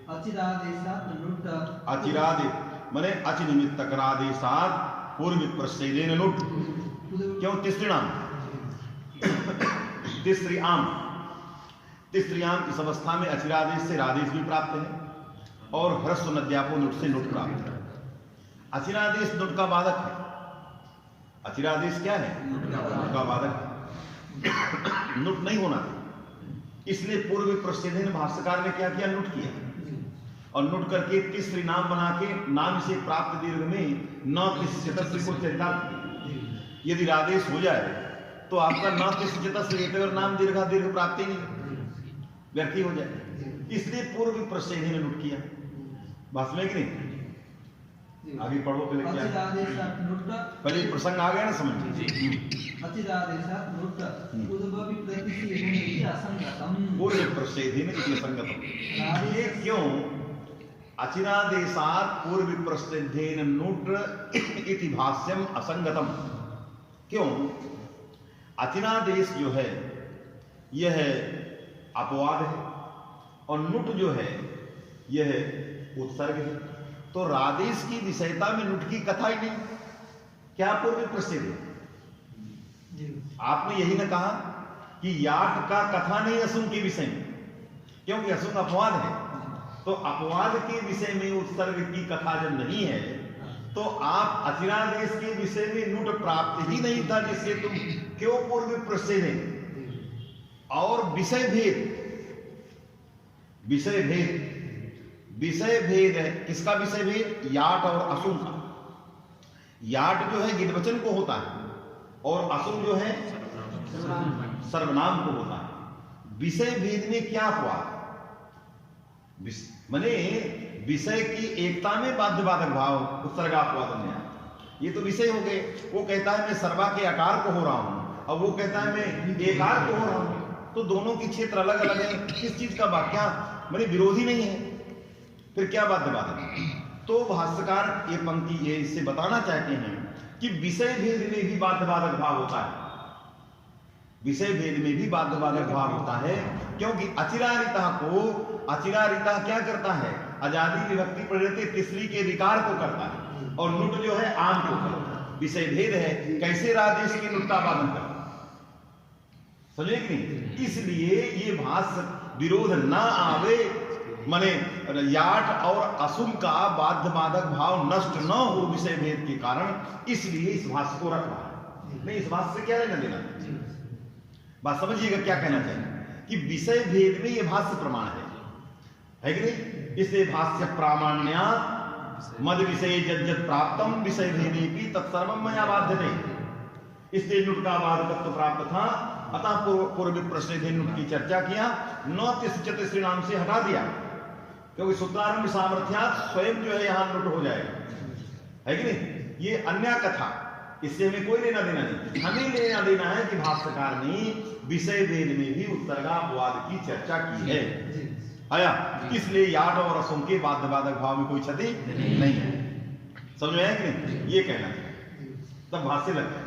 अचिरादेशात् नुट, अचिरादे माने अच निमित्तकरादेशात् पूर्व प्रसिद्धेन लुट, क्यों? तीसरी आम इस अवस्था में अचिरादेश से रादेश भी प्राप्त है और ह्रस्व नद्यापो नुट से नुट प्राप्त है। अचिरादेश नुट का बाधक है, अचिरादेश क्या है? नुट का बाधक है, नुट नहीं होना था, इसलिए पूर्व प्रसिद्धेन भाष्यकार ने क्या किया? नुट किया और नुट करके तीसरी नाम बना के नाम से प्राप्त दीर्घ में न किस चतस्त्र को चरितार्थ किया। यदि रादेश हो जाए तो आपका न किस चतस्त्र और नाम दीर्घा दीर्घ प्राप्ति नहीं, व्यर्थी हो जाए, इसलिए पूर्व प्रसिद्ध ने नुट किया, बस में कि नहीं? आगे पढ़ो पहले क्या, पहले प्रसंग आ गया ना समझ। पूर्व प्रसिद्धि में असंगतम, ये क्यों? अचिरादेशात् पूर्व प्रसिद्धेन नुट इति भाष्यम असंगतम, क्यों? अचिरादेश जो है यह अपवाद है और नुट जो है यह उत्सर्ग है, तो रादेश की विषयता में नुट की कथा ही नहीं, क्या पूर्व प्रसिद्ध है? आपने यही ना कहा कि याट का कथा नहीं असुम के विषय में, क्योंकि असुम अपवाद है, तो अपवाद के विषय में उत्सर्ग की कथा जब नहीं है तो आप अचिरादेश के विषय में नुट प्राप्त ही नहीं था, जिससे तुम क्यों पूर्व प्रश्न है। और विषय भेद है। किसका विषय भेद? याट और असुम का। याट जो है गिनवचन को होता है और असुम जो है सर्वनाम को होता है। विषय भेद में क्या हुआ? माने विषय की एकता में बाध्य बाधक भाव उत्सर्गापवाद में आया। ये तो विषय हो गए। वो कहता है मैं सर्वा के आकार को हो रहा हूं, और वो कहता है मैं एकार को हो रहा हूं। तो दोनों की क्षेत्र अलग अलग है। किस चीज का वाक्या माने विरोधी नहीं है, फिर क्या बाध्य बाधक? तो भाष्यकार ये पंक्ति ये इससे बताना चाहते हैं कि विषय भेद में भी बाध्य बाधक भाव होता है। विषय भेद में भी बाध्य बाधक भाव होता है, क्योंकि अचिरारिता क्या करता है? आजादी विभक्ति प्रवृत्ति तीसरी के विकार को करता है, और नुट जो है आम को करता है। विषय भेद है, कैसे राजेश की नुट का पालन करता है, समझे कि नहीं? इसलिए ये भाष्य विरोध ना आवे, माने याट और असुम का बाध्य बाधक भाव नष्ट न हो विषय भेद के कारण, इसलिए इस भाष्य को रखा। नहीं, इस भाष्य से क्या लेना देना? बात समझिएगा क्या कहना चाहिए कि विषय भेद में ये भाष्य प्रमाण है कि नहीं? इसलिए भाष्य प्रामाण्यात् मद विषय यज्जत प्राप्तम विषय भेदे भी तत्सर्वम मया बाध्यते। इसलिए नुट का बाधकत्व प्राप्त था, अतः पूर्व प्रश्न नुट की चर्चा किया, न तिष्ठति नाम से हटा दिया, क्योंकि सूत्रारंभ सामर्थ्यात् स्वयं जो है यहां नुट हो जाएगा, है कि नहीं? ये अन्य कथा, इससे हमें कोई लेना देना नहीं। हमें लेना देना है कि भाष्यकार ने विषय भेद में भी उत्सर्गापवाद की चर्चा की है, आया। इसलिए याट और असुम के बाध्य बाधक भाव में कोई क्षति नहीं है। समझ में आया कि नहीं? ये कहना चाहिए, तब भाष्य लगता है।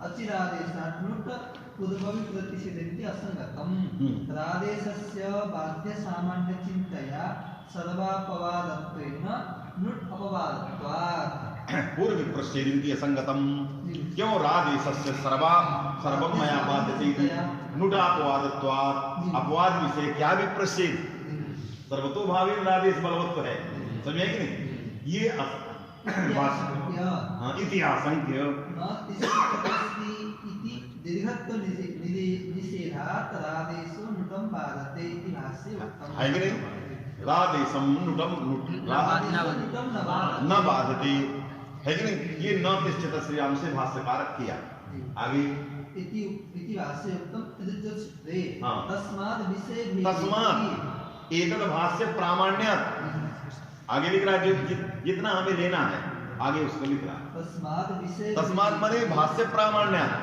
अचिरादेशात् नुट उद्भवी प्रतिषेधन्ति असंगतम् रादेशस्य बाध्य सामान्य चिन्तया सर्वापवादत्वेन नुट अपवादत्वात्। पूर्व प्रश्नेरिंति असंगतम, क्यों रादेशस्य सर्वम मया बाध्यते नुटापवादत्वात्। अपवाद विषय क्या विप्रसिद्ध, सर्वतो भावी रादेश बलवत्व है, समझे कि नहीं? ये इतिहासंख्य दीर्घत्व निषेधात् रादेशो नुटं बाधते इति भाष्ये उक्तम्। है कि नहीं? रादेशम नुटम न बाधते, है कि नहीं? ये न तिष्ठति श्रीराम से भाष्यकार किया। आगे इति भाष्ये उक्तम् तद्सूत्रे तस्माद् विषय तस्मात् एतद् भाष्य प्रामाण्यात्। आगे लिख रहा है जितना हमें लेना है, आगे उसको लिख रहा है। तस्मात् माने भाष्य प्रामाण्यात्।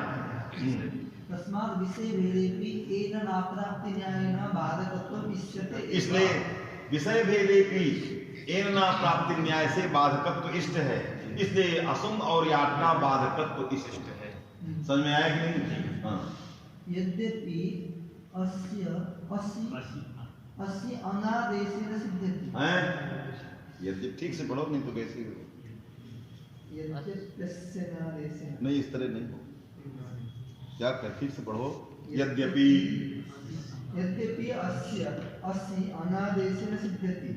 तस्माद् विषय भेदेपि एन नाप्राप्ति न्यायेन बाधकत्वम् इष्यते। इसलिए विषय भेदेपि एन नाप्राप्ति न्याय से बाधकत्व इष्ट है, इसलिए असुम और याट का बाधकत्व इष्ट है। समझ में आया कि नहीं? हाँ। यद्यपि अस्य अनादेशेन सिद्ध्यति। यद्यपि ठीक से पढ़ो, नहीं तो कैसे? नहीं, इस तरह नहीं, क्या कर, ठीक से पढ़ो। यद्यपि अस्य अनादेशेन सिद्ध्यति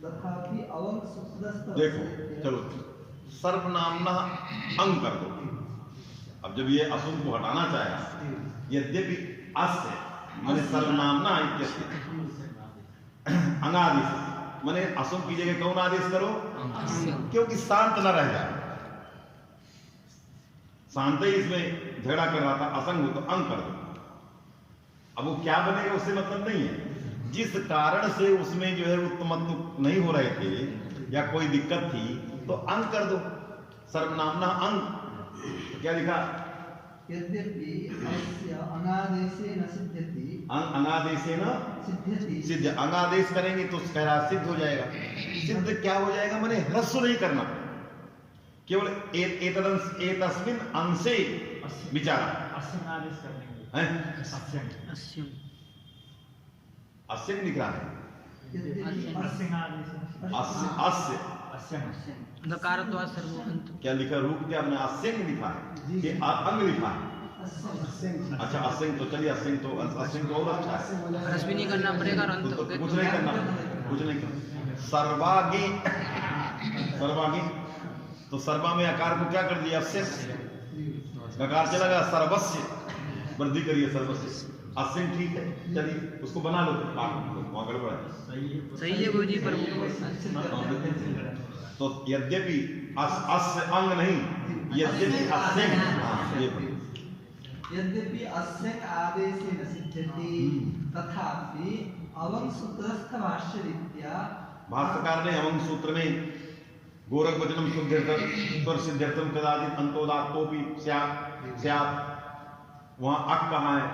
तथापि अवंग सूत्रस्थ। देखो, चलो सर्वनामना अंग कर दो। अब जब ये असुम को हटाना चाहेगा, यद्यपि अस्य माने सर्वनामना इत्यस्य अनादेश माने असुम की जगह कौन आदेश करो? क्योंकि शांत न रह जाए। शांत ही इसमें झगड़ा कर रहा था, असंग हो तो अंग कर दो। अब वो क्या बनेगा उससे मतलब नहीं है। जिस कारण से उसमें जो है उत्तमत्व नहीं हो रहे थे या कोई दिक्कत थी, तो अंग कर दो, सर्वनामना अंग। क्या लिखा? यद्यपि अस्य अनादेशेन सिद्ध्यति, अनादेशेन सिद्ध्यति, सिद्ध। अनादेश करेंगे तो कह रहा सिद्ध हो जाएगा। सिद्ध क्या हो जाएगा? माने ह्रस्व नहीं करना, केवल एतस्मिन् अंशे विचार। अस्य लिख रहा है, क्या लिखा? रूप क्या आपने? अस्यंग लिखा है कि अंग लिखा है? अच्छा, अस्यंग तो चलिए, अस्यंग तो और अच्छा है। नहीं करना पड़ेगा, कुछ नहीं करना, कुछ नहीं करना। सर्वागी, सर्वागी, तो सर्वा में आकार को क्या कर दिया? अस्य, आकार चला गया, सर्वस्य, वृद्धि करिए सर्वस्य, अस्य ठीक है, चलिए उसको बना लो, वहां गड़बड़ है। सही है गुरुजी, पर तो यद्यपि अस्य अंग नहीं, यद्यपि अस्य, यद्यपि अस्य आदेशेन सिद्ध्यति तथापि अवं सूत्रस्थ भाष्यरीत्या, भाष्यकार ने अवंग सूत्र में गोरख वचनम स्वर सिद्ध्यर्थम कदाचित अंतोदात्तोपि स्यात्, वहां अक कहाँ है?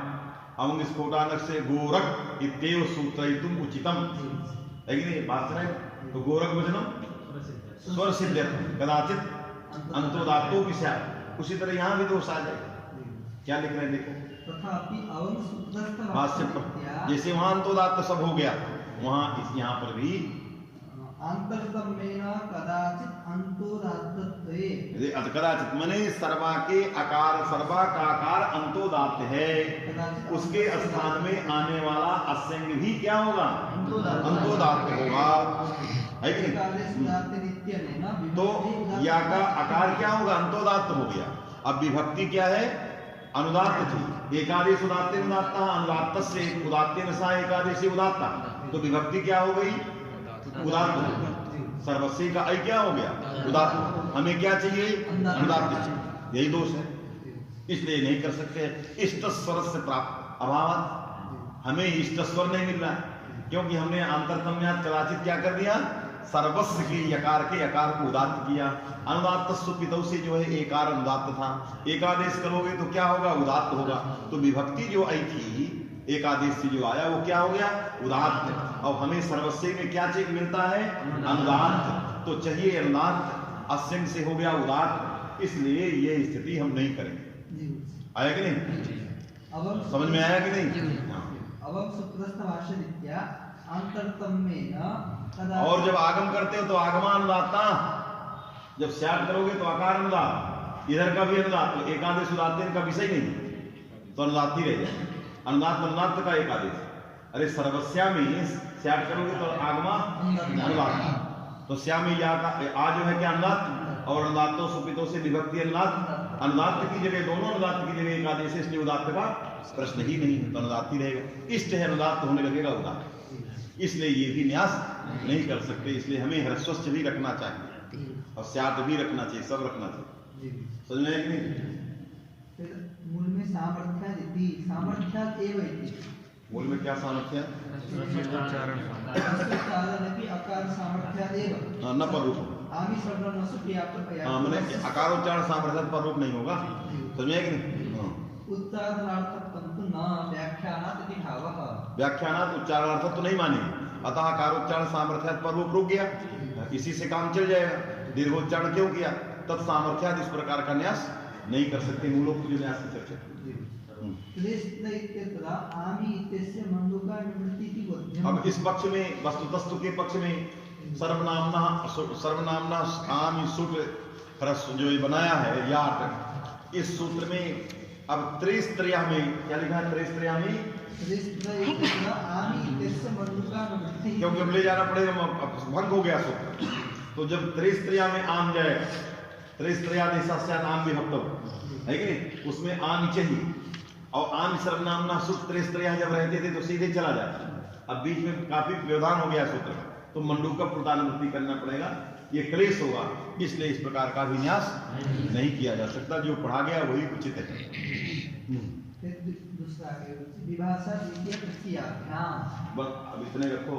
अवंग स्फोटानक से गोरख इत्येव सूत्रयितुम उचितम, है कि नहीं? भाष्य है तो गोरख वचनम स्वर सिद्ध्यर्थम कदाचित अंतोदात्तोपि स्यात्, उसी तरह यहाँ भी दोष आ जाए। क्या लिख रहे हैं देखो, तथापि अवं सूत्रस्थ भाष्य भाष्यरीत्या जैसे वहां अंतोदात्त सब हो गया, वहां यहाँ पर भी अंतरतमेन कदाचित अंतोदात्तत्वे, कदाचित मने सर्वा के आकार, सर्वा का आकार अंतोदात्त है, उसके स्थान में आने वाला असंग भी क्या होगा? अंतोदात्त होगा, है कि नहीं? तो या का आकार क्या होगा? अंतोदात्त हो गया। अब विभक्ति क्या है? अनुदात्त थी, एकादेश उदात्ते उदात्ता, अनुदात्त से उदात्ते नसा एकादेशी उदात्ता, तो विभक्ति क्या हो गई? उदात्त। सर्वस्वी का ऐ क्या हो गया? उदात्त। हमें क्या चाहिए? अनुदात्त चाहिए, यही दोष है, इसलिए नहीं कर सकते। इष्ट स्वर से प्राप्त अभाव, हमें इष्ट स्वर नहीं मिल रहा है, क्योंकि हमने अंतरतम्यात् कदाचित क्या कर दिया? सर्वस्व के यकार के यकार को उदात्त किया। अनुदात्त सुपितौ से जो है एकार अनुदात्त था, एकादेश करोगे तो क्या होगा? उदात्त होगा। तो विभक्ति जो आई थी एकादेश से जो आया वो क्या हो गया? उदात्त। और हमें सर्वस्व में क्या चीज मिलता है? अनुदात्त, तो चाहिए अनुदात्त, अस्यंग से हो गया उदात्त, इसलिए ये स्थिति हम नहीं करेंगे। आया कि नहीं? समझ में आया कि नहीं? अवं सूत्रस्थ भाष्यरीत्या अंतरतमेन, और जब आगम करते हो तो आगमानुदात्ता, जब स्याट करोगे तो आकार अनुदात, इधर का भी अनुदात, तो एकादेश उदात्त का विषय नहीं, तो अनुदात ही रह जाए। अनुदात अनुदात का एकादेश, अरे सर्वस्या में स्याट करोगे तो आगमा अनुदात, तो श्या में या का आ जो है क्या? अनुदात, और अनुदातों सुपितों से विभक्ति अनुदात, अनुदात की जगह, दोनों अनुदात की जगह एकादेश, इसलिए उदात्त का प्रश्न ही नहीं, तो अनुदात ही रहेगा। इष्ट है अनुदात होने लगेगा उदात, इसलिए ये भी न्यास नहीं कर सकते, इसलिए हमें ह्रस्वश्च भी रखना चाहिए और स्यात भी रखना चाहिए, सब रखना चाहिए। समझ में आया कि नहीं? मूल में सामर्थ्यादिति, सामर्थ्यात् एव इति, मूल में क्या सामर्थ्य है? उच्चारणपि अकार सामर्थ्यात् एव, न पर रूप, आमि सर्वं न सुप्रियाप्त, मैंने अकारोच्चारण सामर्थ्य पर रूप नहीं होगा। समझ में आया कि नहीं? उच्चारणार्थत्वं तु न व्याख्यानात् इति भावः, व्याख्यानात् उच्चारणार्थ तो नहीं मानेंगे, अतः अकारोच्चारण सामर्थ्यात् पर रूप रुक गया, इसी से काम चल जाएगा। दीर्घोच्चारण क्यों किया? तत्सामर्थ्यात् इस प्रकार का न्यास नहीं कर सकते, मूलों की जो न्यास की चर्चा। अब इस पक्ष में, वस्तुतस्तु के पक्ष में सर्वनामना आम सूत्र जो बनाया है याट, इस सूत्र में अब त्रिस्त्रिया में क्या लिखा है? त्रिस्त्रिया में क्योंकि अब ले जाना पड़ेगा, भंग हो गया सूत्र, तो जब त्रिस्त्रिया में आम जाए, त्रिस्त्रिया नाम भी हफ्तव है कि नहीं, उसमें आम चाहिए, और आम सर्वनामना सूत्र त्रिस्त्रिया जब रहते थे तो सीधे चला जाता, अब बीच में काफी व्यवधान हो गया सूत्र का, तो मंडूक का प्रदानुवृत्ति करना पड़ेगा, ये क्लेश होगा, इसलिए इस प्रकार का विन्यास नहीं किया जा सकता, जो पढ़ा गया वही उचित है। दूसरा विभाषा द्वितीय तृतीयाभ्याम, बस अब इतने रखो।